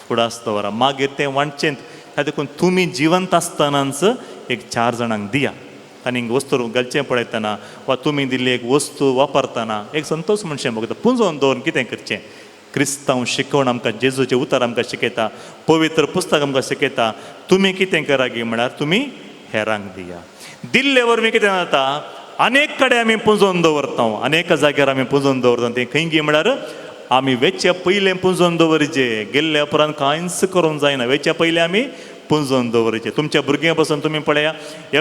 फुडास दवरा मागीर तें वांटचें ह्या देखून तुमी जिवंत आसतनाच एक 4 जाणांक दिया आनी वस्तू घालचें पळयतना वा तुमी दिल्ली एक वस्तू वापरतना एक संतोश म्हणचें बघता पुंजोवन दवरून कितें करचें क्रिस्तांव शिकवण आमकां जेजूचें उतर आमकां शिकयता पवित्र पुस्तक आमकां शिकयता तुमी कितें करा गे म्हळ्यार तुमी हेरांक दिया दिल्ले वरवीं कितें जाता अनेक कडेन आमी पुंजोवन दवरता अनेक जाग्यार आमी पुंजोवन दवरता तें खंय गे म्हळ्यार आमी वेचे पयलें पुंजोवन दवरचें गेल्ल्या उपरांत कांयच करूंक जायना वेचे पयलीं आमी पुंजोवन दवरचें तुमच्या भुरग्यां पासून तुमी पळया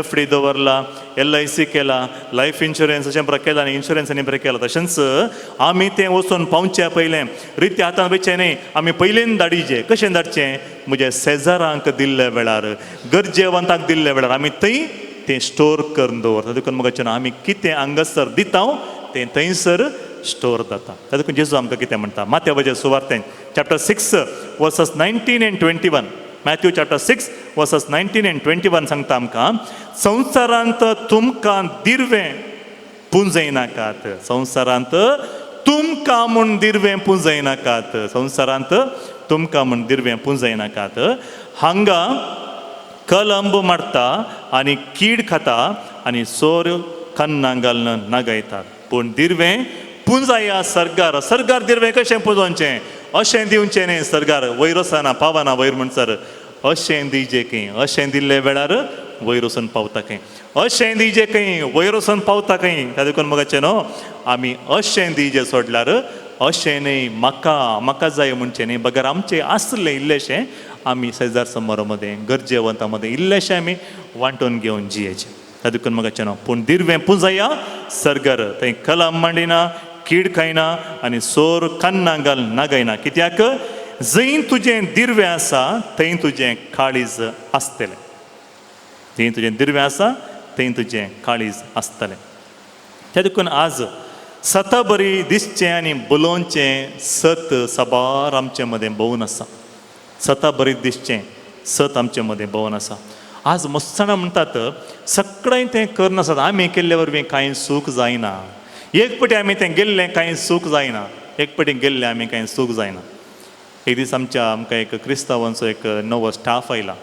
FD दवरला LIC केला लायफ इन्शुरन्स अशें बरें केला आनी इन्शुरन्सांनी बरें केला तशेंच आमी तें वचून पावच्या पयलें रिती हातान वेचें न्ही आमी पयलीं धाडिचें कशें धाडचें म्हज्या शेजारांक दिल्ल्या वेळार गरजेवंतांक दिल्ल्या वेळार आमी थंय तें स्टोर करून दवरता देखून म्हाका आमी कितें हांगासर दिता तें थंयसर स्टोर जाता देखून जेजू आमकां कितें म्हणटा माथ्यावाचे सुवार्तेन chapter 6 verses 19 and 21 Matthew chapter 6 verses 19 and 21 सांगता आमकां संवसारांत तुमकां दिर्वें पुंजयनाकात संवसारांत तुमकां म्हूण दिर्वें पुंजयनाकात संवसारांत तुमकां म्हूण दिर्वें पुंजयनाकात हांगा कलंब मारता आनी कीड खाता आनी सोर कन्नां घालून नगयतात पूण दिर्वें पुंजाया सरगार सरगार दिर्वें कशें पुंजोवचें अशें दिवचें न्ही सरगार वयर वचना पावना वयर म्हणसर अशें दिजें खंय अशें दिल्ले वेळार वयर वचून पावता खंय अशें दिजें खंय वयर वचून पावता खंय त्या देखून म्हाका न्हू आमी अशें दिजें सोडल्यार अशें न्ही म्हाका जाय म्हणचें न्ही बगर आमचें आसलें इल्लेशें आमी शेजार समोर मदें गरजेवंता मदें इल्लेशें आमी वांटून घेवन जियेचें त्या देखून म्हाका न्हू पूण दिर्वें पुंजया सरगर थंय कलम मांडिना कीड खायना आनी सोर कन्नां घाल नागयना कित्याक जंय तुजें दिर्वें आसा थंय तुजें काळीज आसतलें जंय तुजें दिर्वें आसा थंय तुजें काळीज आसतलें त्या देखून आज सता बरी दिसचें आनी बोलोवचें सत सबार आमचे मदें भोंवून आसा सता बरी दिसचें सत आमचे मदें भोंवून आसा आज मस्त जाणां म्हणटात सगळें तें करनासतना आमी केल्ले वरवीं कांय सूख जायना एक पटी आमी तें गेल्लें कांय सूख जायना एक पटी गेल्लें आमी कांय सूख जायना एक दीस आमकां एक क्रिस्तांवांचो एक नवो स्टाफ आयला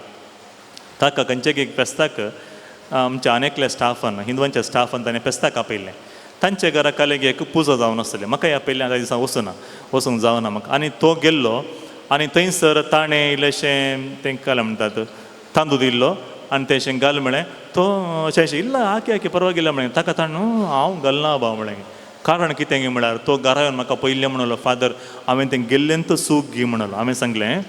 ताका खंयच्याक एक फेस्ताक आमच्या आनेकल्या स्टाफान हिंदवांच्या स्टाफान ताणें फेस्ताक आपयल्लें तांच्या घरा कालेक एक पुजा जावन आसलें म्हाकाय आपयल्लें त्या दिसा वचूंक जावना म्हाका आनी तो गेल्लो आनी थंयसर ताणें इल्लेशें तेंकां म्हणटात तांदूळ दिल्लो आनी तेशें घाल म्हळें तो अशें इल्लो आकी परवागिल्लो म्हळें ताका ताण हांव घालना बाव म्हळें कारण कितें गे म्हळ्यार तो घरा येवन म्हाका पयलें म्हणलो फादर हांवें तें गेल्लेंत सूख घे म्हणलो हांवें सांगलें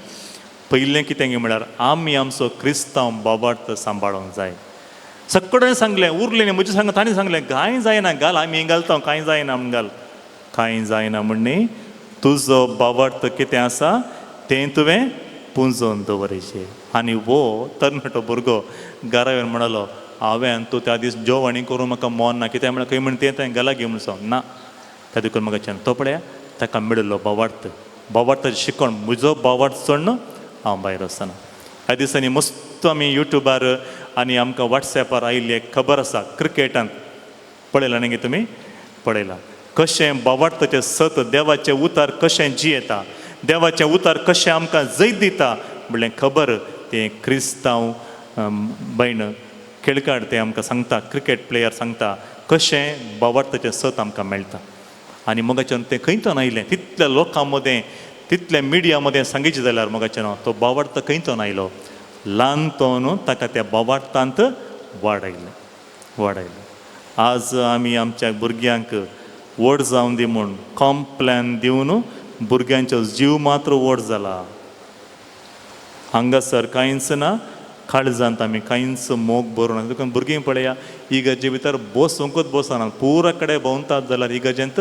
पयलें कितें गे म्हळ्यार आमी आमचो क्रिस्तांव बाबार्थ सांबाळूंक जाय सगळें सांगलें उरलें न्ही म्हजें सांग ताणें सांगलें कांय जायना घाल आमी घालता कांय जायना म्हण घाल कांय जायना म्हण न्ही तुजो बाबार्थ कितें आसा तें तुवें पुंजोवन दवरचें आनी वो तरणाटो भुरगो घरा येवन म्हणलो हांवें तूं त्या दीस जेवणी करूं म्हाका मोन ना कित्याक म्हळ्यार खंय म्हण तें घाला घे म्हणून सांग ना त्या देखून म्हाका तो पळया ताका मेळिल्लो बाबार्थाचें शिकवण म्हजो बाबार्थ चड हांव भायर वचना ह्या दिसांनी मस्त आमी युट्यूबार आनी आमकां वॉट्सॅपार आयिल्ली एक खबर आसा क्रिकेटांत पळयलां न्ही तुमी पळयलां कशें बाबार्थाचें सत देवाचें उतार कशें जियेता देवाचें उतार कशें आमकां जैत दिता म्हणलें खबर तें क्रिस्तांव भयण खेळकाड तें आमकां सांगता क्रिकेट प्लेयर सांगता कशें बाबार्थाचें सत आमकां मेळटा आनी मोगाच्यान तें खंयच्यान आयलें तितल्या लोकां मदें तितल्या मिडिया मदें सांगितलें जाल्यार मोगाच्यान तो बाबार्थ खंयच्यान आयलो ल्हानपण ताका त्या बाबार्थांत वाडयलें आज आमी आमच्या भुरग्यांक व्हड जावन दी म्हूण कॉम्प्लॅन दिवन भुरग्यांचो जीव मात्र व्हड जाला हांगासर कांयच ना काळजांत आमी कांयच मोग बरोवन देखून भुरगीं पळया इगर्जे भितर बसोंकूच बसना पुरा कडेन भोंवतात जाल्यार इगर्जेंत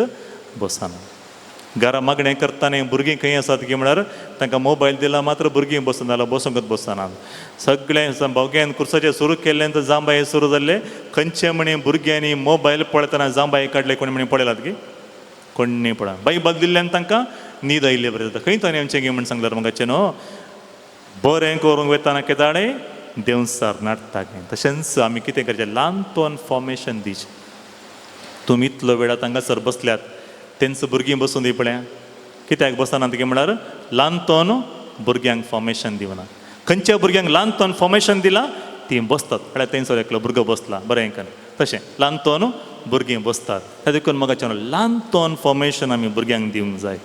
बसना घरा मागणें करताना भुरगीं खंय आसात की म्हळ्यार तांकां मोबायल दिला मात्र भुरगीं बसून जाल्यार बसोंकूच बसनात सगळें भोवग्यान कुर्साचें सुरू केल्लें तर जांबाये सुरू जाल्ले खंयचे म्हणे भुरग्यांनी मोबायल पळयतना जांबाये काडले कोणी म्हणे पळयलात की कोणी पळय बायबल दिल्ल्यान तांकां न्हीद आयिल्ले बरें जाता खंय ताणें आमचें गे म्हण सांगल्यार मगाचें न्हू बरें करूंक वेताना केदाळे देंवसार नाटता गे तशेंच आमी कितें करचें ल्हान तोन फॉर्मेशन दिवचें तुमी इतलो वेळा तांकांसर बसल्यात तेंच भुरगीं बसून दी पळया कित्याक बसना गे म्हळ्यार ल्हान तोन भुरग्यांक फॉर्मेशन दिवना खंयच्या भुरग्यांक ल्हान तोन फॉर्मेशन दिलां ती बसतात म्हळ्यार तेंचो एकलो भुरगो बसला बरें तशें ल्हान तोन भुरगीं बसतात त्या देखून म्हाका ल्हान तोन फॉर्मेशन आमी भुरग्यांक दिवंक जाय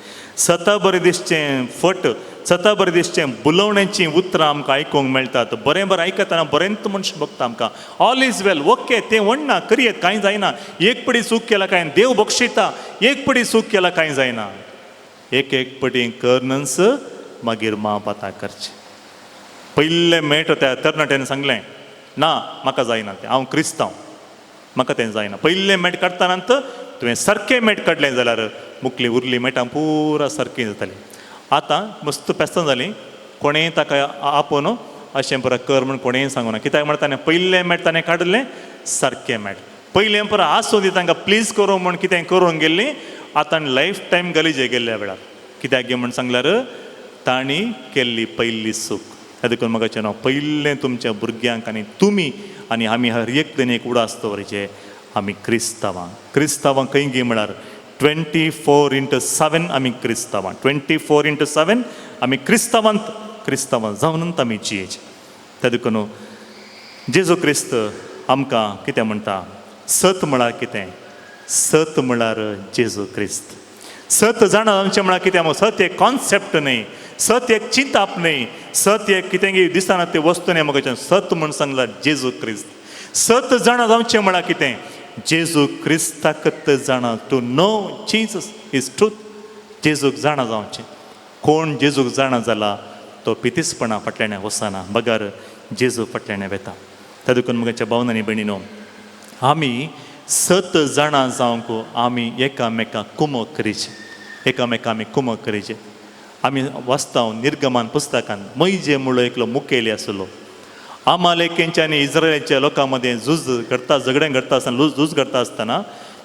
सता बरें दिसचें फट सता बरें दिसचें बुलोवण्याचीं उतरां आमकां आयकूंक मेळटात बरें बरें आयकतना बरेंत मनुश्य बगता आमकां ऑल इज वेल ओके तें म्हणना करियेत कांय जायना एक पडी चूक केला काय देव बक्षिता एक पडी चूक केला कांय जायना एक पडी करनस मागीर मापाता करचें पयलें मेळटा त्या तरणाट्यान सांगलें ना म्हाका जायना तें हांव क्रिस्तांव म्हाका तें जायना पयलें मेट काडटानांत तुवें सारकें मेट काडलें जाल्यार मुखली उरली मेटां पुरा सारकीं जातालीं आतां मस्त पेस्तां जालीं कोणेंय ताका आपोवन अशें पुरा कर म्हूण कोणेंय सांगूना कित्याक म्हण ताणें पयलें मेट ताणें काडलें सारकें मेट पयलें पुरा आसूं दी तांकां प्लीज करूं म्हूण कितें करूंक गेल्लीं आतां लायफ टायम गलीजे गेल्ल्या वेळार कित्याक गे म्हण सांगल्यार तांणी केल्ली पयली चूक त्या देखून म्हाका हांव पयलें तुमच्या भुरग्यांक आनी तुमी आनी आमी हर एक एक उडास दवरचे आमी क्रिस्तांवां खंय गे म्हळ्यार 24/7 आमी क्रिस्तांवां 24/7 आमी क्रिस्तांवां जावनूच आमी जियेचे त्या देखून जेजू क्रिस्त आमकां कितें म्हणटा सत म्हळ्यार कितें सत म्हळ्यार जेजू क्रिस्त सत जाणा आमचें म्हळ्यार कितें सत एक कॉन्सेप्ट न्हय सत एक चिंताप न्हय सत एक कितें दिसताना ते वस्तू न्हय म्हाका सत म्हूण सांगल्यार जेजू क्रिस्त सत जाणा जावचें म्हळ्यार कितें जेजू क्रिस्ताकत जाणा to know Jesus is truth जेजूक जाणा जावचें कोण जेजूक जाणा जाला तो पितीसपणा फाटल्यान वचना बगार जेजू फाटल्यान वेता त्या देखून म्हज्या भावनांनी भयणीनो आमी सत जाणा जावंक आमी एकामेकांक कुमक करीचे एकामेकां आमी कुमक करीचे आमी वाचता निर्गमान पुस्तकान मैजे म्हणलो एकलो मुखेली आसलो आमालेकेंच्या आनी इस्रायलाच्या लोकां मदें झगडें घडटा आसतना झूज घडटा आसतना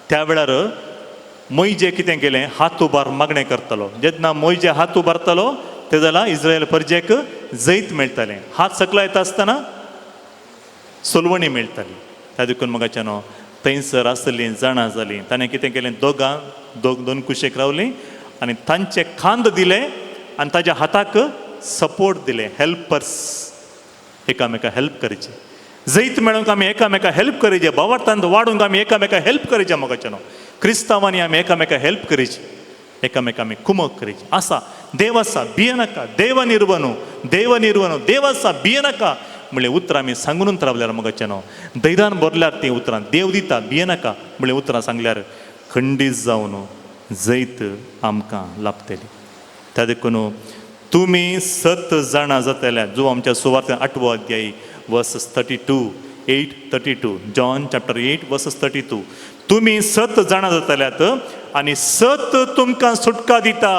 त्या वेळार मैजे कितें केलें हात उबार मागणें करतालो जेन्ना मैजे हात उबारतालो ते जाल्यार इस्रायल परजेक जैत मेळटालें हात सकला येता आसतना सोलवणी मेळटाली त्या देखून म्हाका न्हू थंयसर आसलीं जाणा जालीं ताणें कितें केलें दोन कुशेक रावलीं आनी तांचे खांद दिले आनी ताज्या हाताक सपोर्ट दिले हेल्पर्स एकामेका हेल्प करचे जैत मेळोंक आमी एकामेका हेल्प करीचे भावार्थांत वाडूंक आमी एकामेका हेल्प करीचे म्हाका न्हू क्रिस्तांवांनी आमी एकामेका हेल्प करीचे एकामेका आमी कुमक करीचे आसा देव आसा भियेनाका देव निर्वनू देव आसा भियेनाका म्हणलें उतरां आमी सांगूनच रावल्यार म्हाका न्हू धैर्यान बरल्यार तीं उतरां देव दिता भियेनाका म्हणलें उतरां सांगल्यार खंडीत जावन जैत आमकां लाभतली त्या देखून तुमी सत जाणा जातल्या जो आमच्या सुवार्थेन 8वो अध्याय वर्सेस 32 जॉन चॅप्टर 8 वर्सेस 32 तुमी सत जाणा जातल्यात आनी सत तुमकां सुटका दिता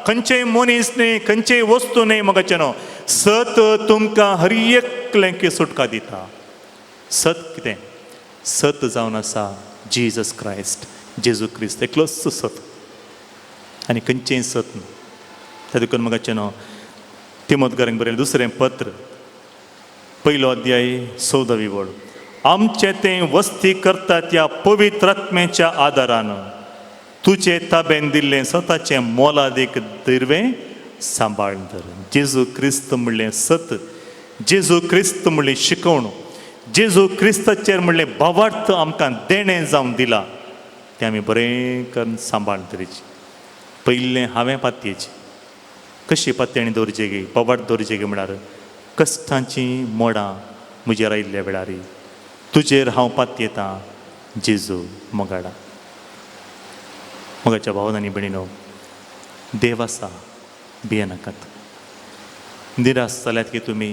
खंयचेय मनीस न्हय खंयचेय वस्तू न्हय म्हाका न्हू सत तुमकां हर एकल्याक सुटका दिता सत कितें सत जावन आसा जिजस क्रायस्ट जेजू क्रिस्त एकलोच सत आनी खंयचेय सत न्हय त्या देखून म्हाका न्हू तिमोथेकारांक बरयलें दुसरें पत्र 1 अध्याय 14वी वड आमचें तें वस्ती करता त्या पवित्र आत्म्याच्या आदारान तुजे ताब्यान दिल्लें स्वताचें मोलादीक दिर्वें सांबाळ धर जेजू क्रिस्त म्हणलें सत जेजू क्रिस्त म्हणली शिकवणूक जेजू क्रिस्ताचेर म्हणलें भावार्थ आमकां देणें जावन दिलां तें आमी बरें करून सांबाळ धरचें पयलें हांवें पातयेचें कशी पातयणी दवरचे गे पवाट दवरचे गे म्हळ्यार कश्टांचीं मोडां म्हजेर आयिल्ल्या वेळार तुजेर हांव पातयेतां जेजू मोगाडा मोगाच्या भावनांनी भयणीनो देव आसा भियेनाकात निराश जाल्यात की तुमी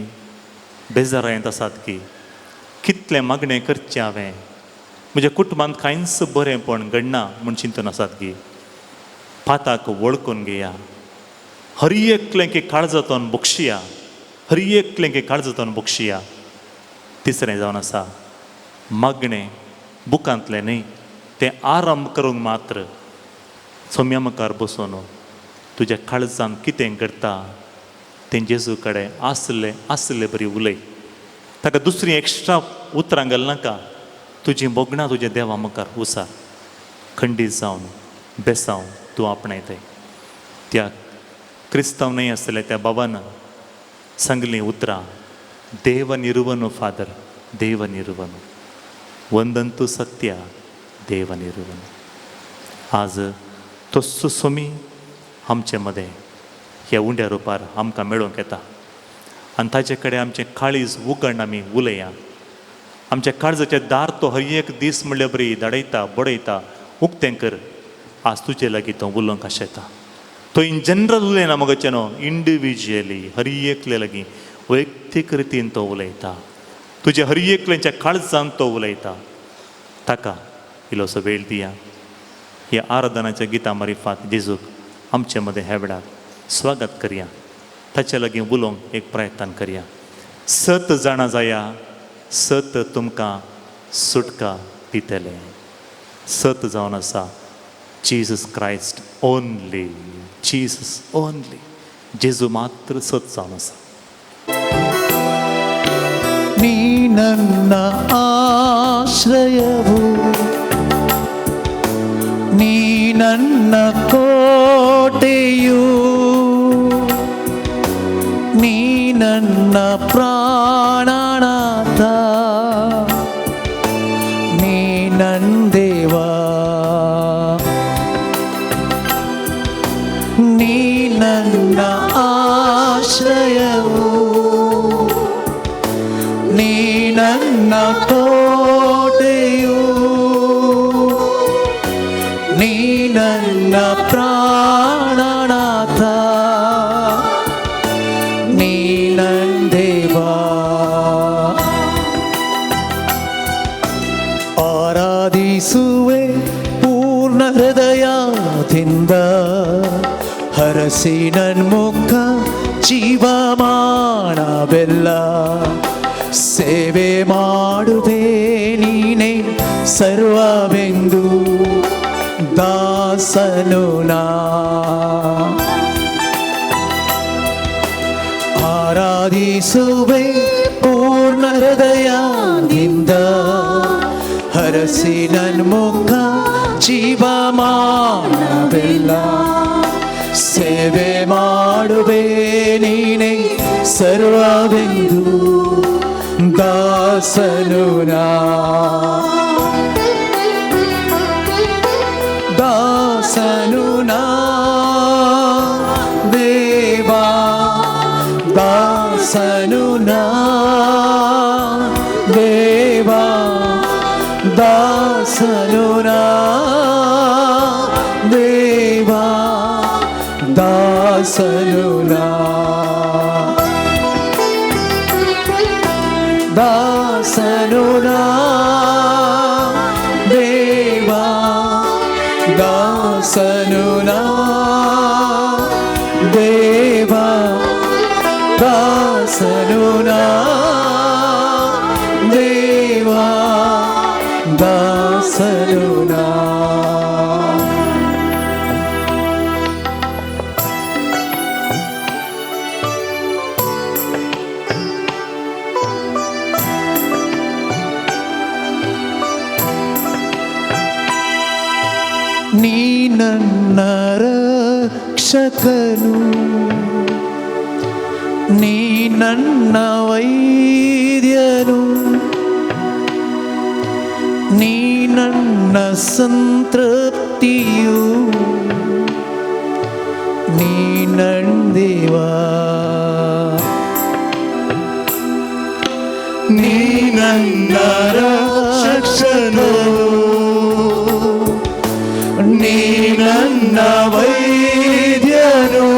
बेजारायंत आसात की कितलें मागणें करचें हांवें, म्हज्या कुटुंबांत कांयच बरेंपण घडना म्हूण चिंतून आसात की पाताक वळखून घेया, हर एकलें की काळजांतून बक्षिया, हर एकलें की काळजांतून बक्षिया. तिसरें जावन आसा मागणें बुकांतलें न्ही, तें आरंभ करूंक मात्र सोम्या मुखार बसून तुज्या काळजान कितें घडटा तें जेजू कडेन आसलें बरी उलय. ताका दुसरीं एक्स्ट्रा उतरां घालनाका, तुजीं मोगणां तुज्या देवा मुखार उसार, खंडीत जावन बेसांव तूं आपणायताय. त्या क्रिस्तांव न्हय आसलें त्या बाबान सांगलीं उतरां, देव निर्वनु फादर, देव निर्वनु, वंदंतु सत्या देव निर्वनु. आज तस्सो सोमी आमचे मदें ह्या उंड्या रुपार आमकां मेळूंक येता आनी ताचे कडेन आमचें काळीज उगड आमी उलया. आमच्या काळजाचे दार तो हर एक दीस म्हणल्यार बरी धाडयता, बडयता, उक्तें कर. आज तुजे लागीं तो उलोवंक आशेता. तो इन जनरल उलयना मगोचे न्हू, इंडिविज्युअली हर एकले लागीं वैयक्तीक रितीन तो उलयता. तुजे हर एकल्याच्या काळजान तो उलयता. ताका इल्लोसो वेळ दिया. ह्या आराधनाच्या गितां मारिफात जेजूक आमचे मदें ह्या वेळार स्वागत करया. ताचे लागीं उलोवंक एक प्रयत्न करया. 7 जाणां जाया, 7 तुमकां सुटका दितले. 7 जावन आसा Jesus Christ only, Jesus only. जेजू मात्र 7 जावन आसा. ನೀ ನನ್ನ ಆಶ್ರಯವು, ನೀ ನನ್ನ ಕೋಟೆಯು, ನೀ ನನ್ನ ಪ್ರಾಣನಾಥ, ನೀ ನನ್ನ ದೇವಾ, ನೀ ನನ್ನ ಆಶ್ರಯವು, ನೀ ನನ್ನ ಕೋಟೆಯು, ನೀ ನನ್ನ ಪ್ರಾಣನಾಥ, ನೀ ನನ್ನ ದೇವಾ. ಆರಾಧಿಸುವೆ ಪೂರ್ಣ ಹೃದಯದಿಂದ, ಹರಸಿ ನನ್ನ ಮುಖ ಜೀವಮಾನವೆಲ್ಲ, ಸೇವೆ ಮಾಡುವೆ ನೀನೇ ಸರ್ವವೆಂದು, ದಾಸನು ನಾ. ಆರಾಧಿಸುವೆ ಪೂರ್ಣ ಹೃದಯದಿಂದ, ಹರಸಿ ನನ್ನ ಮುಖ ಜೀವಮಾನವೆಲ್ಲ, ಸೇವೆ ಮಾಡುವೆ ನೀನೇ ಸರ್ವವೆಂದು, ದಾಸನು ನಾ. ದಾಸನು ನಾ ದೇವಾ, ದಾಸನು ನಾ ದೇವಾ, ದಾಸನು ನಾ ದೇವಾ, ದಾಸನು ನಾ. ದಾಸನು ನಾ ದೇವಾ, ದಾಸನು ನಾ ದೇವಾ, ದಾಸನು ನಾ ದೇವಾ, ದಾಸನು ನಾ. ನೀ ನನ್ನ ರಕ್ಷಕನು, ನೀ ನನ್ನ ವೈದ್ಯನು, ನೀ ನನ್ನ ಸಂತೃಪ್ತಿಯು, ನೀ ನನ್ನ ದೇವಾ. ನೀ ನನ್ನ ರಕ್ಷಕನು, ನೀ ನನ್ನ ವೈದ್ಯನು,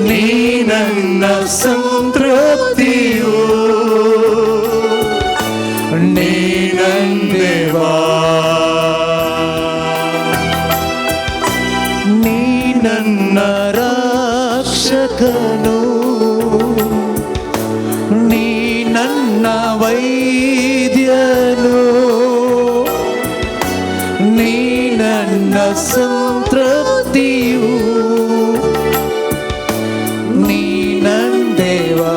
ನೀ ನನ್ನ ಸಂತೃಪ್ತಿಯು ನೀನಂದೇವಾ ನೀ ನನ್ನ ರಕ್ಷಕನು ನೀ ನನ್ನ ವೈದ್ಯನು ನೀ ನನ್ನ ಸಂತೃಪ್ತಿಯು ನೀ ನನ್ನ ದೇವಾ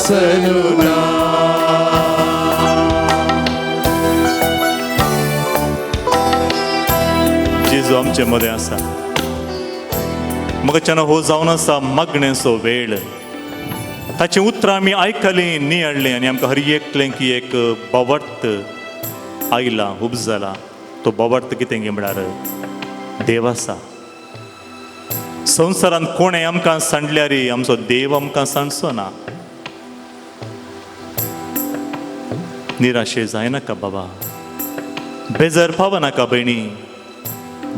ಸನುನಾ जेजू आमचे मदें आसा म्हाका हो जावन आसा मागणेचो वेळ ताची उतरां आमी आयकलीं न्ही हाडलीं आनी आमकां हर एकलें की एक बोवार्थ आयला उपजला तो बोवार्थ कितें गे म्हळ्यार देव आसा संवसारांत कोणें आमकां सांडल्यार आमचो देव आमकां सांडचो ना निराशे जायनाका बाबा बेजार पावनाका भयणी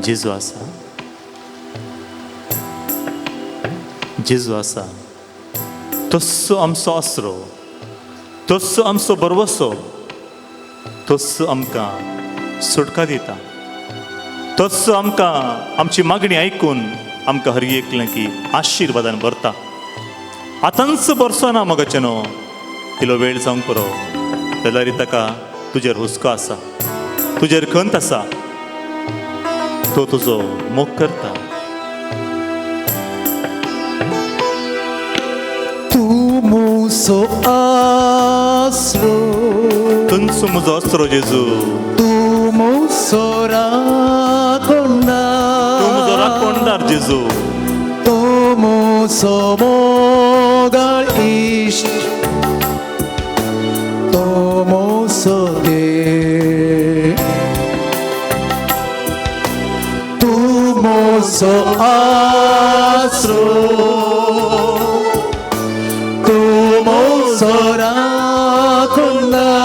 जेजू आसा जेजू आसा तस्सो आमचो आसरो तस्सो आमचो बरवसो तस्सो आमकां सुटका दिता तस्सो आमकां आमची मागणी आयकून आमकां हर एकलें की आशिर्वादान भरता आतांच बरसो ना मोगाचे न्हू इल्लो वेळ जावंक पुरो जाल्यार ताका तुजेर हुस्को आसा तुजेर खंत आसा तो तुजो मोग करता तूं म्हजो आसरो तुमचो म्हजो आसरो जेजू तूं म्हजो राखणदार तूं म्हजो राखणदार जेजू तूं म्हजो मोगाळ इश्ट तूं म्हजो देव तूं म्हजो आसरो तूं म्हजो राखणदार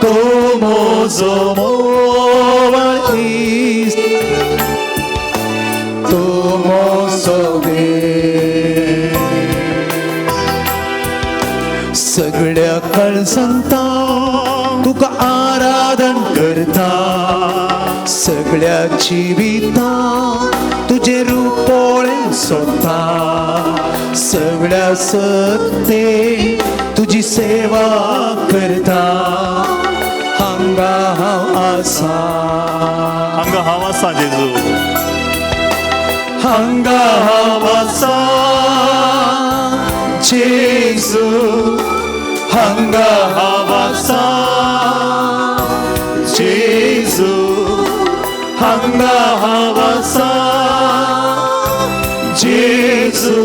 तूं म्हजो मोगाळ इश्ट तूं म्हजो देव सगळ्या काळजांता तुका आराधन करता सगळ्या जिविता तुझे रुपोळे सोदता सगळ्या सत्ते तुझी सेवा करता हांगा हांव आसा हांगा हांव आसा जेजू हांगा हांव आसा जेजू हांगा हांव आसा जेजू हांगा हांव आसा जेजू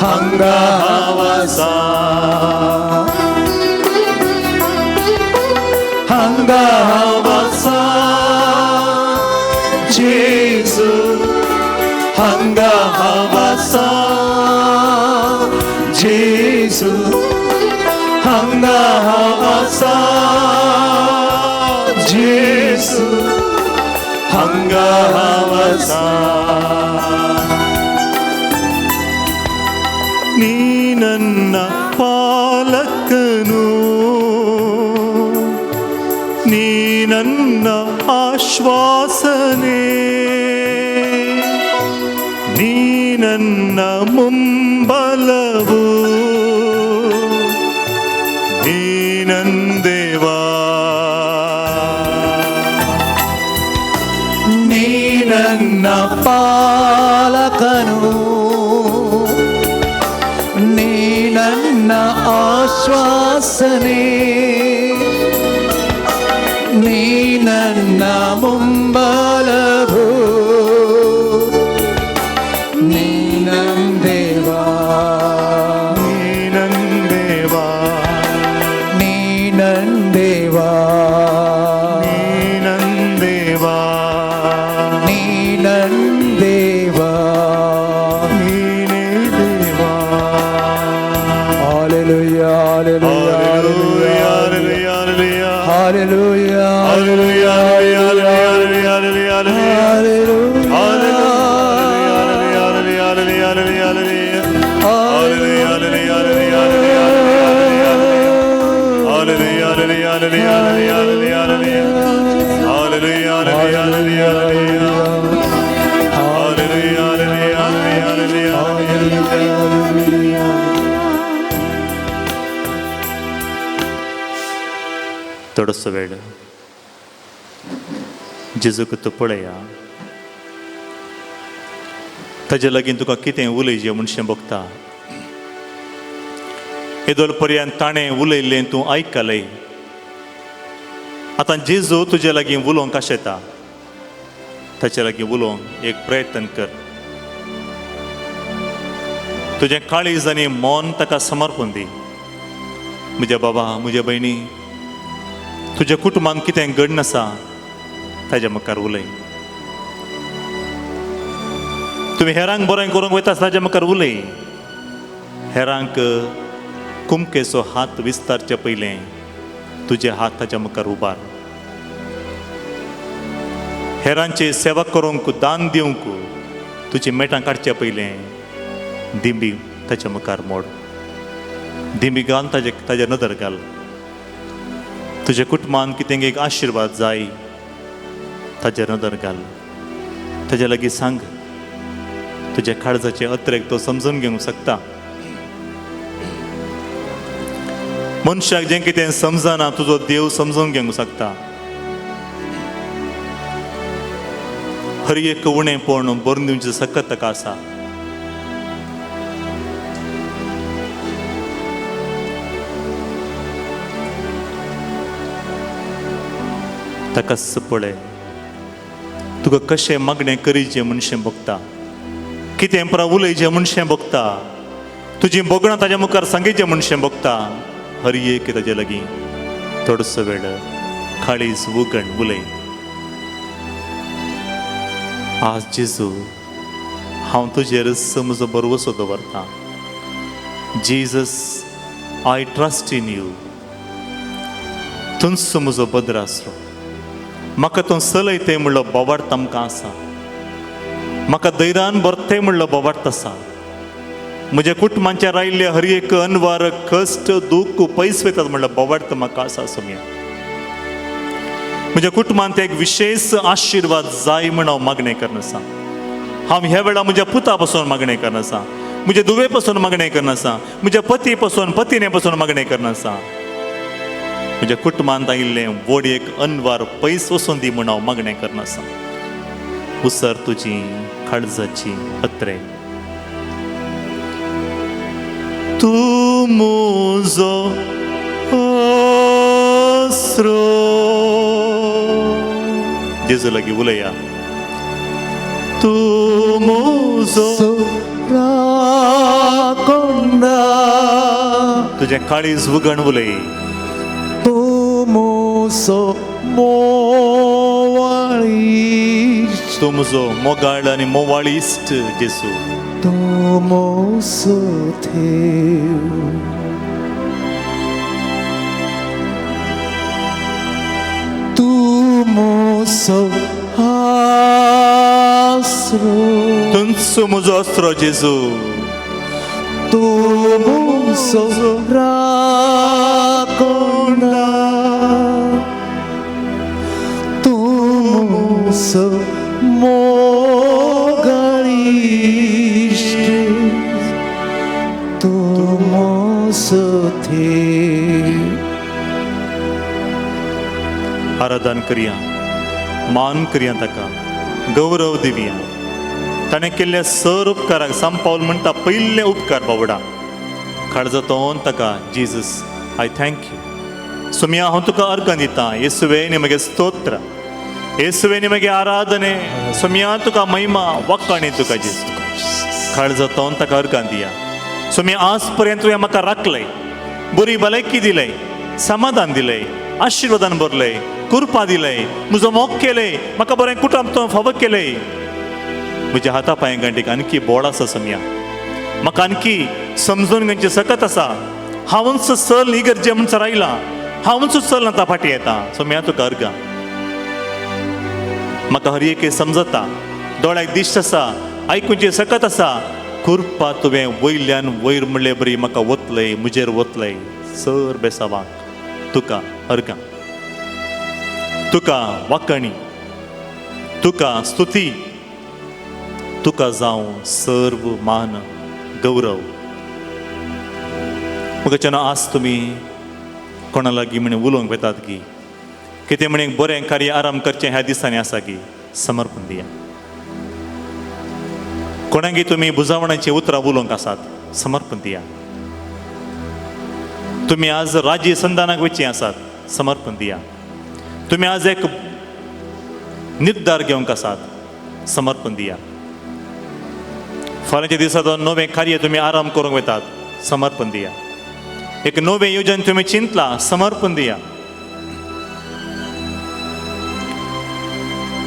हांगा हांव आसा हांगा हांव आसा जेजू हांगा हांव आसा जेजू हांगा हांव आसा जेजू हांगा हांव आसा ನೀ ನನ್ನ ಪಾಲಕನು ನೀ ನನ್ನ ಆಶ್ವಾಸನೆ ನೀ ನನ್ನ ಮುಂಬಲವು ನೀ ನಂದೇವಾ ನೀ ನನ್ನ ಪಾಲಕನು ನೀ ನನ್ನ ಆಶ್ವಾಸನೆ ನೀ ನನ್ನ ಮುಂಬಲವು ನೀ ನಂದೇವಾ ನೀ ನಂದೇವಾ ನೀ ನಂದೇವಾ ನೀ ನಂದೇವಾ ನೀ ನಂದೇವಾ ನೀನೇ ದೇವಾ Hallelujah, hallelujah, hallelujah, hallelujah, hallelujah, hallelujah, hallelujah. Hallelujah, hallelujah, hallelujah. Hallelujah, hallelujah, hallelujah, hallelujah. Hallelujah, hallelujah, hallelujah, hallelujah. थोडंसं वेळ जेजूक तूं पळया ताजे लागीं तुका कितें उलयचें म्हणशें बगता येदोल पर्यंत ताणें उलयल्लें तूं आयकलें आतां जेजू तुजे लागीं उलोवंक आशेता ताचे लागीं उलोवंक एक प्रयत्न कर तुजें काळीज आनी मन ताका समर्पण दी म्हज्या बाबा म्हज्या भयणी तुज्या कुटुंबांत कितें घडण आसा ताज्या मुखार उलय तुमी हेरांक बरें करूंक वयता ताज्या मुखार उलय हेरांक कुमकेचो हात विस्तारचे पयलें तुजे हात ताच्या मुखार उबार हेरांची सेवा करूंक दान दिवंक तुजी मेटां काडचे पयलें दिंबी ताच्या मुखार मोड दिंबी घाल ताजे नदर घाल तुज्या कुटुंबान कितें एक आशिर्वाद जाय ताजे नदर घाल ताजे लागीं सांग तुज्या काळजाचे अत्रेक तो समजून घेवंक शकता मनशाक जें कितें समजना तुजो देव समजून घेवंक शकता हर एक उणेंपण भरून दिवचें सकत ताका आसा ताकाच पळय तुका कशें मागणें करीचें म्हणशें बगता कितें परं उलयचें म्हणशें बगता तुजीं बोगणां ताज्या मुखार सांगिचें म्हणशें बगता हर एक ताजे लागीं थोडोसो वेळ काळीज उगण उलय आज जेजू हांव तुजेर म्हजो भरवसो दवरतां Jesus I trust in you तुंच म्हजो बद्र आसलो म्हाका तूं चलयते म्हणलो बोवाड आमकां आसा म्हाका दैरान भरते म्हणलो बोवाड आसा म्हज्या कुटुंबांचेर आयिल्ले हर एक अनवार कश्ट दूख पयस वयतात म्हणल्यार बोवाड म्हाका आसा सोम्या म्हज्या कुटुंबांत एक विशेष आशिर्वाद जाय म्हण हांव मागणें करनासा हांव ह्या वेळा म्हज्या पुता पासून मागणें करनासा म्हज्या दुवे पासून मागणें करनासा म्हज्या पती पासून पत्नी पासून मागणें करनासा म्हज्या कुटुंबांत आयिल्लें व्हड एक अनवार पयस वचून दी म्हण हांव मागणें करनासा उसर तुजी काळजाची अत्रे तूं म्हजो आसरो जेजू लागीं उलया तूं म्हजो राखणा तुजें काळीज उगण उलय तूं म्हजो मोवाळी तूं म्हजो मोगाळ आनी मोवाळी इश्ट जेजू तूं म्हजो देव तूं म्हजो आसरो तुंच म्हजो अस्रो जेजू तूं म्हजो राखणा तूं म्हजो मोगाळी तूं म्हजो देव आराधन करया मान करया ताका गौरव दिवया ताणें केल्ल्या सर उपकाराक सांपावल म्हणटा पयले उपकार बावडा काळजांतोन ताका जेजस आय थँक यू सोम्या हांव तुका अर्घ दितां येसुवे निमगे स्तोत्र येसुवे निमगे आराधने सोम्या तुका महिमा वक्काणी तुका जेजू काळजांतोन ताका अर्घ दिया सोम्या आज पर्यंत तुवें म्हाका राखलय बरी भलायकी दिलय समाधान दिलय आशिर्वादान भरलय कृपा दिलय म्हजो मोग केलय म्हाका बरें कुटुंब तो फावो केलय म्हज्या हाता पांय गांठीक आणखी बोड आसा सोम्या म्हाका आणखी समजून घेवचें सकत आसा हांवूच सल ही गरजे म्हणसर आयला हांवूच सल आतां फाटी येता सोम्या तुका अर्घ म्हाका हर एक समजता दोळ्याक दिश्ट आसा आयकूंचें सकत आसा कृपा तुवें वयल्यान वयर म्हणले बरी म्हाका वतलय म्हजेर वतलय सर बेसावाक तुका अर्घ तुका वाकणी, तुका स्तुती, तुका जावं सर्व मान गौरव. मग आज तुम्ही कोणा लागीं म्हणे उलोवंक वेतात की कितें म्हणे बरें कार्य आराम करचें ह्या दिसांनी आसा की समर्पण दिया. कोणाकी तुम्ही बुजावणाची उतरां उलोवंक आसात समर्पण दिया. तुम्ही आज राजी संधानाक वयचीं आसात समर्पण दिया. तुम्ही आज एक निर्धार घेवंक आसात समर्पण दिया. फाल्यांच्या दिसाचो नवें कार्य तुम्ही आराम करूंक वेतात समर्पण दिया. एक नवें येवजण तुम्ही चिंतला समर्पण दिया.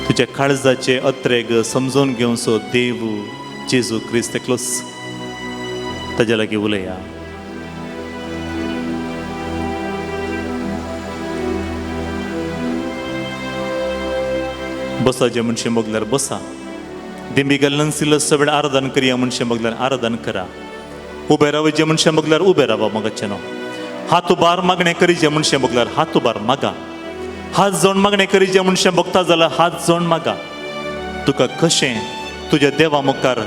तुझ्या काळजाचे अत्रेग समजून घेवचो देव जेजू क्रिस्त एकलोच ताजे लागीं उलया. बसा जे मनशे मोगल्यार बसा. दिंबिगल नसिल्लो सगळें आराधन करया मनशे मोगल्यार आराधन करा. उबे राव जे मनशे मोगल्यार उबे रावा मोगाचे न्हू. हात उबार मागणें करी जे मनशे मोगल्यार हात उबार मागा. हात जोड मागणें करी जे मनशे भोगता जाल्यार हात जोड मागा. तुका कशें तुज्या देवा मुखार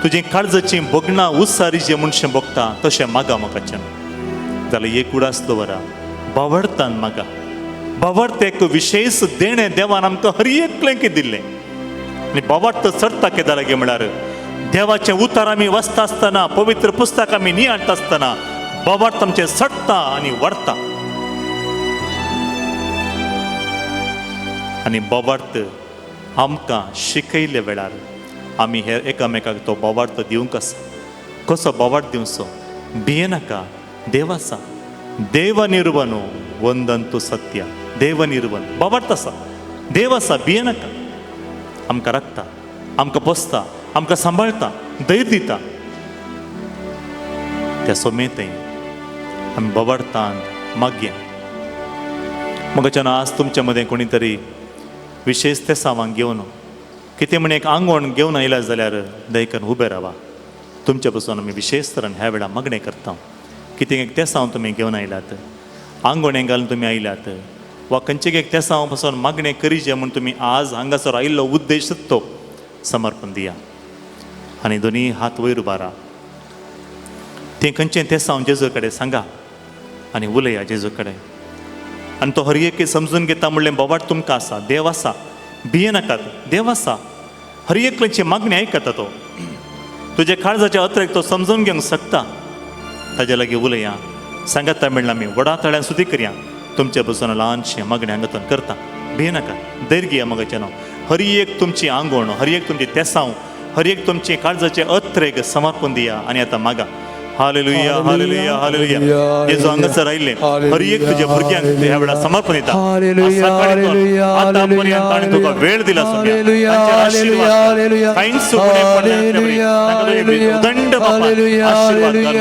तुजी काळजाची बोगणां उसारी जे मनशे भोगता तशें मागा मोगाचें न्हू. जाल्यार एक उडास दवरा, बावडतान मागा. बावडत एक विशेष देणें देवान आमकां हर एकलें दिल्लें. आनी बावडत चडटा केदार लागी म्हळ्यार देवाचें उतार आमी वाचता आसतना पवित्र पुस्तक आमी नियाळटा आसतना बावडत आमचें चडटा आनी वाडटा. आनी बोवार्थ आमकां शिकयले वेळार आमी हे एकामेकाक तो बोवार्थ दिवंक आसा. कसो बोवार्थ दिवचो? भियेनाका, देव आसा. देव निर्वनो वंदंतु सत्य. देव निर्वन बोवार्थ आसा, देव आसा, भियेनाका. आमकां राखता, आमकां पोसता, आमकां सांबाळटा, धैर्य दिता. त्या सोमेतें आमी बोवार्थान मागया. मगाच्यान आज तुमच्या मदें कोणी तरी विशेष ते सामान घेवन कितें म्हण एक आंगवण घेवन आयला जाल्यार दयकन उबे रावा. तुमच्या पासून आमी विशेष तरेन ह्या वेळा मागणें करता. कितें एक तेसांव तुमी घेवन आयलात, आंगवणें घालून तुमी आयलात, वा खंयचे एक तेसांव पासून मागणें करीचे म्हूण तुमी आज हांगासर आयिल्लो उद्देश तो समर्पण दिया. आनी दोनी हात वयर उबारा. तें खंयचें तेसांव जेजू कडेन सांगा आनी उलया जेजू कडेन. आनी तो हर एक समजून घेता म्हणलें बोवाट तुमकां आसा, देव आसा, भियेनाकात, देव आसा. हर एकल्याची मागणी आयकता तो. तुजे काळजाच्या अत्रेक तो समजून घेवंक शकता. ताजे लागीं उलया, सांगाता म्हणल्यार आमी वडा तळ्यान सुदी करया. तुमचे बसून ल्हानशें मागणें हांगातून करता. भियेनाका, धैर्य घेया मोगाचें नांव. हर एक तुमची आंगवण, हर एक तुमची तेसांव, हर एक तुमची काळजाचे अत्रेक समर्पण दिया आनी आतां मागा. हालेलुया, हालेलुया, हालेलुया. जेजू हांगासर आयिल्ले हर एक तुज्या भुरग्यांक ह्या वेळा समर्पण दिता. आतापर्यंत ताणें तुका वेळ दिला सोम्या. तांचेर आशीर्वाद कर. कांयच उदंड बाबा आशीर्वाद कर.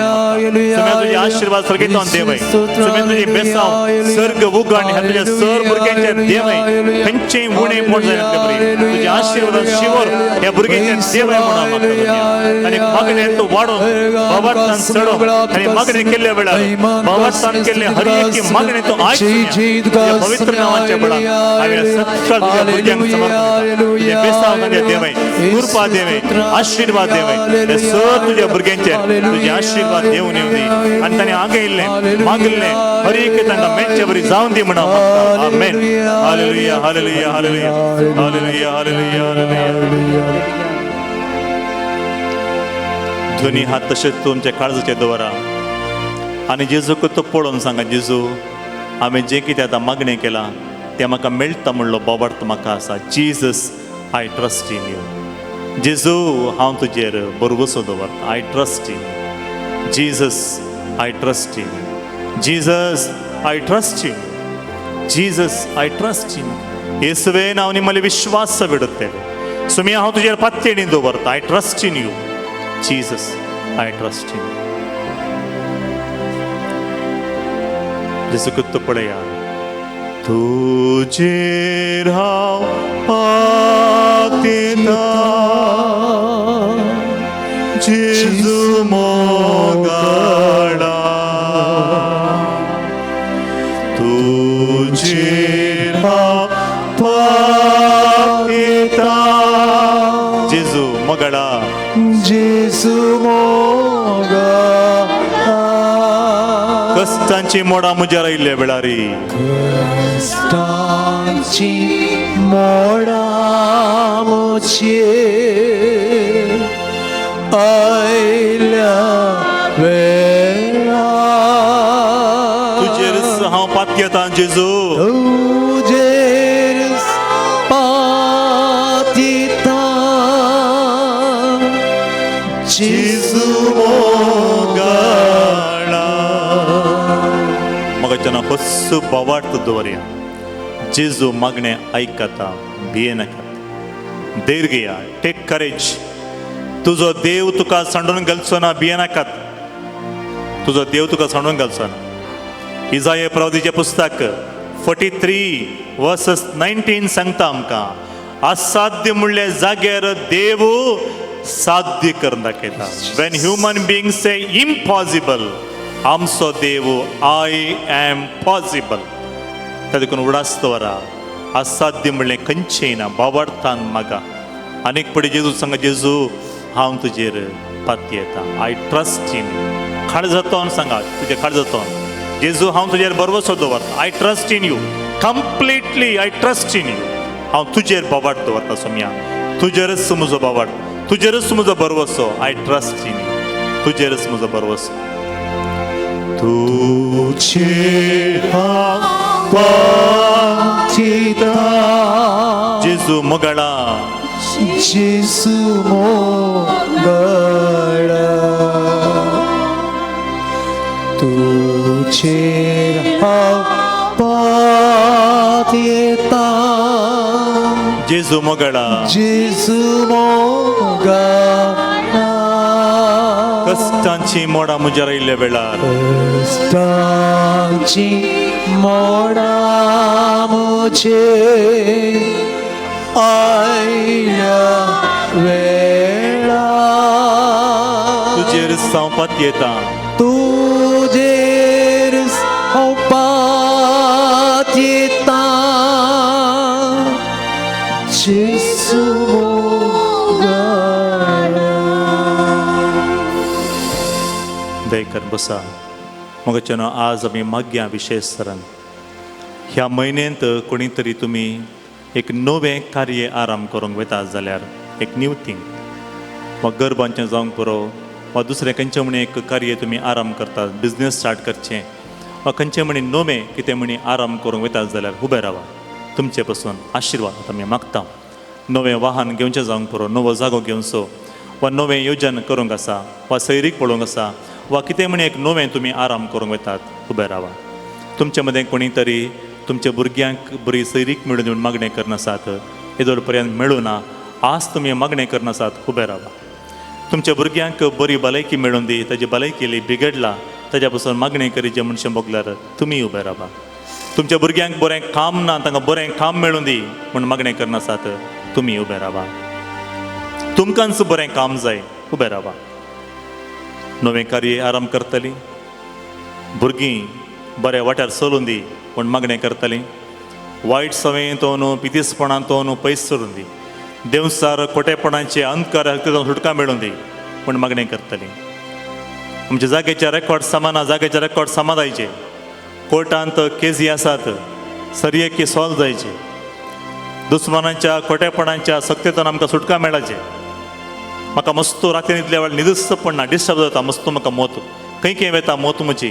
सोम्या तुजे आशीर्वाद सर्गेतान देवय. सोम्या तुजी बेसांव सर्ग उगड ह्या तुज्या सर भुरग्यांचेर देवय. खंयचेय उणें मोड जायनातले बरी तुजे आशीर्वाद शिवर ह्या भुरग्यांचेर देवय म्हणून आनी मागणें तूं वाडोवन बाबार्थान चढो आनी मागणें केल्ले वेळार बाबार्थान केल्ले हर एक मागणें तूं आयक. पवित्र नांवाच्या बळार हांवें सकाळ तुज्या भुरग्यांक समर्पण तुजे बेसांव तांचे देवय, कृपा देवय, आशीर्वाद देवय. हे सर तुज्या भुरग्यांचेर तुजे आशीर्वाद देवून येवं दी. आनी ताणें आगयल्लें मागिल्लें हर एक तांकां मेच्चे बरी जावन दी म्हणून मागता. आमेन. हालेलुया, हालेलुया, हालेलुया, हालेलुया, हालेलुया, हालेलुया. दोनी हात तशेंच तुमच्या काळजाचेर दवरा आनी जेजूक तो पळोवन सांगा, जेजू हांवें जें कितें आतां मागणें केलां तें म्हाका मेळटा म्हणलो बोवार्थ म्हाका आसा. Jesus, I trust in you. Jezu हांव तुजेर भरवोसो दवरता. I trust in you. Jesus, I trust in you. Jesus, I trust in you. Jesus, I trust in you. येसुवेन हांव निमले विश्वास बिडते. सुमी हांव तुजेर पातयेणी दवरता. I trust in you. Jesus, I trust him. जेजू कुत्तो पळया. तुजेर हांव पातयेता जेजू मोगाडा. तुजेर हांव जेजू मोगा कष्टांची मोडा मुजार आयिल्ल्या वेळारी कष्टांची मोडा मुझे आयल्या वेळा तुजेर हांव पातयेता जेजू तुजेर पातयेता जेजू मोगाळा मग जना हस्सू बोवाट दवरया जेजू मागणे ऐकता भियेनाका धैर्य घेया टेक करेज तुझो देव तुका सांडून घालचो ना भियेनाकात तुझो देव तुका सांडून घालचो ना इजाया प्रवादीचें पुस्तक 43:19 सांगता आमकां असाध्य म्हणले जाग्यार देव साध्य करून दाखयता वेन ह्युमन बीइंग से इम्पॉसिबल आमचो देव आय एम पॉसिबल त्या देखून उडास्त वरा असाध्य म्हणलें खंयचेंय ना बावडतान म्हाका आनीक पडे जेजू सांगा जेजू हांव तुजेर पातयेता आय ट्रस्ट इन खाड जातोन सांगा तुजे खाड जातोन जेजू हांव तुजेर भरवसो दवरता I trust in you completely I trust in you हांव तुजेर बावाट दवरता सोम्या तुजेरच म्हजो बावाट तुजेरच म्हजो भरवसो आय ट्रस्ट इन यू तुजेरच म्हजो भरवसो तुझे पातयेता जेजू मोगाळा जेजू मोगाळा तुझेर हांव पातयेता जेजू मोगाळा जेजू मोगाळा कष्टांची मोडा मुजार आयिल्ल्या वेळार कष्टांची मोडा मुझे आयल्या वेळा तुजेर हांव पातयेता तुजेर हांव पातयेता जेजू मोगाळा दयकर बसा मगच्यानो आज आमी माग्या विशेष तरान ह्या म्हयन्यांत कोणी तरी तुमी एक नवें कार्य आराम करूंक वता जाल्यार एक न्यू थिंग वा गरबांचें जावंक पुरो वा दुसरें खंयचें म्हणी एक कार्य तुमी आराम करतात बिजनेस स्टार्ट करचें वा खंयचें म्हणी नवें कितें म्हणी आराम करूंक वतात जाल्यार उबे रावा तुमचे पासून आशिर्वाद आमी मागता नवें वाहन घेवचें जावंक पुरो नवो जागो घेवचो वा नवें येवजन करूंक आसा वा सैरीक पळोवंक आसा वा कितें म्हणी एक नवें तुमी आराम करूंक वतात उबे रावा तुमचे मदें कोणी तरी तुमच्या भुरग्यांक बरी सैरीक मेळून दिवन मागणें करनासात येदोळ पर्यंत मेळूं ना आज तुमी मागणें करनासात उबे रावा तुमच्या भुरग्यांक बरी भलायकी मेळून दी ताजी भलायकी बिगडला ताज्या पासून मागणें करी जे मनशां भोगल्यार तुमी उबे रावा तुमच्या भुरग्यांक बरें काम ना तांकां बरें काम मेळून दी म्हूण मागणें करनासात तुमी उबे रावा तुमकांच बरें काम जाय उबे रावा नवें कार्य आराम करतलीं भुरगीं बऱ्या वाट्यार चलून दी म्हूण मागणें करतलीं वायट सवयेंतोन पितीसपणांतोन पयस सोडून दी देवसार खोटेपणाचे अंधकार तितून सुटका मेळून दी म्हूण मागणें करतलीं आमच्या जागेचे रेकॉर्ड समाना जागेचे रेकॉर्ड समाधायचे कोर्टांत केसी आसात सरयेकी सॉल्व जायचे दुस्मानाच्या खोटेपणाच्या सक्तीतून आमकां सुटका मेळाचे म्हाका मस्तो राती न्हिदल्या वेळार न्हिदूच पडना डिस्टर्ब जाता मस्तो म्हाका मोत खंय वेता मोत म्हजी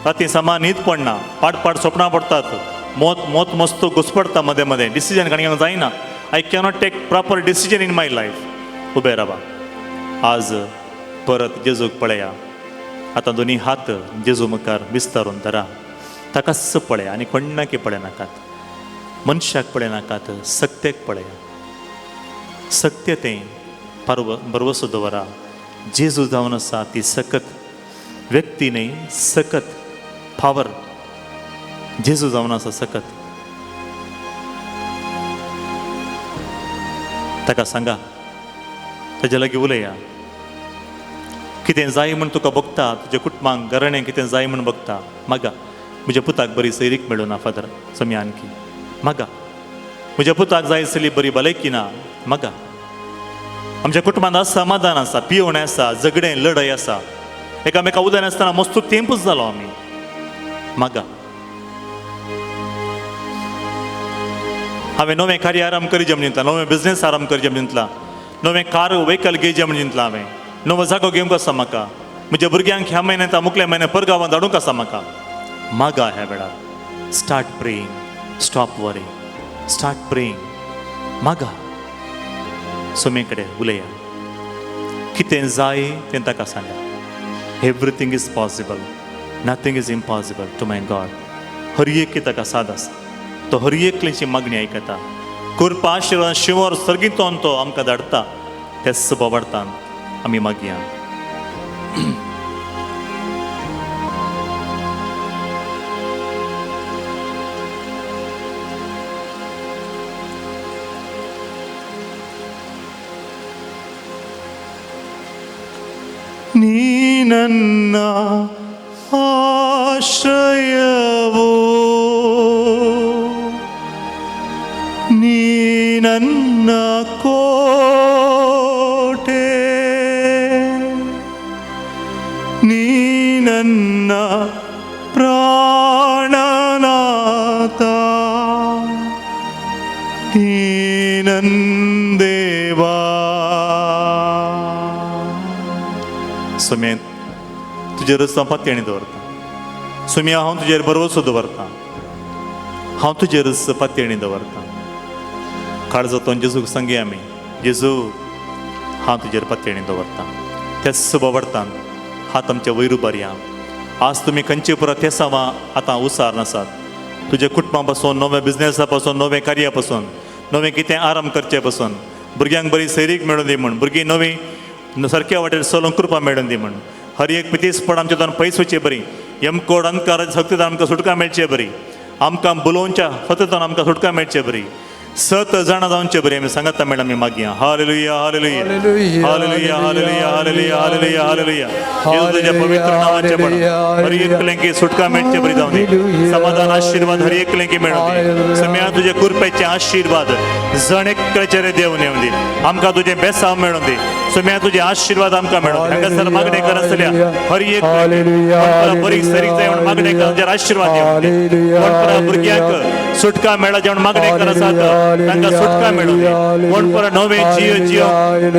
राती समा न्हीद पडना पाट पाट स्वप्नां पडटात मोत मोत मस्तो घुसपडटा मदें मदें डिसिजन काडूंक जायना I cannot take proper decision in my life उबे रावा आज परत जेजूक पळया आतां दोनी हात जेजू मुखार विस्तारून धरा ताकाच पळया आनी कोणाकी पळयनाकात मनशाक पळयनाकात सत्याक पळया सत्य तें बरवसो दवरा जेजू जावन आसा ती सकत व्यक्ती न्ही सकत पावर जेजू जावन आसा सकत ताका सांगा ताजे लागीं उलया कितें जाय म्हूण तुका बगता तुज्या कुटुंबाक घराणें कितें जाय म्हूण बगता मागा म्हज्या पुताक बरी सैरीक मेळूं ना फादर सम्यानकी मागा म्हज्या पुताक जाय आसली बरी भलायकी ना मागा आमच्या कुटुंबात असमाधान आसा, पिवणें आसा, झगडें लढाई आसा, एकामेका उदय नासतना मस्तो तेंपूच जालो आमी. मागा हांवें नवें कार्य आराम करचें म्हण चिंतलां, नवें बिझनेस आराम करचें म्हण चिंतलां, नवें कार व्हेकल घेवचें म्हण चिंतलां हांवें, नवो जागो घेवंक आसा म्हाका, म्हज्या भुरग्यांक ह्या म्हयन्यांत मुखल्या म्हयन्यात परगांवांत धाडूंक आसा म्हाका. मागा ह्या वेळार start praying, stop worry, start praying. मागा सोमे कडेन उलया, कितें जाय तें ताका सांगा. Everything is possible, nothing is impossible to my God. हर एक ताका साद आसा, तो हर एकल्याची मागणी आयकता. कृपा आशिर्वाद शिवर सर्गीतोन तो आमकां धाडटा. त्या सुबावडतान आमी मागया. ನೀ ನನ್ನ ಆಶ್ರಯವೋ, ನೀ ನನ್ನ ಕೋಟೆ, ನೀ ನನ್ನ ಪ್ರಾಣನಾಥ, ನೀ ನನ್ನ ದೇವಾ. सुमेन तुजे रस्ता पातयेणी दवरता. सुम्या हांव तुजेर भरवंसो दवरता, हांव तुजेर पातयेणी दवरता. काळजांतून जेजूक सांगया आमी, जेजू हांव तुजेर पातयेणी दवरता. त्या सुबावडतान हात आमच्या वयर उबारया. आज तुमी खंयचे पुरो तेसावां आतां उसार नासात. तुज्या कुटुंबा पासून, नव्या बिझनेसा पासून, नव्या कार्या पासून, नवें कितें आराम करचे पासून, भुरग्यांक बरी सैरीक मेळून दी म्हण, भुरगीं नवीं सारक्या वाटेर चलोवंक कृपा मेळून दी म्हण. हर एक पितीसपण आमच्या दोन पयस वचे बरी. यमकोड अंधकार शक्तींतल्यान आमकां सुटका मेळचे बरी. आमकां बुलोवच्या फततान आमकां सुटका मेळचे बरी. 7 जाणां जावचे बरी आमी सांगाता मेळून आमी मागया. हालेलुया, हालेलुया, हालेलुया, हालेलुया, हालेलुया, हालेलुया, हालेलुया. येशू तुज्या पवित्र नांवाचे म्हण हर एकल्यांकी सुटका मेळचे बरी जावं दी. समाधान आशिर्वाद हर एकल्यांकी मेळूं दी. सम्या तुजे कृपेचे आशिर्वाद जण एकल्याचेर देंवन येवं दी. आमकां तुजें बेसांव मेळूं दी. सम्या तुजे आशिर्वाद आमकां मेळूं दी. हांगासर मागणे करसल्या हर एक बरी सरीक जाय म्हण मागणे कर, तांचेर आशिर्वाद येवं दी. कोण भुरग्यांक सुटका मेळा जेवण मागणे करसात तांकां सुटका मेळूं दी. कोण पर नवे जियो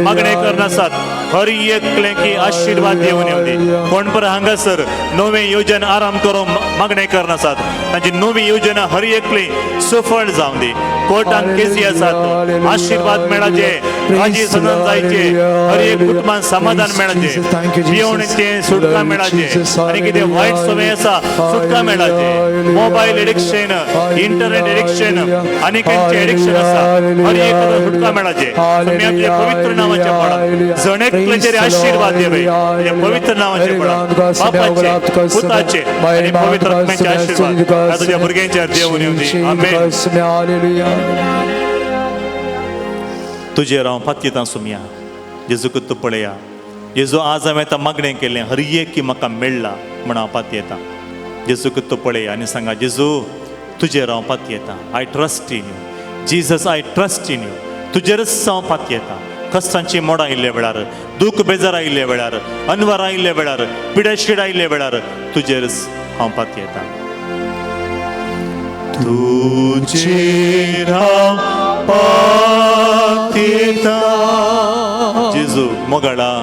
मागणे करनासात हर एकल्यांकी आशिर्वाद देंवन येवं दी. कोण पर हांगासर नवे योजना आराम करूंक मागणे करनासात तांची नवी योजना हर एकली सफळ जावं दी. कोर्टान केसी आसात आशिर्वाद मेळाचे, राजी सदन जायचे, हर एक कुटुंबान समाधान मेळाचे, जिवणेचे सुटका मेळाचे, आनी कितें वायट सवय आसा सुटका मेळाचे. मोबायल एडिक्शन, इंटरनेट एडिक्शन आनी खंयचे एडिक्शन आसा हर एक सुटका मेळाचे. तुमी आमचे पवित्र नांवाचे पडा. जण एकल्याचेर आशिर्वाद देवे तुज्या पवित्र नांवाचे पडा. बापाचे, पुताचे आनी पवित्र आत्म्याचे आशिर्वाद तुज्या भुरग्यांचेर देंवन येवं दी. आमेन. तुजेर हांव पातयेतां सुमया. जेजूक तूं पळया. जेजू आज हांवें आतां मागणें केलें हर एक की म्हाका मेळ्ळां म्हण हांव पातयेतां. जेजूक तूं पळया आनी सांगा, जेजू तुजेर हांव पातयेतां. I trust in you Jesus, I trust in you. तुजेरच हांव पातयेतां. कश्टांची मोडां आयिल्ल्या वेळार, दूख बेजार आयिल्ल्या वेळार, अनवर आयिल्ल्या वेळार, पिडाशीड आयिल्ल्या वेळार तुजेरच हांव पातयेतां. तुजेर हांव पातयेतां. जेजू मोगाळा,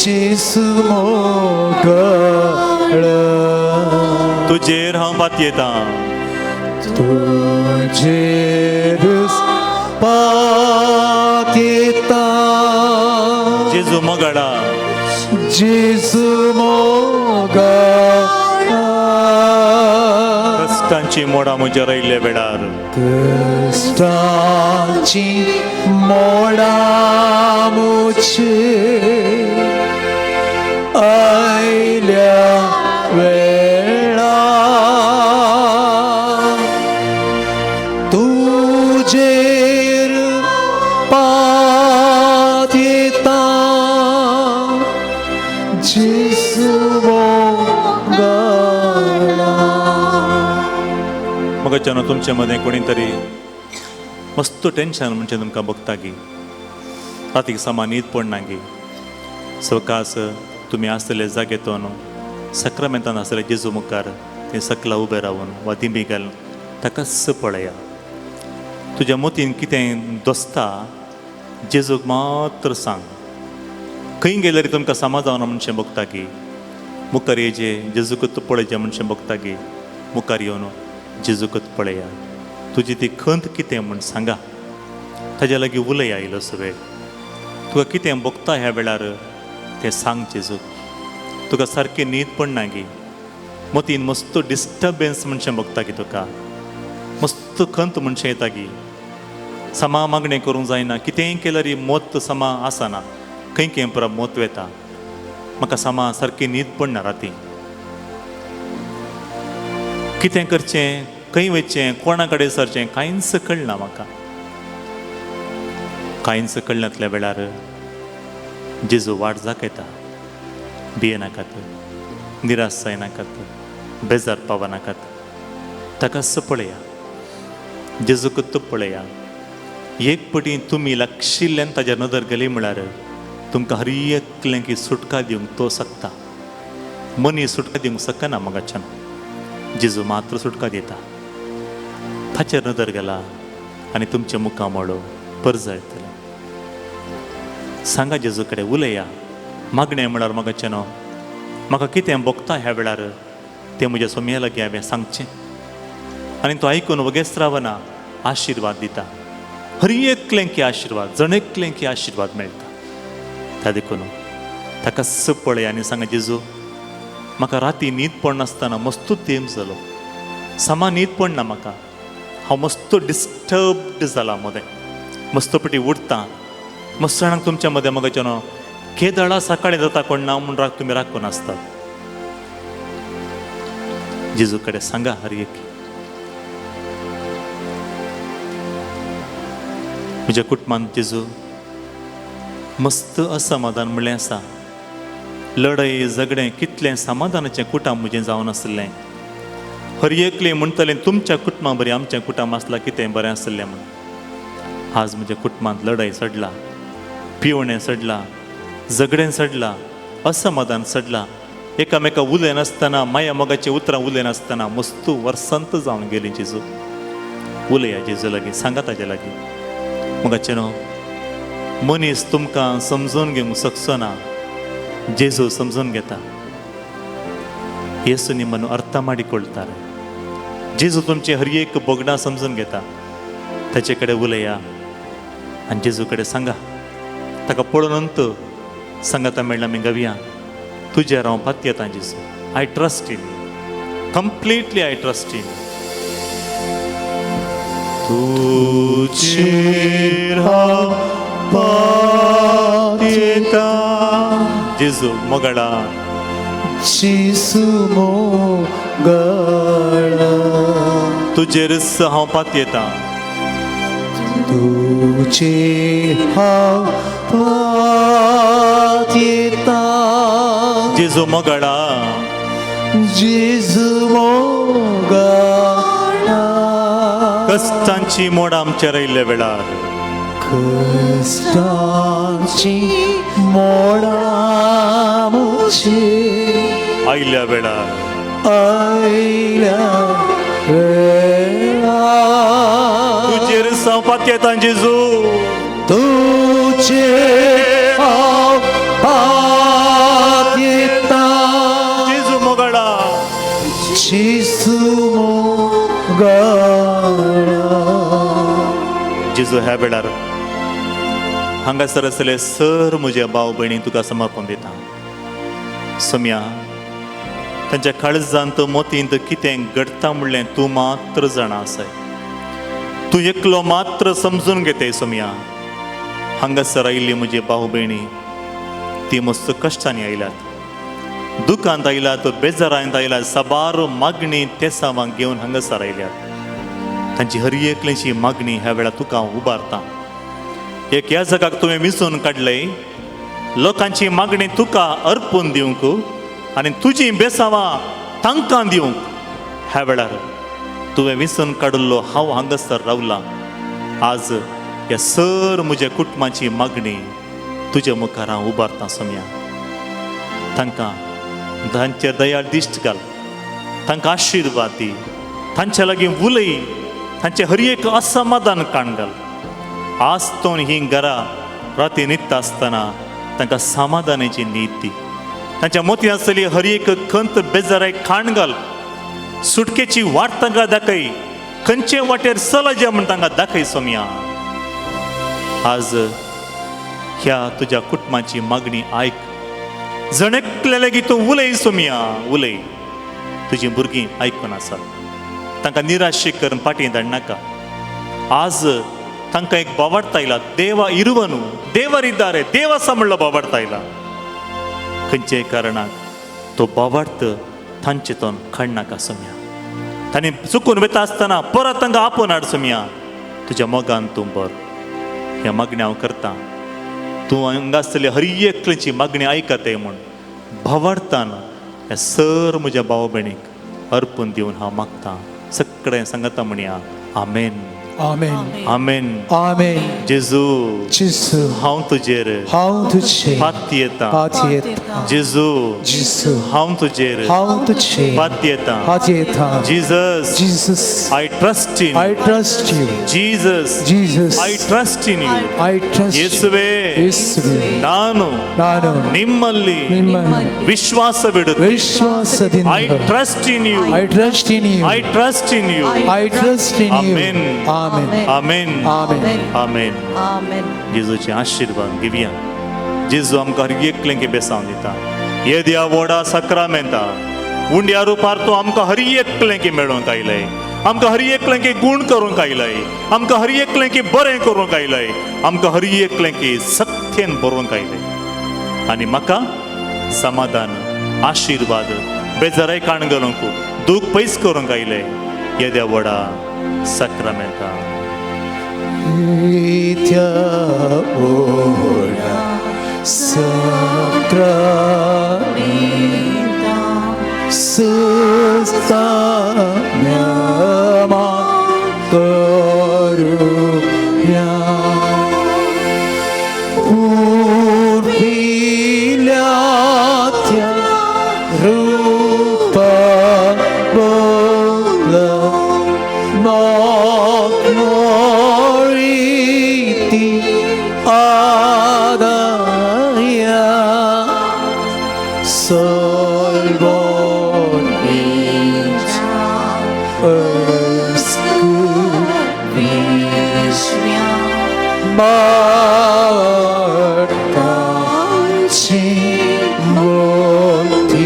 जेजू मोगाळ, तुजेर हांव पातयेतां. तुजेर पातयेतां. जेजू मोगाळा, जेजू मोगाळ. कश्टांची मोडां म्हज्यार आयिल्ल्या वेळार, कश्टांची मोडां मुझेर आयल्या वेळार तुजेर पातयेतां. जेजू मोगाळा. मगच्यान तुमचे मदें कोणी तरी मस्त टेन्शन म्हणजे तुमकां बघता की रातीक समा न्हीद पडनागी सवकास तुम्ही आसतले जागेतून सक्रामेंतान आसतले जेजू मुखार थंय सकला उबे रावून वा दिंबी घालून ताकाच पळया. तुज्या मोतीन कितें दोस्ता जेजूक मात्र सांग. खंय गेल्यार तुमकां समा जावना म्हणशें बगता की मुखार येजे जेजूकच पळयचें म्हणशें बगता की मुखार येवन जेजूकच पळया. तुजी ती खंत कितें म्हूण सांगा. ताज्या लागीं उलया इल्लोसो वेळ. तुका कितें बगता ह्या वेळार तें सांग जेजूक. तुका सारकें न्हीद पडना गी मोतीन मस्त डिस्टर्बन्स म्हणशें बगता की तुका मस्त खंत म्हणशें येता की समा मागणें करूंक जायना. कितेंय केल्यार मोत समा आसना. खंय खंय परत मोत वेता. म्हाका समा सारकी न्हीद पडना राती. कितें करचें खंय वयचें कोणा कडेन सरचें कांयच कळना म्हाका. कांयच कळनातल्या वेळार जेजू वाट दाखयता. भियेनाकात, निराश जायनाकात, बेजार पावनाकात. ताकाच पळया. जेजूकच पळया. एक पटी तुमी लागशिल्ल्यान ताज्या नदर गेली म्हळ्यार तुमकां हर एकलें की सुटका दिवंक तो सकता. मनी सुटका दिवंक सकना मगाच्यान. जेजू मात्र सुटका दिता. ताचेर नदर गेला आनी तुमचे मुखां मोडो परजळटले. सांगा जेजू कडेन उलया. मागणें म्हळ्यार मगाच्यान म्हाका कितें बगता ह्या वेळार तें म्हज्या सोम्या लागीं हांवें सांगचें आनी तो आयकून वगेच रावना आशिर्वाद दिता. हर एकलें की आशिर्वाद जणेकलें की आशिर्वाद मेळटा. त्या देखून ताकाच पळय आनी सांगा जेजू म्हाका राती न्हीद पडनासतना मस्त तेंप जालो. समा न्हीद पडना म्हाका. हांव मस्त डिस्टर्ब्ड जाला मदें. मस्तपटी उठता. मस्त जाणांक तुमच्या मदें मगाच्यान केदळा सकाळीं जाता कोण ना म्हूण राग तुमी राखून आसतात. जेजू कडेन सांगा हर एक. म्हज्या कुटुंबांत जेजू मस्त असमाधान म्हणलें आसा. लढाई झगडें कितलें समाधानाचें कुटुंब म्हजें जावन आसलें. हर एकलें म्हणटलें तुमच्या कुटुंबा बरें आमचें कुटुंब आसलां कितें बरें आसलें म्हूण. आज म्हज्या कुटुंबांत लढाई सडला, पिवणें सडलां, झगडें सडलां, असमाधान सडलां. एकामेका उलयनासतना माया मोगाचें उतरां उलयनासतना मस्त वर्सांत जावन गेलीं जेजू. उलया जेजू लागीं. सांगा ताजे लागीं. मोगाचें न्हू मनीस तुमकां समजून घेवंक शकचो ना. जेजू समजून घेता. येसू निमन अर्थ माडिಕೊಳ್ತಾರೆ. जेजू तुमचे हर एक बोगडां समजून घेता. ताचे कडेन उलया आनी जेजू कडेन सांगा. ताका पळोवनंत सांगाता मेळना आमी गवया तुज्यार हांव पात येता जेजू. I trust in you. Completely I trust in you. तुजेर हांव पात येता जेजू मोगळा. जेजू मोगळा तुजेरच हांव पात येता. तुजेर हांव पात येता जेजू मोगळा. जेजू मोगळा. कश्टांची मोड आमचेर आयिल्ल्या वेळार कष्टांची मोडां आमचेर आयिल्ल्या वेळार आयल्या वेळार तुजेर हांव पात येता जेजू. तुजेर हांव पात येता जेजू मोगळा. जेजू मोगळा. जेजू ह्या वेळार हांगासर आसले सर म्हज्या भाव भयणी तुका समर्पण दिता. सोम्या तांच्या काळजांत मोतींत कितें घडटा म्हणलें तूं मात्र जाणा आसाय. तूं एकलो मात्र समजून घेते सोम्या. हांगासर आयिल्ली म्हजी भाव भयणी ती मस्त कश्टांनी आयल्यात, दुखांत आयल्यात, बेजारांत आयल्यात, साबार मागणी ते सावांक घेवन हांगासर आयल्यात. तांची हर एकलींची मागणी ह्या वेळार तुका हांव उबारतां. एक ह्या जगाक तुवें विसरून काडलय. लोकांची मागणी तुका अर्पून दिवंक आनी तुजी बेसावां तांकां दिवंक ह्या वेळार तुवें विसरून काडिल्लो हांव हांगासर रावलां. आज ह्या सर म्हज्या कुटुंबाची मागणी तुज्या मुखार हांव उबारतां सोम्या. तांकां तांचेर दयाळ दिश्ट घाल, तांकां आशिर्वाद दी, तांच्या लागीं उलय, तांचे हर एक असमाधान काणघाल. आज तो ही घरां राती न्हिदता आसतना तांकां समाधानाची न्हीद दी. तांच्या मोती आसतली हर एक खंत बेजाराय काणघाल. सुटकेची वाट तांकां दाखय, खंयचे वाटेर चलजे म्हण तांकां दाखय सोम्या. आज ह्या तुज्या कुटुंबाची मागणी आयक. जणेकले लेगीत तूं उलय सोम्या, उलय. तुजीं भुरगीं आयकून आसात, तांकां निराशे करून फाटीं धाडनाका. आज तांकां एक बोवाडता आयला, देवा इरुवा न्हू, देवारिदारे, देव आसा म्हणलो बोवाडता आयला. खंयच्याय कारणाक तो बोवाडत तांचे तोंड काडनाका सोम्या. तांणी चुकून वता आसतना परत तांकां आपोवन हाड सोम्या. तुज्या मोगान तूं बर. ह्या मागणी हांव करतां, तूं हांगा आसतली हर एकल्याची मागणी आयकताय म्हूण भवाडतान ह्या सर म्हज्या भाव भयणीक अर्पून दिवन हांव मागतां. सगळें सांगता म्हणया आमेन, आमेन, आमेन. आमेन. जेजू, जेजू, हांव तुजेर हांव तुझे पाती येता. पाती येता. जेजू, जेजू, हांव तुजेर हांव तुझे पाती येता. पाती येता. Jesus, Jesus, I trust in I trust you. Jesus, Jesus, I trust in you. I trust you. ಯೇಸುವೇ, ಯೇಸುವೇ, ನಾನು ನಾನು ನಿಮ್ಮಲ್ಲಿ ನಿಮ್ಮನ್ನು ವಿಶ್ವಾಸವಿಡುತ್ತೇನೆ. ವಿಶ್ವಾಸದಿಂದ I trust in you. I trust in you. I trust in you. I trust in you. Amen. Amen. Amen. Amen. Amen. Amen. जेजूचे आशीर्वाद घेवया. जेजू आमकां हर एकलेंके बेसावन दिता. येद्या व्हडा सक्रामेंता उंड्या रुपार तो आमकां हर एकलेंके मेळोवंक आयलय. आमकां हर एकलेंके गूण करूंक आयलय. आमकां हर एकलेंके बरें करूंक आयलय. आमकां हर एकलेंके सत्येन बरोवंक आयलय. आनी म्हाका समाधान, आशीर्वाद, बेजाराय काण घालूंक, दूख पयस करूंक आयलय. येद्या व्हडा सक्रामेंता. Ita ora sacramenta sustamyama karunya urbilatya rupa bola Moriti adaya solvonicha escuvishya martaci voltivya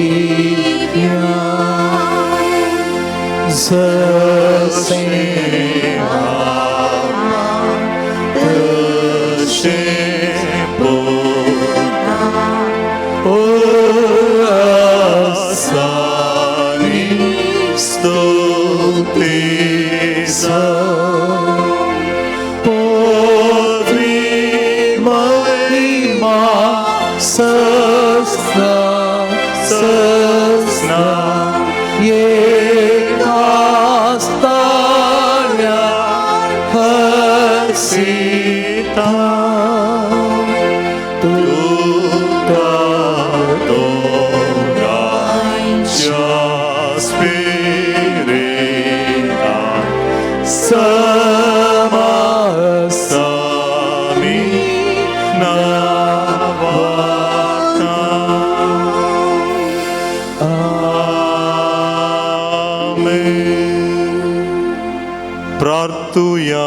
प्रार्थुया.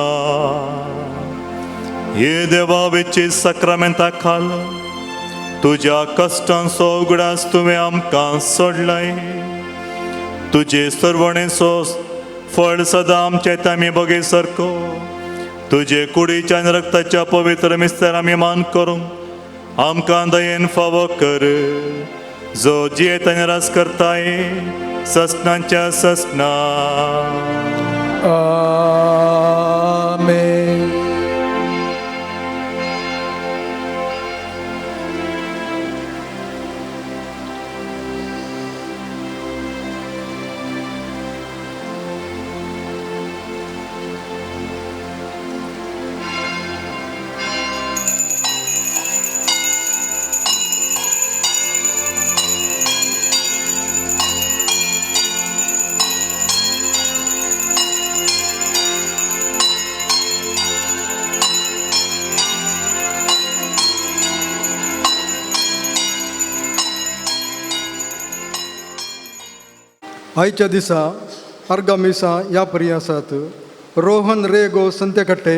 ये देवा विचे सक्रामेंता खाल तुझ्या कश्टांचो उगडास तुवें आमकां सोडलाय. तुजे सरवणेचो फळ सदां आमचें आमी बगे सारको तुजे कुडीच्या आनी रक्ताच्या पवित्र मिस्तर आमी मान करूंक आमकां दयेन फावो कर. जो जियेत आनी रास करताय ससनांच्या ससना. Amen. आयच्या दिसा आर्गामिसा ह्या परी आसात. Rohan Rego Santekatte,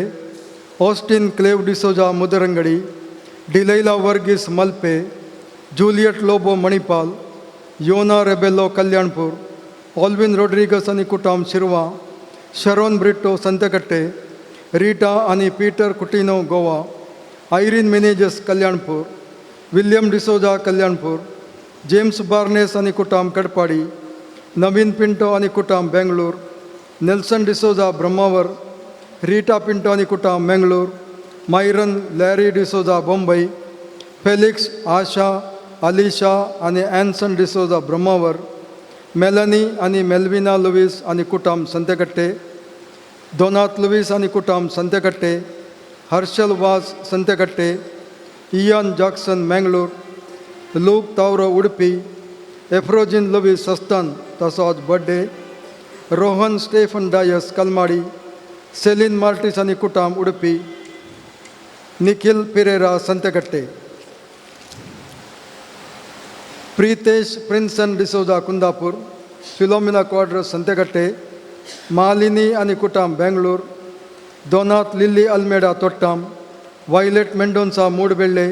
Austin Clive D'Souza Mudarangadi, Delilah Varghese Malpe, Juliet Lobo Manipal, Yona Rebello Kalyanpur, Alvin Rodrigues आनी कुटाम शिरवा, शरोन ब्रिट्टो संतेकट्टे, रीटा आनी Peter Coutinho Goa, Irene Menezes Kalyanpur, William D'Souza Kalyanpur, James Barnes आनी कुटाम कडपाडी, नवीन पिंटो आनी कुटाम बेंगळूर, नेल्सन डिसोजा ब्रह्मावर, रीटा पिंटो आनी कुटाम Mangalore, Myron Larry D'Souza Bombay, Felix Asha Alisha आनी एन्सन डिसोजा ब्रह्मावर, मेलनी आनी मेल्विना लुईस आनी कुटाम संतेकट्टे, दोनात लुईस आनी कुटाम Santekatte, Harshal Vas Santekatte, Ian Jackson Mangalore, Luke Tauro Udupi, Euphrosine Lewis Sasthan तसोच बड्डे, रोहन स्टेफन डायस कलमाडी, सेलिन मार्टिस आनी कुटाम उडपी, निखिल पिरेरा संतेकट्टे, प्रीतेश प्रिन्सन डिसोजा कुंदापूर, फिलोमिना क्वाड्रस संतेकट्टे, मालिनी आनी कुटाम Bangalore, Donat Lilly Almeida Thottam, Violet Mendonca Moodbelle,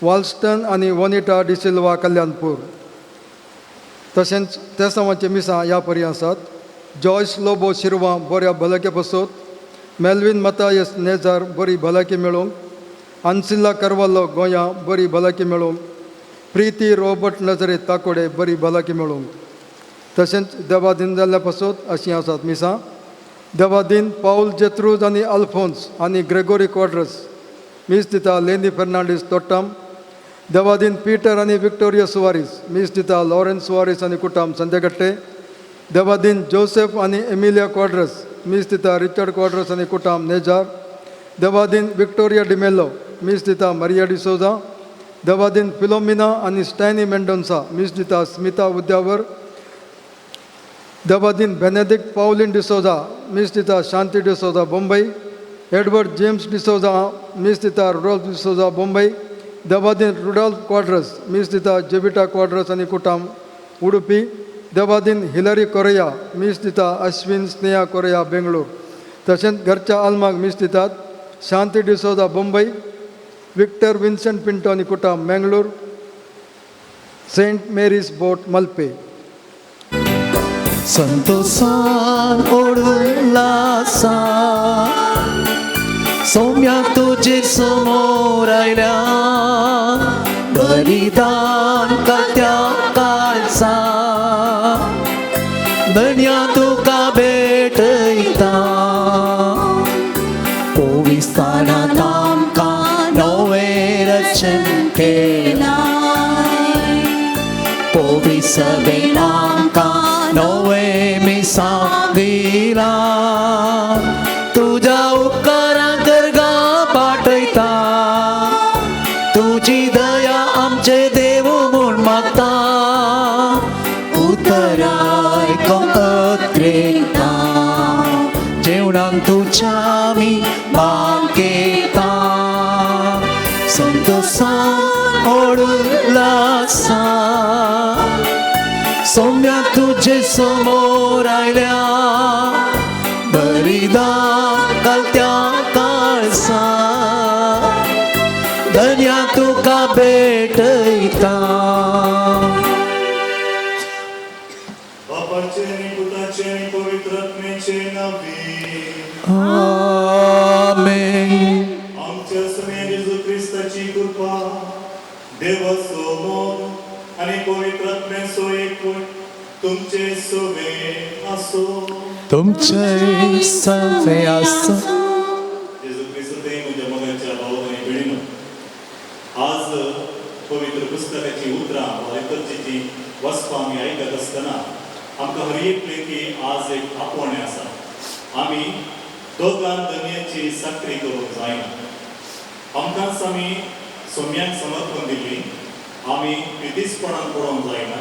Walston आनी वनिटा डिसिल्वा कल्याणपूर. तशेंच त्या सावांचे मिसां ह्या परी आसात. जॉयस लोबो शिरवा बऱ्या भलाके बसोत, मेल्विन मतायस नेजार बरी भलाकी मेळोवंक, आन्सिल्ला करवालो गोंया बरी भलाकी मेळोवंक, प्रीती रॉबर्ट नजरे ताकोडे बरी भलाकी मेळोवंक. तशेंच देवादीन जाल्ल्या पासत अशीं आसात मिसां. देवादीन पाऊल जेत्रूज आनी अल्फोन्स आनी ग्रेगोरी क्वाड्रस मीस दिता लेनी फेर्नांडीस तोट्टाम. देवादीन पीटर आनी विक्टोरिया सुवारीस मीस दिता लॉरेन्स सुवारीस आनी कुटाम संतेकट्टे. देवादीन जोसेफ आनी एमिलिया क्वाड्रस मीस दिता रिचर्ड क्वाड्रस आनी कुटाम नेजार. देवादीन विक्टोरिया डिमेलो मीस दिता मरिया डिसोजा. देवादीन फिलोमिना आनी स्टॅनी मेंडोन्सा मीस दिता स्मिता उद्यावर. देवादीन बेनेडिक्ट पावलीन डिसोजा मीस दिता शांती डिसोजा बॉम्बई. एडवर्ड जेम्स डिसोजा मीस दिता रुडॉल्फ डिसोजा बॉम्बई. देवादीन रुडॉल्फ क्वाड्रस मीस दिता जेबिटा क्वाड्रस आनी कुटाम उडुपी. देवादीन हिलरी कोरेया मीस दिता अश्विन स्नेहा कोरेया बेंगळूर. तशेंच घरच्या आल्माक मीस दितात शांती डिसोजा बॉम्बई, विक्टर विन्सेंट पिंटो आनी कुटाम मेंगळूर, सेंट मेरीज बोट मल्पे. संतोषान उल्हासा सौम्या तुझे समोर आयल्या, बलिदान करत्या काळसा धन्या तुका भेटयता. पोविस्तानांत आमकां नवें रचन केलाय, पोवी सभेन आमकां नवें मिसां दिला. तुज्या उपकारांक दर्गा पाठयता, तुजी दया आमचे देव म्हूण मागता. उतराय अत्रेता, जेवणाक तुज्या आमी बांकेता. संतोषान उल्हासा सौम्या तुझे समोर आयल्या, बलिदान घालत्या काळसा धन्या तुका भेटयता. बापाचे आणि पुताचे आणि पवित्र आत्म्याचे नावे. आमेन. आमच्या सगळ्या येशू ख्रिस्ताची कृपा, देवाचो मोग आणि पवित्र आत्म्याचो एकूण तुमचे सोबे आसो. तुमचे सवे आसो. येशू ख्रिस्ताचे म्हज्या मोगाच्या भाव आनी भयणीनो, आज पवित्र पुस्तकाची उतरां वा इतरची वचपां आमी आयकत आसतना आमकां हर एक पैकी आज एक आपोवणें आसा. आमी दोगां दुनियेची साखरी करूंक जायना. आमकांच आमी सोम्याक समर्पण दिली. आमी पिदिसपणान पडोवंक जायना.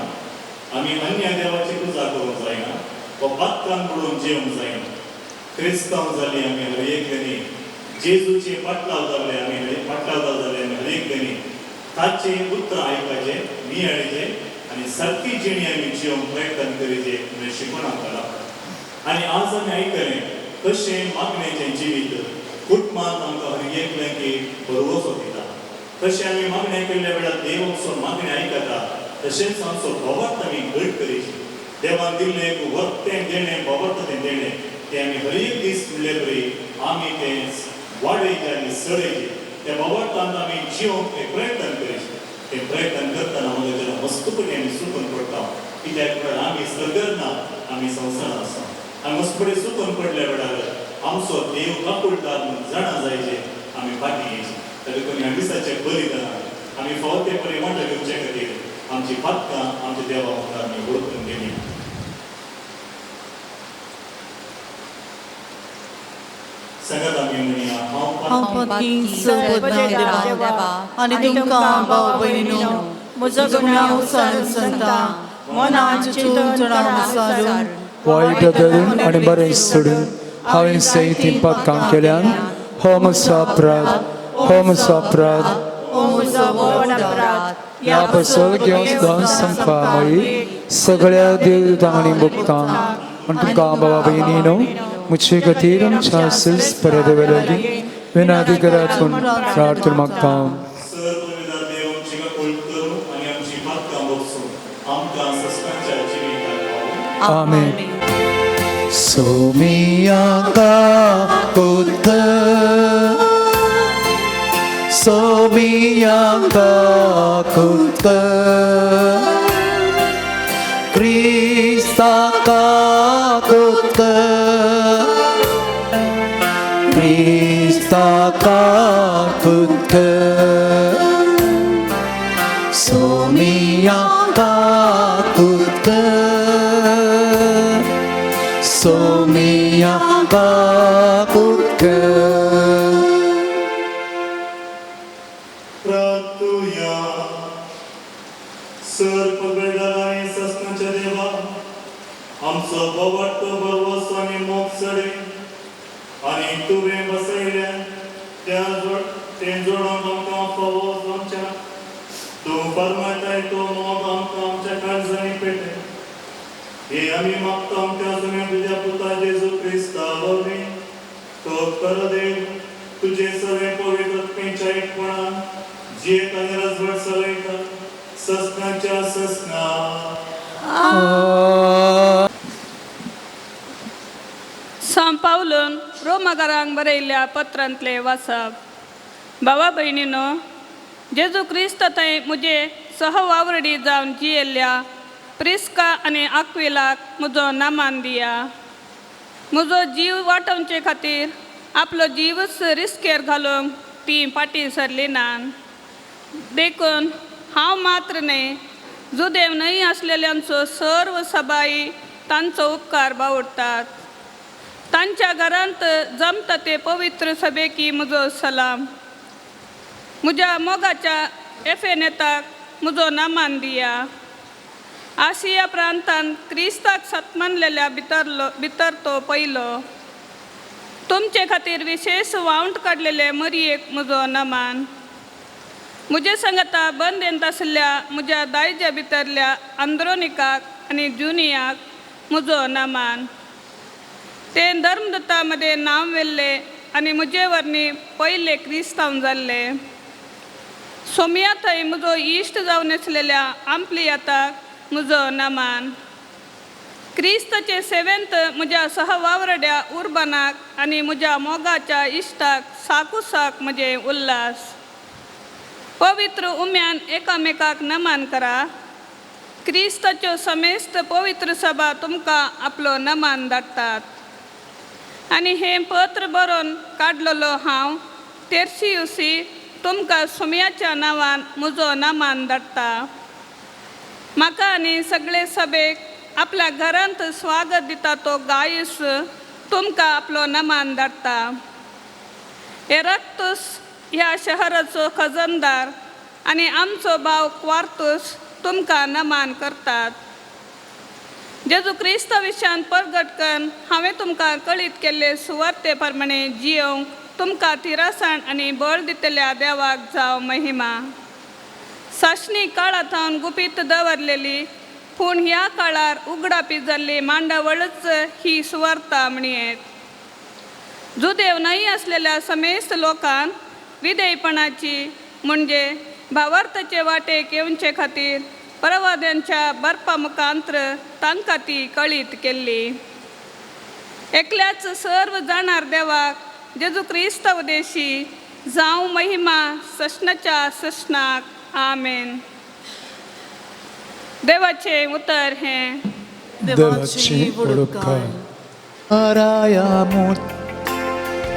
आमी अन्य देवाची पुजा करूंक जायना वा बातकान पडून जेवंक जायना. क्रिस्तांव जाली आमी हर एकल्यानी, जेजूचे पाटलाव जाल्ले आमी पाटलाव जाल्ले आमी हर एकल्यानी ताचे उतर आयकपाचें, नियाळेचें आणि सारकी जिणी आमी जिवंक प्रयत्न करीत म्हणजे शिकून आमकां. आणि आज आमी आयकलें कशें मागणेचें जिवीत कुटुंबांत आमकां हर एकल्याक भरवोसो दिता. कशें आमी मागणें केल्ल्या वेळार देव आमचो मागणें आयकता, तशेंच आमचो बोवार्थ आमी घट करीत. देवान दिल्लें एक वखतें देणें बोवार्थें देणें तें आमी हर एक दीस म्हणले बरी आमी तें वाडयचें आनी सडयचें. त्या बोवार्थांत आमी जिवंक एक प्रयत्न करीत. तें प्रयत्न करतना म्हज्या मस्तपणी आमी चुकून पडटा. कित्याक म्हळ्यार आमी सर्गर ना, आमी संवसारांत आसा. आमी मस्तपणी चुकून पडल्या वेळार आमचो देव काकुळटात म्हूण जाणा जायचें आमी फाटीं येयचें. ताका लागून ह्या दिसाचें बलिदान आमी फावो ते परी वांटो घेवचे खातीर आमची पातकां आमच्या देवा मुखार आमी वळखून गेली. सगळ्यात आमी म्हणया हांव पत्नी सर्वज्ञ देवा आनी तुमकां भाव भयणीनो म्हजो गुन्हा उसार सांगता मनान चिंतून जाणानुसार वायट धरून आनी बरें सोडून हांवें सैतीं पातकां केल्यान हो म्हजो अपराध ओ म्हजो व्हड अपराध. ह्या पासून घेवन दोन संकल्पां मळी सगळ्या देवदूतांक आनी भक्तांक आनी तुमकां भावा भयणीनो मुझे खातीर आमच्या सेस परदेवेलागी विनाधिकारातून प्रार्थना मागता. सर्वविधा देव आमची काकूळ करूं आनी आमची पातकां बक्षूं आमकां सस्तांच्या जिवितांत पावूं. आमेन. Somiaka kutta Somiaka kutta Kristaka kutta Kristaka kutta Somiaka kutta Somiaka kutta. प्रार्थूया. सर्प बेडारांनी सस्तांच्या देवा आमचो बोवाटो बरवसो आनी मोग सडे आनी तुवें बसयल्या तें जोडोंक आमकां फावो जावच्या. तूं फर्मायताय तो मोग आमकां आमच्या काळजांनी पेटय. हे आमी मागता आमच्या सगळ्या तुज्या पुता जेजू क्रिस्ता वरवीं. तो परदेव तुजे सगळे पवित्र आत्मेच्या एकपणान जियेत आनी रजवट चलयता सस्नाच्या सस्ना. सांत पावलोन रोमाकारांक बरयल्ल्या पत्रांतले वाचप. भावा भयणीनो, जेजू क्रिस्त थंय म्हजे सहवावरडी जावन जियेल्ल्या प्रिस्का आनी आक्विलाक म्हजो नामान दिया. म्हजो जीव वाटोवचे खातीर आपलो जीवच रिस्केर घालूंक ती फाटीं सरली नान. देखून हांव मात्र न्हय, जुदेव न्हय आसलेल्यांचो सर्व सबाई तांचो उपकार बावडटात. तांच्या घरांत जमता ते पवित्र सभेकी म्हजो सलाम. म्हज्या मोगाच्या एफेनेताक म्हजो नामान दिया. आशिया प्रांतांत क्रिस्ताक सतमानलेल्या भितर तो पयलो. तुमचे खातीर विशेष वावंट काडलेले मरयेक म्हजो नमान. म्हजे सांगता बंदेंत आशिल्ल्या म्हज्या दायजा भितरल्या आंद्रोनिकाक आनी जुनियाक म्हजो नमान. तें धर्मदत्ता मदें नांव वेल्ले आनी म्हजे वरणी पयले क्रिस्तांव जाल्ले. सोमिया थंय म्हजो इश्ट जावन आसलेल्या आंप्लियाताक म्हजो नमान. क्रिस्ताचे सेवेंत म्हज्या सहवावरड्या उर्बानाक आनी म्हज्या मोगाच्या इश्टाक साकुसाक म्हजे उल्हास. पवित्र उम्यान एकामेकाक नमान करा. क्रिस्ताच्यो समेस्त पवित्र सभा तुमकां आपलो नमान धाडटात. आनी हें पत्र बरोवन काडलेलो हांव तेर्सियुसी तुमकां सोमयाच्या नांवान म्हजो नमान धाडटा. म्हाका आनी सगळे सभेक आपल्या घरांत स्वागत दिता तो गायस तुमकां आपलो नमान धाडटा. एरक्तुस ह्या शहराचो खजनदार आनी आमचो भाव क्वार्तुस तुमकां नमान करतात. जेजू क्रिस्ता विशयान परगट करून हांवें तुमकां कळीत केल्ले सुवार्ते प्रमाणे जियोंक तुमकां तिरासाण आनी बळ दितल्या देवाक जावं महिमा. सासणी काळांत गुपीत दवरलेली पूण ह्या काळार उगडापी जाल्ली मांडावळच ही सुवार्ता म्हणयेत. जुदेव नाही असलेल्या समेस्त लोकांक विधेयपणाची म्हणजे भावार्थाचे वाटेक येवचे खातीर प्रवाद्यांच्या बरपा मुखांत्र तांकां ती कळीत केल्ली. एकल्याच सर्व जाणार देवाक जेजू क्रिस्त उदेशी जावं महिमा सशनाच्या सशनाक आमेन. देवाचे उतर हे देवाची वडोवपाय. आरायामूत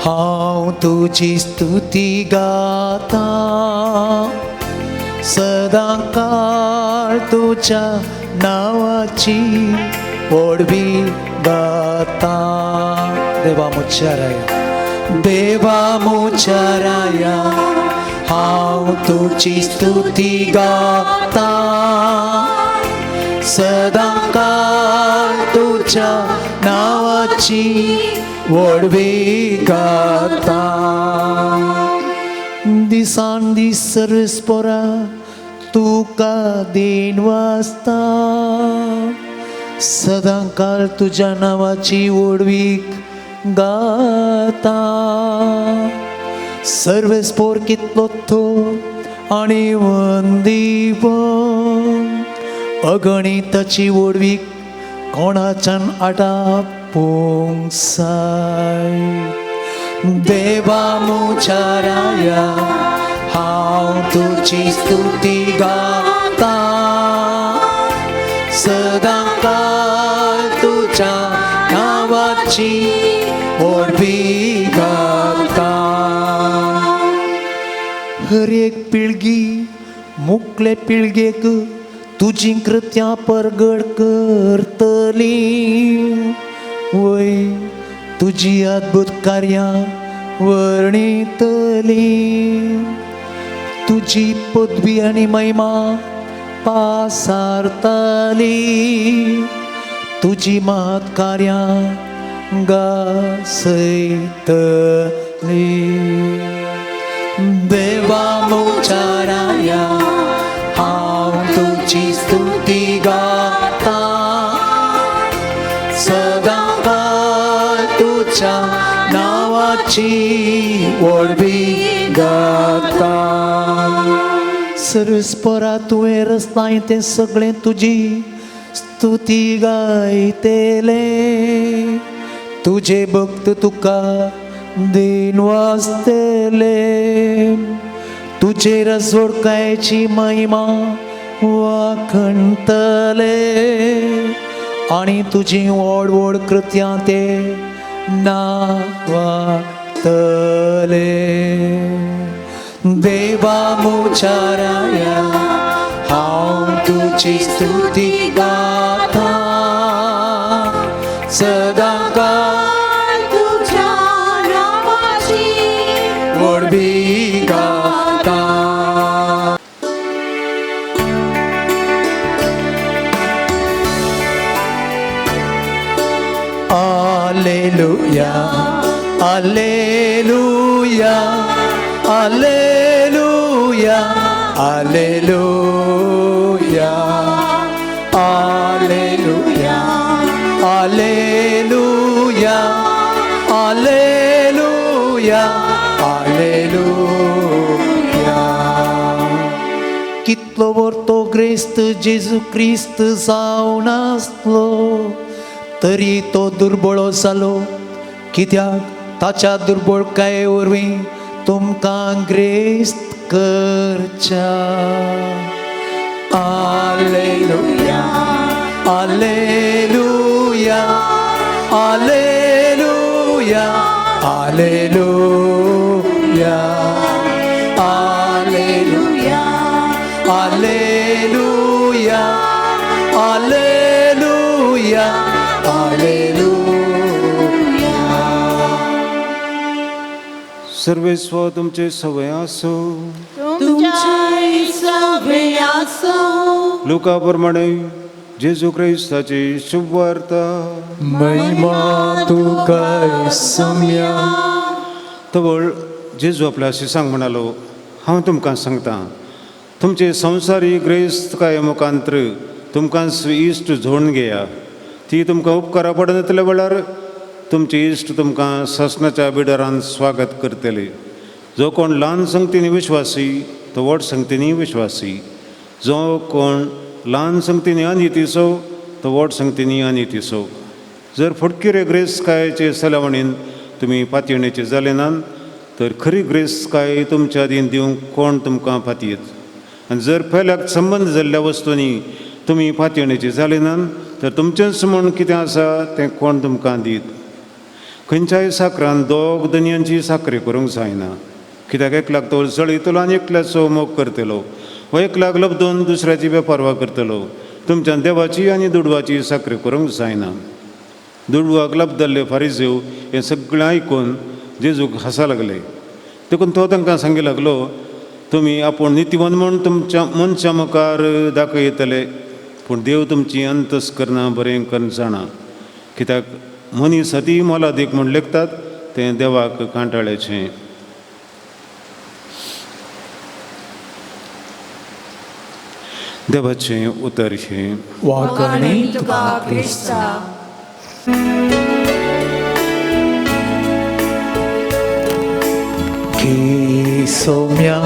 हांव तुजी स्तुती गाता, सदां काळ तुज्या नांवाची व्हडवी गाता. देवा मुच्चाराया, देवा मुच्चाराया, हांव तुजी स्तुती गाता, सदां काळ तुज्या नांवाची व्हडवी गाता. दिसान दीस सर्वेस्परा तुका देन वाजता, सदां काळ तुज्या नांवाची व्हडवीक गाता. सर्वेस्पोर कितलो थोर आनी वंदीप, अगणिताची व्हडवीक कोणाच्यान आटापूंक जाय. देवा मुच्चाराया, हांव तुजी स्तुती गाता, सदां काळ तुज्या नांवाची व्हडवी गाता. हर एक पिळगी मुखले पिळगेक तुजी कृत्यां परगट करतली. वय तुजी अद्भुत कार्यां वर्णितली. तुजी पदवी आनी महिमा पासारतली. तुजी महत् कार्यां गासयतली. देवा मुच्चाराया, हांव तुजी स्तुती गाता, सदां काळ तुज्या नांवाची व्हडवी गाता. सर्वेस्परा तुवें रचलां तें सगळें तुजी स्तुती गायतेले. तुजे भक्त तुका दिन वाजतेले. तुजे रजोडकायेची महिमा वाखणतले आनी तुजी व्हड व्हड कृत्यां ते नावातले. देवा मुच्चाराया, हांव तुजी स्तुती गाता, सदां काळ तुझ्या नावाची व्हडवी गाता. Alleluia, Alleluia, Alleluia, Alleluia, Alleluia, Alleluia, Alleluia, Alleluia. Kitlo vorto Christ Jesu Christ जावन आसलो तरी तो दुर्बळो जालो, कित्याक ताच्या दुर्बळकाये वरवीं तुमकां ग्रेस्त करच्या. Alleluia, Alleluia, Alleluia, Alleluia, Alleluia, Alleluia, Alleluia, Alleluia. सर्वेस्व तुमचे सवय असो. तुमची सवय असो. लोकाप्रमाणे जेजू ख्रिस्ताची शुभ वार्ता. महिमा तुका सम्या. तवळ जेजू आपल्या शिसांक म्हणालो, हांव तुमकां सांगता, तुमचे संवसारी ग्रेस्त काय मुखांतर तुमकां इश्ट जोडून घेया. ती तुमकां उपकारा पडून येतल्या वेळार तुमचे इश्ट तुमकां ससनाच्या बिडारान स्वागत करतले. जो कोण ल्हान संगतीनी विश्वासी तो व्हड संगतीनी विश्वासी. जो कोण ल्हान संगतीनी अनितीसो तो व्हड संगतीनी अनितीसो. जर फटकिरे ग्रेस्तकायेचे सलावणीन तुमी पातयणेचे जाले नात तर खरी ग्रेस्तकाय तुमच्या आदीन दिवंक कोण तुमकां पातयेत. आनी जर फेल्याक संबंद जाल्ल्या वस्तूंनी तुमी पातयणेचे जाले नात तर तुमचेंच म्हूण कितें आसा तें कोण तुमकां दीत. खंयच्याय साकरान दोग दनयांची साखरी करूंक जायना. कित्याक एकल्याक तो जळयतलो आनी एकल्याचो मोग करतलो, वा एकल्याक लबदून दुसऱ्याची बेपारवा करतलो. तुमच्यान देवाची आनी दुडवाची साखरी करूंक जायना. दुडवाक लबदल्ले फारिजेव हें सगळें आयकून जेजूक हांसा लागले. देखून तो तांकां सांगूंक लागलो, तुमी आपूण नितीवन म्हूण तुमच्या मनशा मुखार दाखयतले, पूण देव तुमची अंतस्करणां बरें करून जाणा. कित्याक मनीस अती मोलादीक म्हूण लेखतात तें देवाक कांटाळेचें. देवाचें उतर हें. वागणे तुका क्रिस्ता. की सौम्या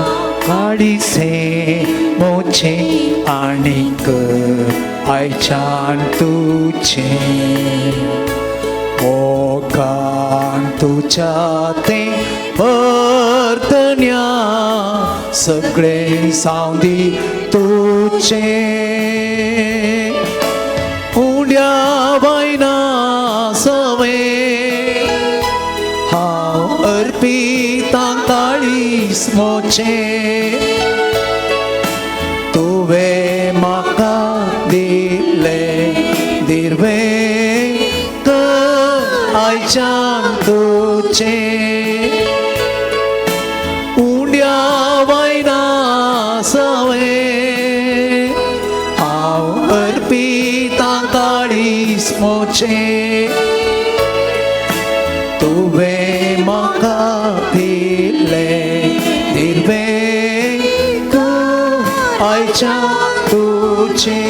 काडीसे मोचे आणीक आयच्यान तुचे मोगान तुच्या ते वर्तन्या सगळे सावंदी तुचे उड्या वायना सवे हांव अर्पिता ताळीस मोचे तुवें म्हाका दिले दिर्वे आयच्यान तुचे उड्या वायना सवे हांव अर्पिता ताळीस मोचे तुवें म्हाका दिले दिर्वे आयच्यान तुचे.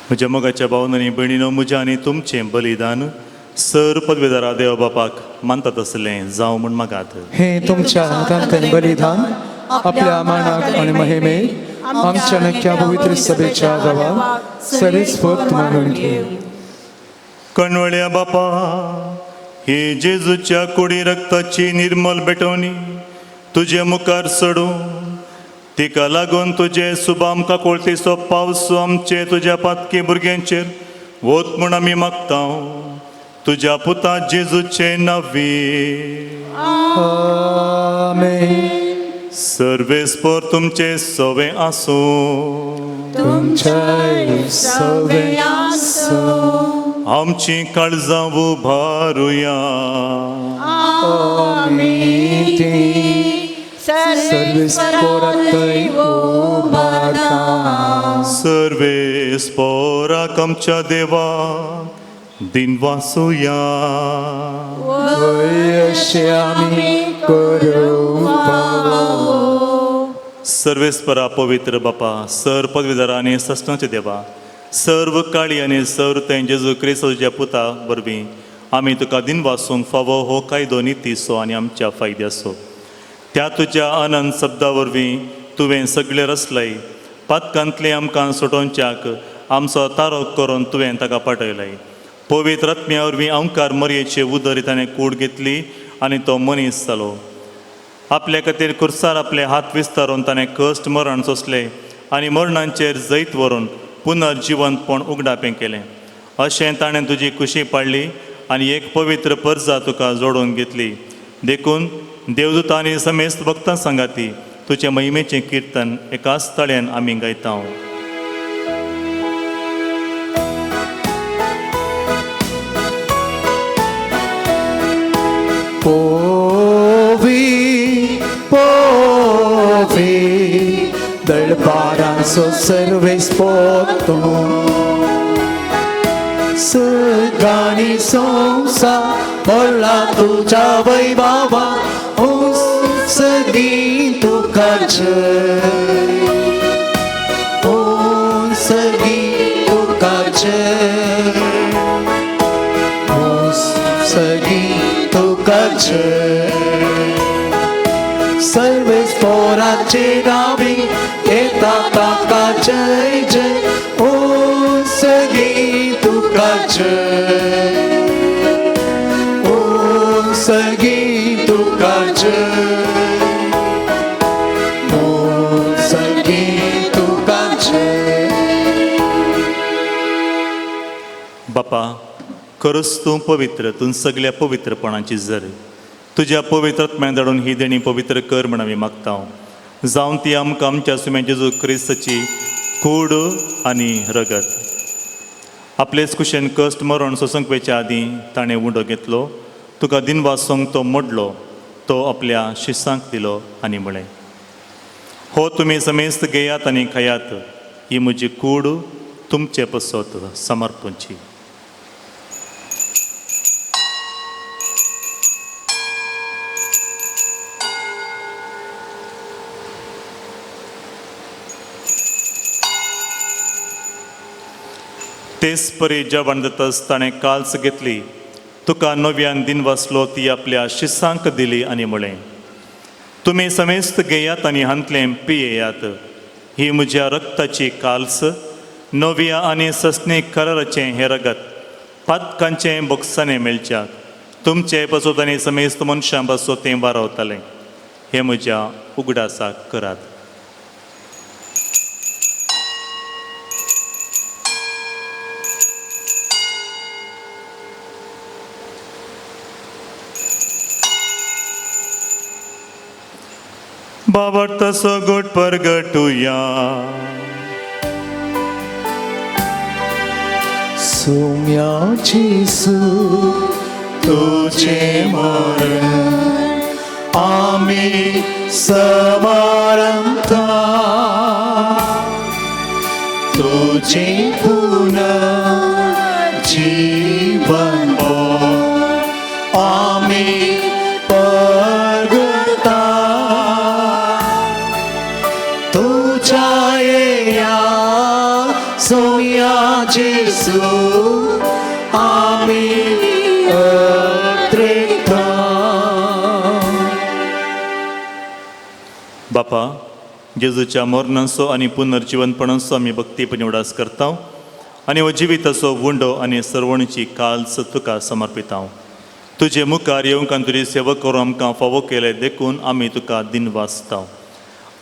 म्हज्या मोगाच्या भावनांनी भयणीनो, म्हज्या आनी तुमचें बलिदान सर पदवेदारा देव बापाक मानतात असलें जावं म्हूण मागात. हे तुमच्या हातांतलें बलिदान आपल्या मानाक आनी महिमेक आमच्या नक्क्या पवित्र सभेच्या गावाक सर्वेस्पर्त मानून घेव. कणवळ्या बापा, ही जेजूच्या कुडी रक्ताची निर्मल बेटवणी तुजे मुखार सोडून तिका लागून तुजे सुबाम काकोळतीचो पावस आमचे तुज्या पातकी भुरग्यांचेर वोत म्हूण आमी मागता तुज्या पुता जेजूचे नांवी. आमेन. सर्वेस्पर तुमचे सवे आसूं तुमचे सवे आसूं आमची काळजां उबारुया. आमीन. सर्वेस्परांतय उबारता. सर्वेस्पराक आमच्या देवाक दिन वासुया. अशें आमी करूं पावो. सर्वेस्परा पवित्र बापा, सर पदवीदारा आनी सस्नाचे देवा, सर्व काळी आनी सर्व ते जेजू क्रिस्ताच्या पुता वरवीं आमी तुका दिन वासूंक फावो हो कायदो नितीसो आनी आमच्या फायद्याचो. त्या तुज्या अनंत शब्दा वरवीं तुवें सगळे रचलय. पातकांतले आमकां सुटोवच्याक आमचो तारो करून तुवें ताका पाठयलय. पवित्र आत्म्या वरवीं ओंकार मरयेचे उदर ताणें कूड घेतली आनी तो मनीस जालो. आपल्या खातीर खुर्सार आपले हात विस्तारून ताणें कश्ट मरण सोंसलें आनी मरणांचेर जैत व्हरून पुनर्जिवंतपण उगडापें केलें. अशें ताणें तुजी खुशी पाडली आनी एक पवित्र पर्जा तुका जोडून घेतली. देखून देवदूतां आनी समेस्त भक्तां सांगाती तुजे महिमेचें किर्तन एकाच तळ्यान आमी गायता. Povi, povi, सर्वेस्पोतो सगाणी आणि संसार पडला तुझ्या वैभवा सगळी तुका जय सगळी तुका जय सगळी तुका जय सर्व पोरांचे नावे येता ताका जय जय ओ सगळी तुका जय ओ सगळी तुका जय ओ सगळी तुका जय. बापा, खरंच तूं पवित्र, तूं सगळ्या पवित्रपणाची जर तुज्या पवित्रत्म्यान धाडून ही देणी पवित्र कर म्हण आमी मागता. जावन ती आमकां आमच्या सुम्या जेजू क्रिस्ताची कूड आनी रगत. आपलेच कुशेन कश्ट मरण सोंसंकवेच्या आदीं ताणें उंडो घेतलो, तुका दिनवासोंक तो मोडलो, तो आपल्या शिसांक दिलो आनी म्हळें, हो तुमी समेस्त घेयात आनी खायात, ही म्हजी कूड तुमचे पसत समर्पणची. तेच परी जेवण दिताच ताणें काल्स घेतली, तुका नव्यान दिन वाचलो ती आपल्या शिसांक दिली आनी म्हळें, तुमी समेस्त घेयात आनी हांतलें पियेयात, ही म्हज्या रक्ताची काल्स, नव्या आनी सस्नीक कराराचें हें रगत, पातकांचें बोक्साने मेळच्याक, तुमचे बसोत आनी समेस्त मनशां बसोत तें वारावतलें, हें म्हज्या उगडासाक करात. बाबा तसो गोट परगटुया. सोम्याची सूत तुझे मरण आम्ही समारंभता, तुझे पुनर्जीवन आम्ही परगटा, तुझ्या या सोया जेसू आम्ही अत्रेता. बापा, जेजूच्या मरणाचो आनी पुनर्जीवनपणाचो आमी भक्तीपणी उडास करता आनी हो जिविताचो वुंडो आनी सरवणीची काल्स तुका समर्पिता. तुजे मुखार येवंक आनी तुजी सेवा करून आमकां फावो केले देखून आमी तुका दिन वाचता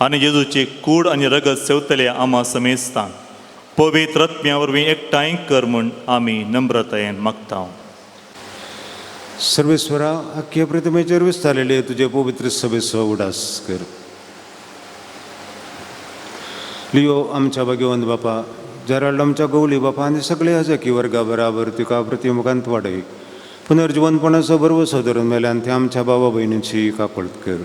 आनी जेजूची कूड आनी रगत सेवतले आमा समेस्तां पवित्र आत्म्या वरवीं एकठांय कर म्हूण आमी नम्रतायेन मागता. सर्वेश्वरा, अख्ख्या प्रतिमेचेर विस्तारलेले तुझे पवित्र सभेचो उडास कर. लियो आमच्या भाग्यवंत बापा, जराड आमच्या गवली बापा आनी सगळे हजकी वर्गा बराबर तुका प्रतिमुखांत वाडय. पुनर्जीवनपणाचो भरवसो धरून मेल्यान ते आमच्या बाबा भयणीची काकूळट कर.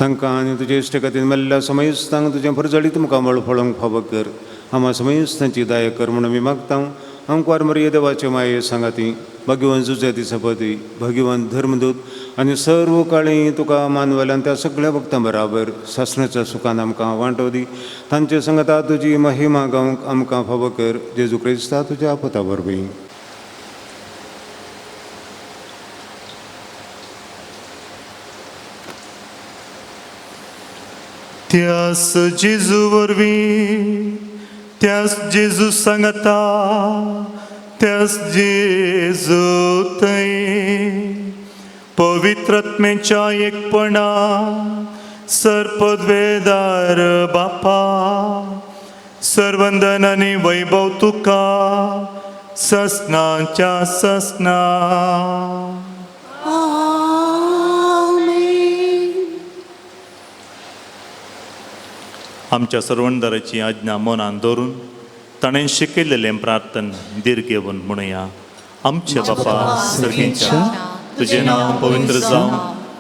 तांकां आनी तुजे इश्ट खातीर मेल्ल्या समयस्तांक तुजें फरजळीत मुखामळ फळोवंक फावो कर. आमा समयस्तांची दया कर म्हूण आमी मागता. आमकां मरिये देवाचे माये सांगाती, भगवंत जुजे दिसपती, भगवंत धर्मदूत आनी सर्व काळी तुका मानवेल्यान त्या सगळ्या भक्तां बराबर सासणाच्या सुखान आमकां वांटो दी. तांचे संगता तुजी महिमा गावंक आमकां फावो कर. जेजू क्रिस्ता तुज्या आपता वरवीं. त्यास जेजू वरवीं, त्यास जेजू सांगता, त्यास जेजू थंय पवित्रत्मेच्या एकपणा सरपदवेदार बापा, सर्वंदन आनी वैभव तुका ससनाच्या ससना. आमच्या सर्वंदाराची आज्ञा मनान दवरून ताणें शिकयलेलें प्रार्थन दीर घेवन म्हणुया. आमचे बापा सर्गेच्या, तुजें नांव पवित्र जावं,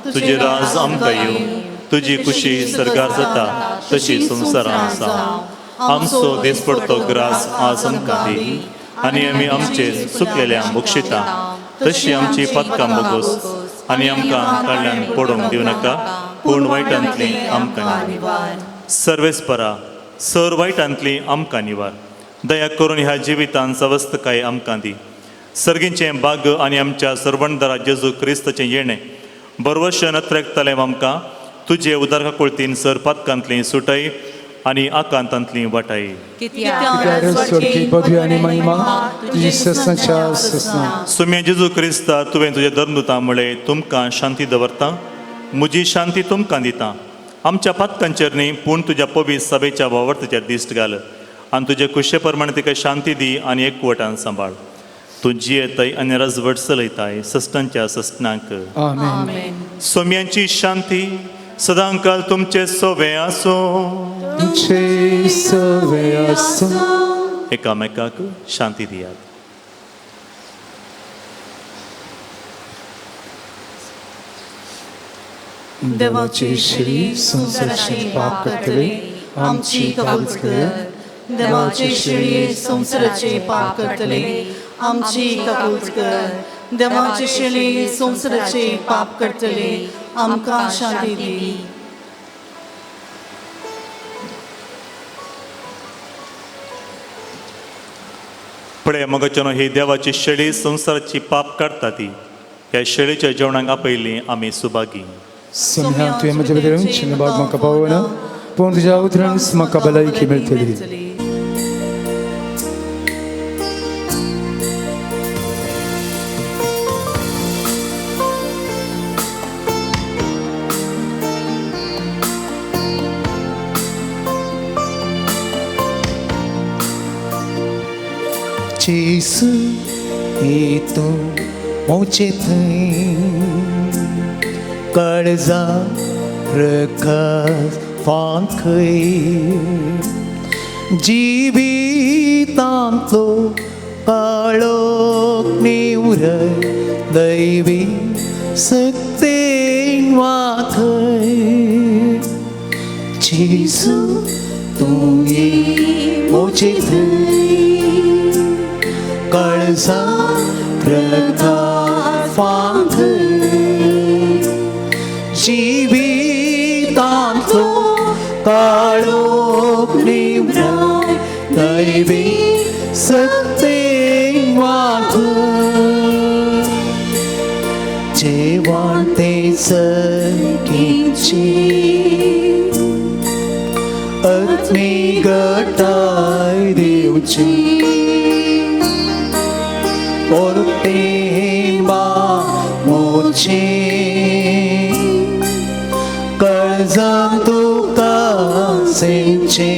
तुजें राज आमकां येवं, तुजी खुशी सर्गार जाता तशी संवसारांत आसा. आमचो दिसपडतो ग्रास आज आमकां दी आनी आमी आमचे चुकलेल्या बक्षिता तशी आमची पदकां बगोस आनी आमकां कडल्यान पडोवंक दिव नाका पूण वायटांतली आमकां सर्वेस्परा सर वायटांतली आमकां निवार दया करून ह्या जिवितांत सवस्थकाय आमकां दी सर्गींचें भाग्य आनी आमच्या सर्वणदारा जेजू क्रिस्ताचें येणें बरवर्श नत्रेकतलें आमकां तुजे उदारका कुळतीन सर पदकांतली सुटय आनी आकांतांतली वाटाय कित्याक स्वर्गी पदवी आनी महिमा तुजी ससनाच्या ससना सुम्या जेजू क्रिस्ता तुवें तुजे धर्मदुतां मुळे तुमकां शांती दवरता म्हजी शांती तुमकां दिता आमच्या पदकांचेर न्ही पूण तुज्या पवित्र सभेच्या वावरतेचेर दिश्ट घाल आनी तुजे कुशे प्रमाणे तिका शांती दी आनी एकवटान सांबाळ तूं जियेताय आनी रजवट चलयताय सस्तांच्या सस्नाक आमेन सोम्यांची शांती सदांकाल तुमचे सोवे आसो तुमचे सवे आसो एकामेकाक शांती दियात देवाची श्री संसाराची पाप करतले आमची कबूल कर देवाचे शिळे संसाराचे पाप करतले आमची कबूल कर देवाचे शिळे संसाराचे पाप करतले आमकां शांती दी पळय मगच्यानो ही देवाची शेळी संसाराची पाप काडटा ती ह्या शेळीच्या जेवणाक आपयली आमी सुभागी सोम्या तुवें म्हजे भितर चिन्न भाग म्हाका पावना पूण तुज्या उतरान म्हाका भलायकी मेळटली Jesus itu maucetai कर्जा रखत फांकय जिवितांतलो काळोख निवरय दैवी सक्तेन वाखय जेसू तुये मौजेथय कर्जा रखत फांकय जिवितांतलो काळोख निवरय दैवी सक्तेन वाखय जेवण ते सर्गीचे आत्मी गटाय देवची ओरतेंबा मोचे कर्जां तुका सेंचे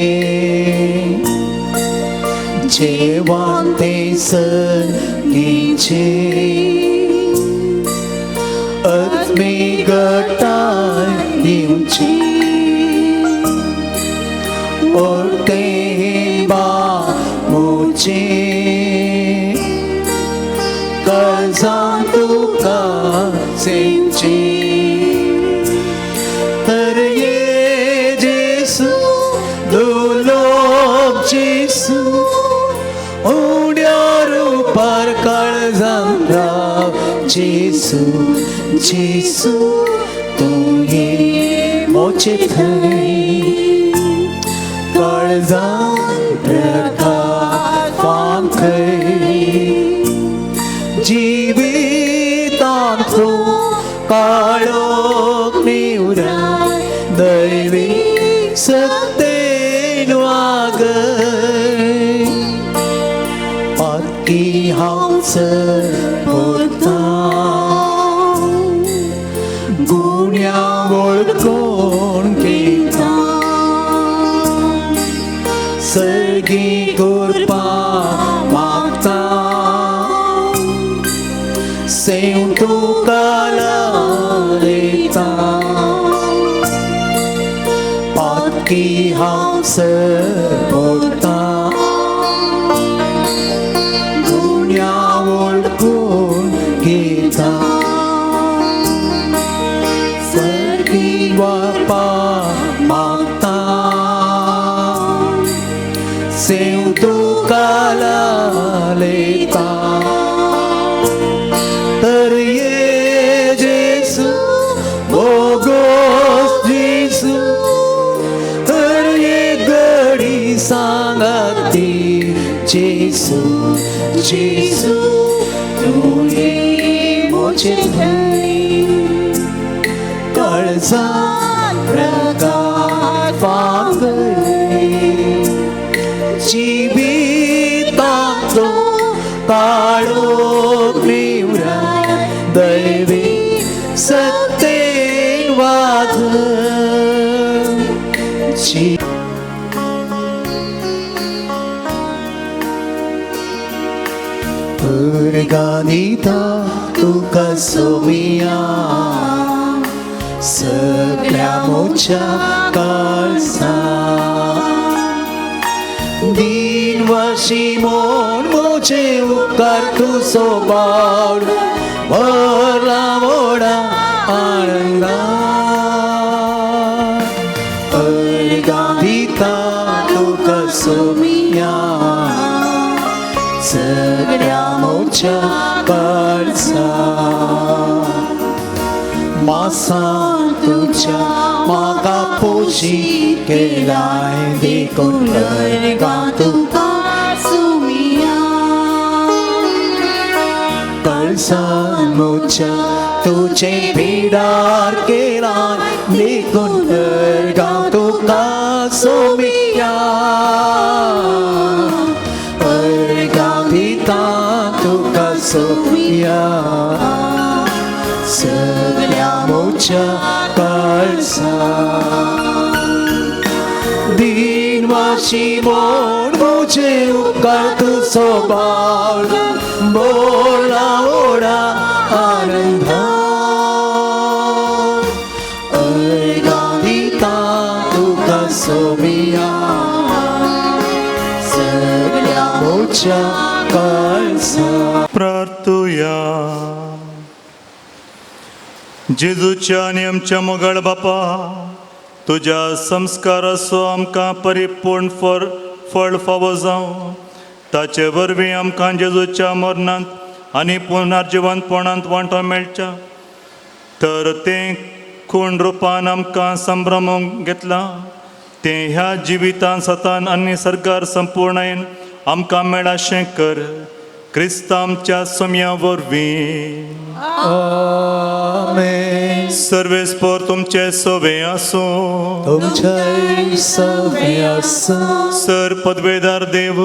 जेवण ते सर्गीचे आत्मी गटाय दिवची ओरतेंबा मोचे कर्जां तुका सेंचे तर ये जेसू दुलोक जेसू उड्या रूपार काळजां राव जेसू जेसू तुये मोचे थंय काळजां रकात फांकय जिवितांतलो काळोख निवरय दैवी सक्तेन वागय पातकी हांव सरता गुण्या वळखून घेता सर्गी करपा मागता सेव तुका लायता पातकी हांव सरता गुण्या वळखून घेता सर्गी वापा मागता सेव तुका सुखाला लेता तर ये जेसू बोगोस जेसू तर ये गडी सांगती जेसू जेसू तू ये मोचे धनी काळजा प्रकार पांगले जीवितांतो काळो निवरा दैवी सत्तेन वाद Organita तुका सोमिया सगळ्या मोच्या काळसा दिनवाशी मोन मोचे उपकार तू सोबाड भरला मोडा आनंदा अर्गांधिता तुका सोमिया सगळ्या मोच्या काळसा मासा तुझ्या मागा पोशी केलाय देखून लरगा तुका सुमिया कळसान मोच्या तुझे भिडार केलाय देखून लरगा तुका सुमिया अर्गांधिता तुका सुमिया सगळ्या मोच्या काळसा दिनवाशी मोड मोचे उपकार तू सोबाळ बोला ओढा आनंद अर्गांधिता तुका सोमिया सगळ्या मोच्या काळसा प्रार्थुया जेजूच्या आनी आमच्या मोगाळ बापा तुज्या संस्काराचो आमकां परिपूर्ण फळ फावो जावं ताचे वरवीं आमकां जेजूच्या मरणांत आनी पुनर्जिवंतपणांत वांटो मेळच्या तर तें खूण रुपान आमकां संभ्रमूंक घेतलां तें ह्या जिवितांत सतान आनी सर्गार संपूर्णयेन आमकां मेळाशें कर क्रिस्ता आमच्या सोम्या वरवीं आमेन सर्वेस्पर तुमचे सोबे आसूं तुमचे सवे आसूं सर पदवेदार देव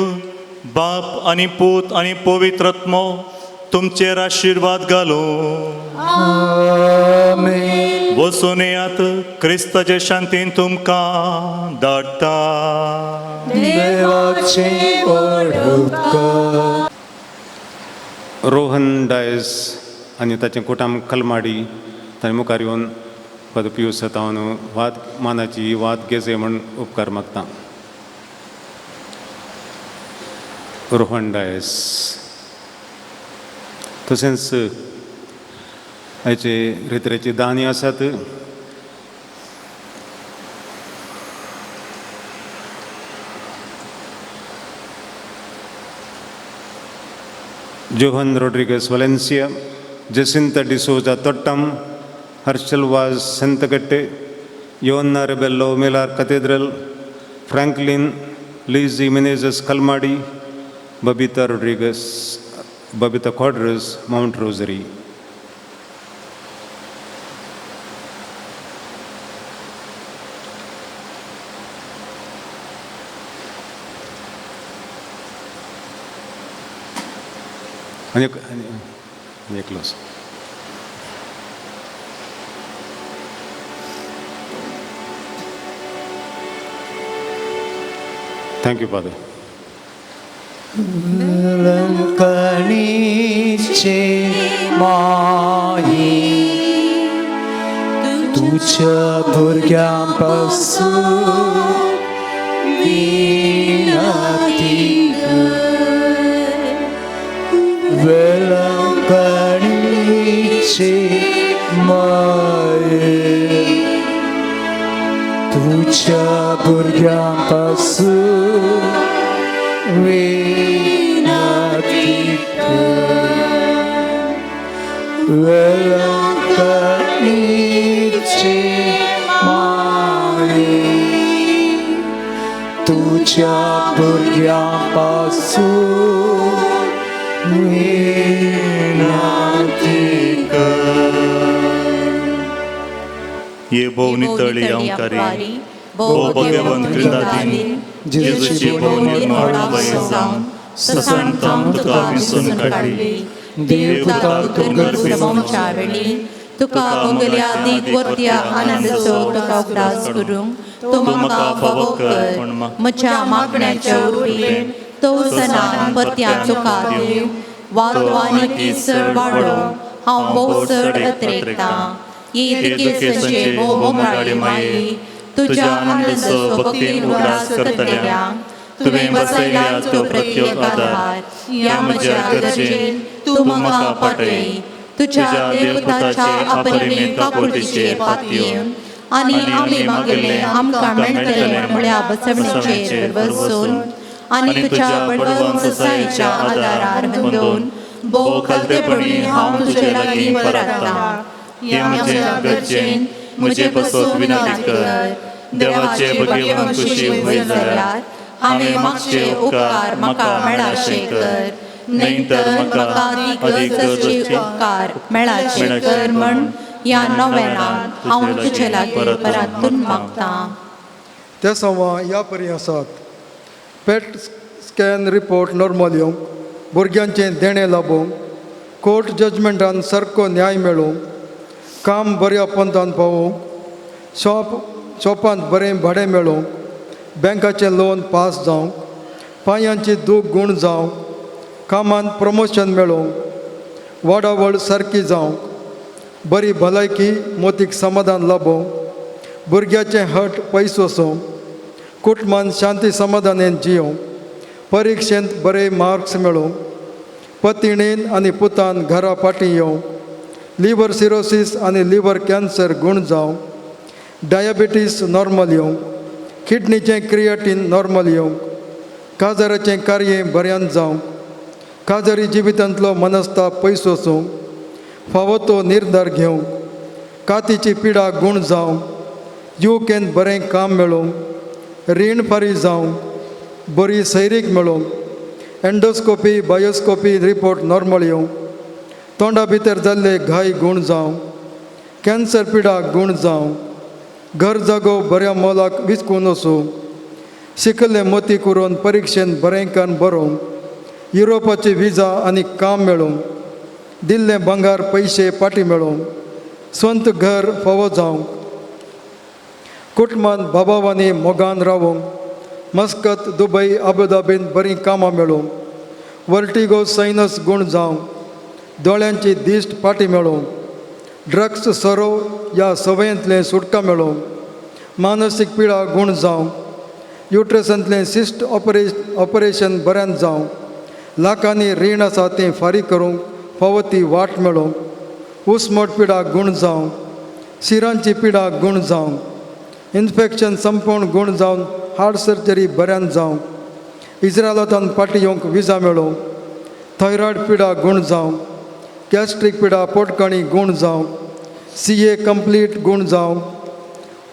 बाप आनी पूत आनी पवित्रत्मो तुमचेर आशिर्वाद घालूं आमेन वचून येयात क्रिस्ताचे शांतीन तुमकां धाडटा देवाचे उपकार रोहन डायस आनी ताचें कुटाम कलमाडी ताणें मुखार येवन पद पियूस हांव वाद मानाची वाद घेजे म्हण उपकार मागता रोहन डायस तशेंच हाचे रित्रेची दानी आसात Johan Rodrigues Valencia Jacinta D'Souza Thottam Harshal Vaz Santekatte Yonna Rebello Milar cathedral Franklin Lizzy Menezes Kalmadi Babita Rodrigues Babita Quadros mount Rosary close thank you father लंकणीचे माई तुझ्या भुरग्यांपासून विनंती वेलंकणीचे माये तुझ्या भुरग्यांपासून वेळकणीचे माये तुझ्या भुरग्यापासून विनंती कर. ये भोवनी तळी अंकारी भोव भगवंत क्रिंदादीन जेजूची भोव निर्मळ वयसावन ससंतां तुका विसरून काडली. देव तुका उदरगत प्रभूच्या वेळी तुका भोगल्या दीक वर्त्या आनंदाचो तुका उगडास करूंक तो म्हाका फावो कर. म्हज्या मागण्याच्या उर्बेन तो सणान परत्याचो देव वादवानी केसर वाडो हांव भोव चड अत्रेकतां. ईद केसचे भोव मोगाळी माये तुझ्या आनंदाचो भक्तीन उगडास करतल्यांक तुवें बसयल्या तो प्रत्येक आधार. या म्हज्या गरजेन तूं म्हाका पाटय. तुझ्या देवताच्या अपरिमेय काकुळटीचेर पातयेवन आनी आमी मागिल्लें आमकां मेळटलें म्हळ्या बसवणेचेर बसून आनी तुझ्या बळवंतसायेच्या आदारार हंदोवन भोव खालतेपणी हांव तुजे लागीं परततां. या म्हज्या गरजेन म्हजे बसोक विनंती कर. देवाचे भगवन खुशी होय जाल्यार हांवें मागचे उपकार म्हाका मेळाशे कर. नंतर म्हाका अदीक गरजेचे उपकार मेळाशे कर म्हण या नव्यानान हांव तुजे लागीं परतून मागतां. त्या सवा ह्या परी आसात. पेट स्कॅन रिपोर्ट नॉर्मल येवंक, भुरग्यांचें देणें लाबोवंक, कोर्ट जजमेंटान सारको न्याय मेळोवंक, काम बऱ्या पंतान पावोवंक, शॉपांत बरें भाडें मेळोवंक, बँकाचें लोन पास जावंक, पांयांची दूख गूण जावंक, कामांत प्रमोशन मेळोवंक, वाडावळ सारकी जावंक, बरी भलायकी मोतीक समाधान लाबोवंक, भुरग्याचें हट पयस वचोवंक, कुटुंबान शांती समाधानान जियोवंक, परिक्षेंत बरे मार्क्स मेळोवंक, पत्नीन आनी पुतान घरा फाटीं येवंक, लिव्हर सिरोसीस आनी लिव्हर कॅन्सर गूण जावंक, डायबिटीस नॉर्मल येवंक, किडनीचें क्रिएटीन नॉर्मल येवंक, काजराचें कार्य बऱ्यान जावंक, काजरी जिवितांतलो मनस्ताप पयस वचोवंक, फावो तो निर्धार घेवंक, कातीची पिडा गूण जावंक, येवकेंत बरें काम मेळोवंक, रीण फारी जावंक, बरी सैरीक मेळोवंक, एंडोस्कोपी बायोस्कोपी रिपोर्ट नॉर्मल येवंक, तोंडा भितर जाल्ले घाय गूण जावंक, कॅन्सर पिडा गूण जावंक, घर जागो बऱ्या मोलाक विचकून वचूंक, शिकल्ले मोती करून परिक्षेन बरेंकान बरोवंक, युरोपाची विजा आनी काम मेळोवंक, दिल्ले भांगार पयशे पाटी मेळोवंक, स्वंत घर फावो जावंक, कुटुंबांत बाबावानी मोगान रावंक, मस्कत दुबय अबुधाबीन बरीं कामां मेळोवंक, वर्टिगो सायनस गूण जावंक, दोळ्यांची दिश्ट पाटी मेळोवंक, ड्रग्स सरो ह्या सवयेंतलें सुटका मेळोवंक, मानसीक पिडा गूण जावंक, युट्रसांतलें सिस्ट ऑपरेशन बऱ्यान जावंक, लाखांनी रीण आसा तें फारीक करूंक फावो ती वाट मेळोवंक, उसमोट पिडा गूण जावंक, शिरांची पिडा गूण जावंक, इन्फेक्शन संपूर्ण गूण जावन हार्ट सर्जरी बऱ्यान जावंक, इस्रायलांतल्यान पाटी येवंक विजा मेळोवंक, थायरॉयड पिडा गूण जावंक, गॅस्ट्रीक पिडा पोटकणी गूण जावंक, CA कंप्लीट गूण जावंक,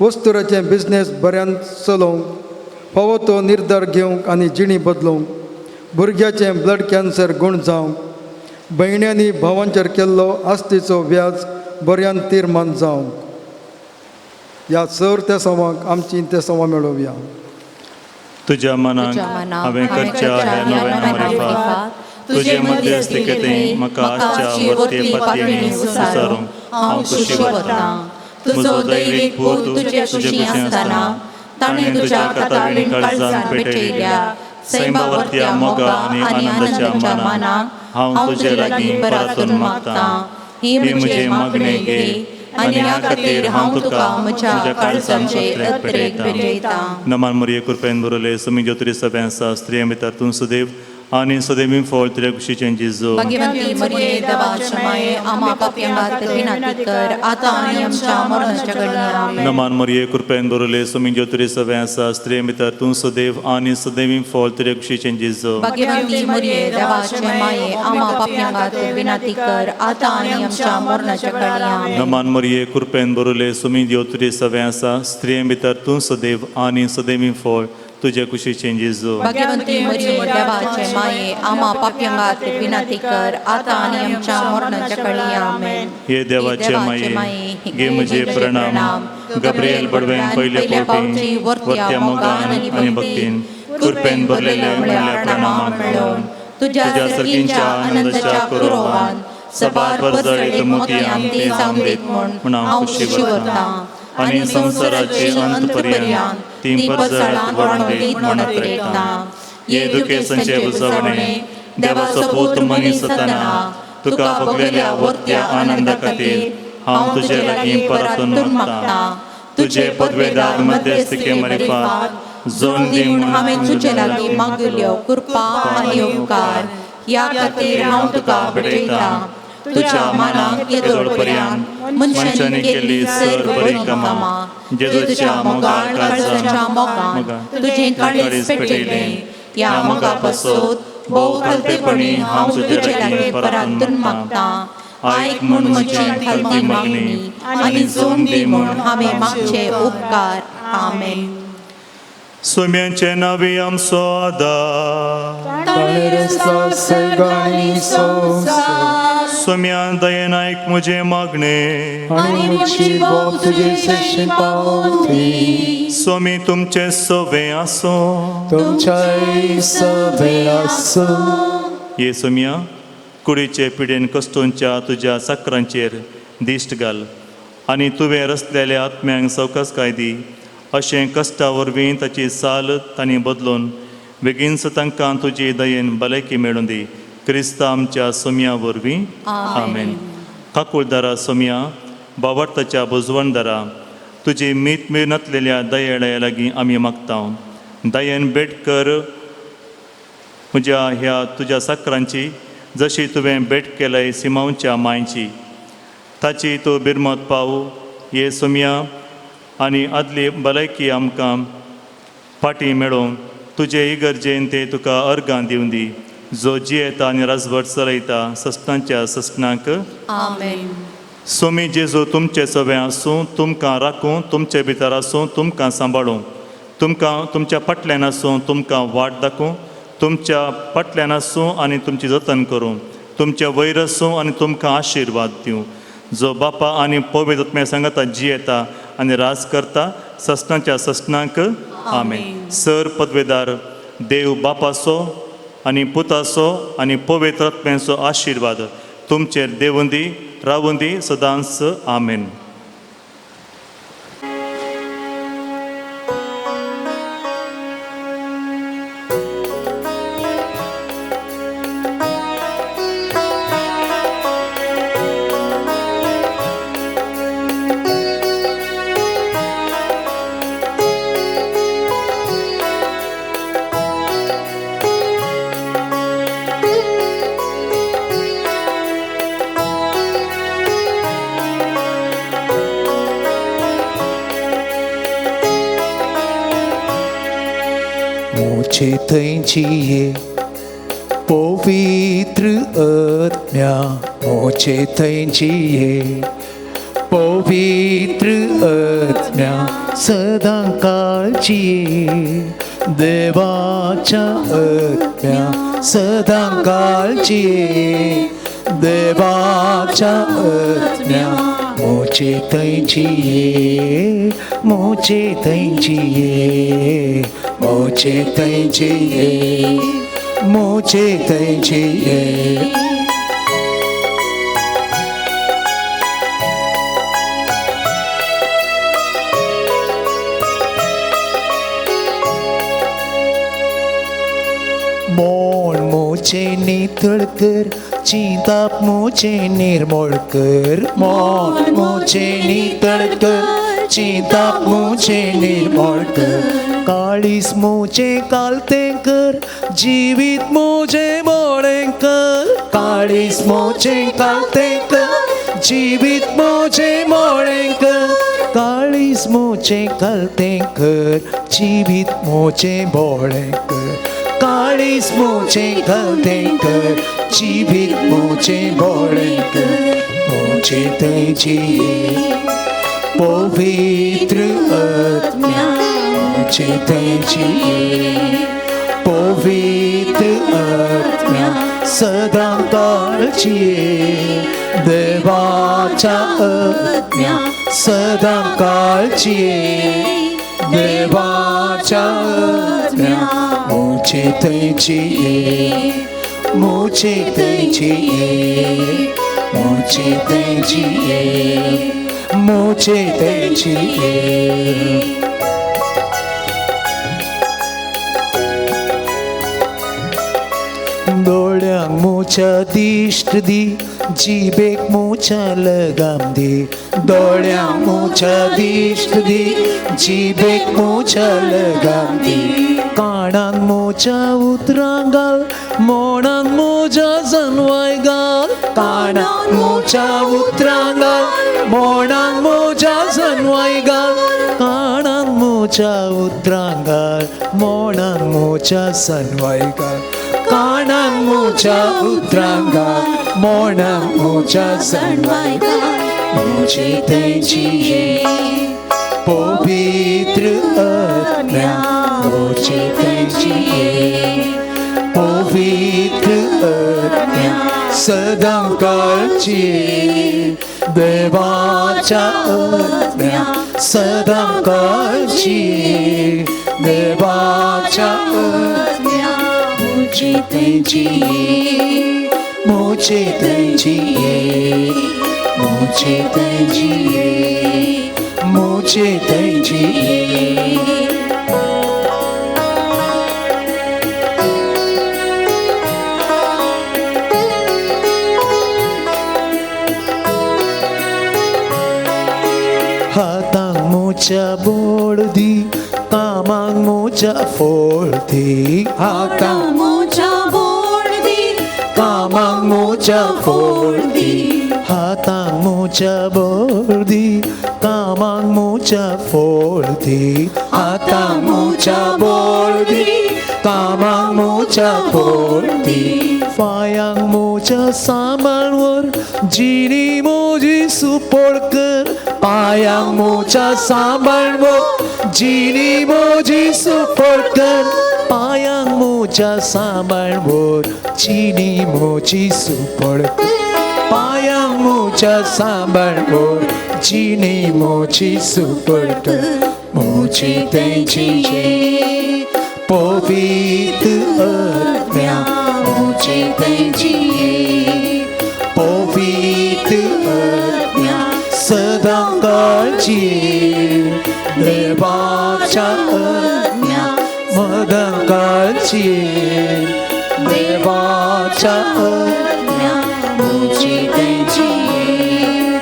वस्तुराचें बिझनेस बऱ्यान चलोवंक, फावो तो निर्धार घेवंक आनी जिणी बदलोवंक, भुरग्याचें ब्लड कॅन्सर गूण जावंक, भयण्यांनी भावांचेर केल्लो आस्तीचो व्याज बऱ्यान तीर्मान जावंक. ह्या सर त्या संवाक आमची ते संवा मेळोवया. तुज्या मनाक हांवें करच्या ह्या नव्या मारिफात तुजे मध्यस्थिकेतें म्हाका आजच्या वर्ते पातयेनी उसारूंक हांव खुशी वतां. तुजो दैवीक पूत तुजे खुशी आसतना ताणें तुज्या कातावळी काळजांत पेटयल्या सैमावर्त्या मोगा आनी आनंदाच्या मानाक हांव तुजे लागीं परतून मागतां. ही म्हजे मागणे घे आनी ह्या खातीर हांव तुका म्हज्या काळजांचे अत्रेक भेटयतां. नमान मरिये कृपेन बरयले समी ज्योतिरी सभ्यांसा स्त्रियां भितर तूं सुदैव आनी सदैवी फळ तुझ्या कुशीचें जेजू भाग्यवंती मरिये देवाचे माये आम्हा पापयांगात विनंती कर आता आणि आमच्या मरणाच्या घडी आमेन. नमान मरिये कृपेन बरोले सुमी ज्योतिरे सवे आसा स्त्रिये भितर तूं सदैव आनी सदैवी फळ तुझ्या कुशीचें जेजू भाग्यवंती मरिये देवाचे माये आम्हा पापयांगात विनंती कर आता आणि आमच्या मरणाच्या घडी आमेन. नमान मरिये कृपेन बरोले सुमी ज्योतिरे सवे आसा स्त्रिये भितर तूं सदैव आनी सदैवी फळ तुझ्या कुशीचें जेजू भाग्यवंती मरिये देवाचे माये आम्हा पापयांगात विनंती कर आता आणि आमच्या मरणाच्या घडी आमेन. हे देवाचे माये गे म्हजे प्रणाम गब्रिएल बडवेन पयले पावटी वर्त्या मोगान आनी भक्तीन कृपेन भरलेले म्हणल्यार प्रणाम मेळोवन तुझ्या सर्गींच्या आनंदाच्या कुरोवान सबार परजळीत मोतयान ते जावं देत म्हूण हांव खुशी वरतां आनी संवसाराचे अंत पर्यंत ती परजळ वळणीत म्हणत रेखता. ये दुखेसांचे उसवणे देवाचो पूत मनीस जातना तुका भोगलेल्या वर्त्या आनंदा खातीर हांव तुजे लागीं परतून मागता. तुजे पदवेदार मध्यस्थिके मरिफात जोन दी म्हूण हांवें तुजे लागीं मागिल्ल्यो कृपा आनी उपकार ह्या खातीर हांव तुका भेटयतां. तुझ्या मानाक येदोळ पर्यंत मनशांनी केल्ली सर बरी कामां जेजूच्या मोगाळ काळजाच्या मोगान तुजें काळीज पेटयलें. ह्या मोगा पासत भोव खालतेपणी हांव तुजे लागीं परतून मागतां. आयक म्हूण म्हजी खालती मागणी आनी जोन दी म्हूण हांवें मागचे उपकार. आमेन. सोम्याचे नावे आमचो आदार ताळेरसा सगाणी संसार सोम्या दयेन आयक म्हजे मागणे आणि मुची बोब तुझे सशी पावती सोमी तुमचे सवे आसो तुमच्या सभे असो. ये सोम्या कुडीचे पिडेन कश्टोंच्या तुज्या साकरांचेर दिश्ट घाल आनी तुवें रचलेल्या आत्म्यांक सवकासकाय दी. अशें कश्टा वरवीं ताची साल तांणी बदलून बेगीनच तांकां तुजी दयेन भलायकी मेळून दी. क्रिस्ता आमच्या सोम्या वरवीं आमेन. काकुळदारा सोम्या बावरताच्या बुजवणदारा तुजी मीत मिळनातलेल्या दयेळ्या लागीं आमी मागतां. दयेन भेट कर म्हज्या ह्या तुज्या साकरांची जशी तुवें भेट केलय सिमांच्या मांयची. ताची तूं बिरमत पावू ये सोम्या आनी आदली भलायकी आमकां फाटीं मेळोवंक तुजे इगर्जेन ते तुका अर्गां दिवन दी जो जियेता आनी राजवट चलयता सस्तांच्या सस्नाक. आमेन. सोमी जेजू तुमचे सवे आसूं तुमकां राखूं तुमचे भितर आसूं तुमकां सांबाळूं तुमकां तुमच्या फाटल्यान आसूं तुमकां वाट दाखोवं तुमच्या फाटल्यान आसूं आनी तुमची जतन करूं तुमच्या वयर आसूं आनी तुमकां आशिर्वाद दिवं जो बापा आनी पवित्र आत्म्या सांगता जियेता आनी राज करता सस्नाच्या सस्नाक. आमेन. सर पदवेदार देव बापाचो आनी पुताचो आनी पवित्र आत्म्याचो आशिर्वाद तुमचेर देवून दी रावून दी सदांच. आमेन. मुझे थैंचिए पवित्र आत्म्या मुझे थैंचिए पवित्र आत्म्या सदा काळजिये देवाच्या आत्म्या सदा काळजिये देवाच्या आत्म्या मुझे थैंचिए मुझे थैंचिए मुझे थैंचिए मुझे थैंचिए. मोल मुझे नितळ कर चिंताप मुझे निर्मळ कर मोल मुझे नितळ कर चिंताप मुझे निर्मळ कर काळीस मोचे कालतेकर जीवित मोजे मोळेकर काळीस मोचे कालतेकर जीवित मोजे मोळेकर काळीस मोचे कालतेकर जीवित मोचे मोळेकर काळीस मोचे कालतेकर जीवित मोचे मोळेकर मोचे तेजिये पवित्र आत्म्या मोचे तेजिये पवित्र आत्म्या सदा काळची देवाच्या आत्म्या सदा काळची देवाच्या आत्म्या मोचे तेजिये मोचे तेजिये मोचे तेजिये मोचे तेजिये दोळ्यांक मोच्या दिश्ट दी जिबेक मोच्या लगाम दी दोळ्यांक मोच्या दिश्ट दी जिबेक मोच्या लगाम दी कानांक मोच्या उतरांक घाल मोडांक मोच्या जनवाय घाल कानांक मोच्या उतरांक घाल मोडांक मोच्या जनवाय घाल कानांक मोच्या उतरांक घाल मोडांक मोच्या सनवाय घाल कानांक मोच्या उतरांक घाल मोडांक मोच्या सनवाय घाल मोचे तेजिये पवित्र आत्म्या मोचे तेजिये पवित्र आत्म्या सदा काळची देवाच्या आत्म्या सदा काळची देवाच्या आत्म्या मोचे तेजिये मोचे तेजिये मोचे तेजिये मोचे तेजिये हातांक मोच्या बोड दी कामांक मोच्या फोड दी हातांक मोच्या बोड दी कामांक मोच्या फोड दी हातांक मोच्या बोड दी कामांक मोच्या फोड दी हातांक मोच्या बोड दी कामांक मोच्या फोड दी पायांक मोच्या सांबाळवर जिणी मोजी सुपोड कर पायांक मोच्या सांबाळवर जिणी मोजी सुपोड कर पायांक मोच्या सांबाळवर जिणी मोजी सुपोड कर पायांक मोच्या सांबाळवर जिणी मोजी सुपोड कर मोचे तेजिये पवित्र आत्म्या मोचे तेजिये पवित्र आत्म्या सदा काळची देवाच्या आत्म्या सदा काळची देवाच्या आत्म्या मोचे तेजिये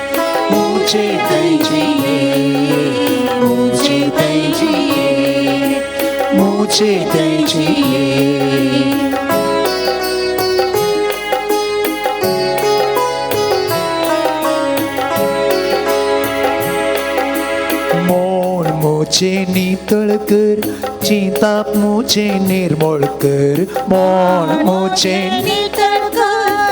मोचे तेजिये मोचे तेजिये मोचे तेजिये मोड मोचे नितळ कर चिंताप मोचे निर्मळ कर मोड मोचे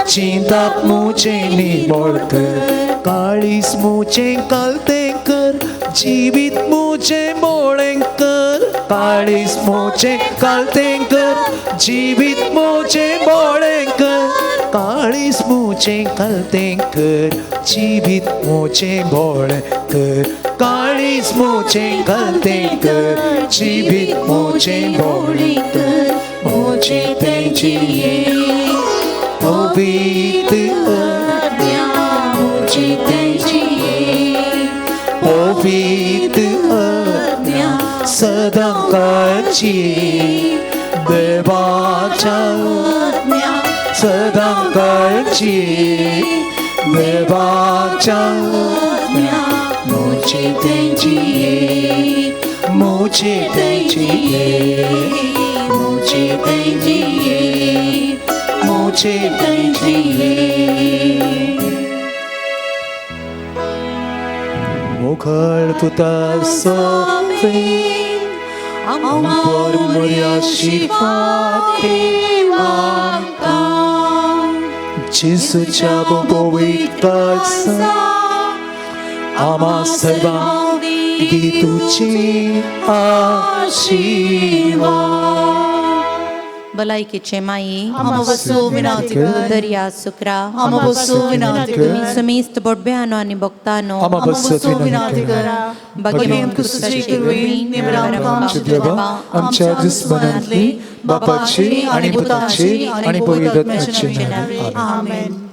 चिंताप मोचे निर्मळ कर काळीस मोचे कालतेकर जीवित मोचे मोळेकर काळीस मोचे कालतेकर जीवित मोचे मोळेकर काळीस मोचे कालतेकर जीवित मोचे मोळेकर काळीस मोचे कालतेकर जीवित मोचे मोळेकर मोचे तेजिये पवित्र आत्म्या मोचे तेजिये पवित्र आत्म्या सदा काळची देवाच्या आत्म्या सदा काळची देवाच्या आत्म्या मुझे दीजिए मुझे दीजिए मुझे दीजिए मुझे दीजिए मुखर पुता सोफin Ampor Maria Shifate Mata Jesuच्या पवित्रसा आम्हा सर्वांगी तुझे आशीर्वाद भलायकीचे माई आम्हा वसो विनंती कर दर्या सुकरा आम्हा वसो विनंती कर तुम्ही समेस्त बोडब्यानो आणि भक्तानो आम्हा वसो विनंती कर भगवान कृष्णाची कृपी आमच्या देवा आमच्या दुश्मनांतली बापाची आणि पुताची आणि पवित्र आत्म्याची नावे. आमेन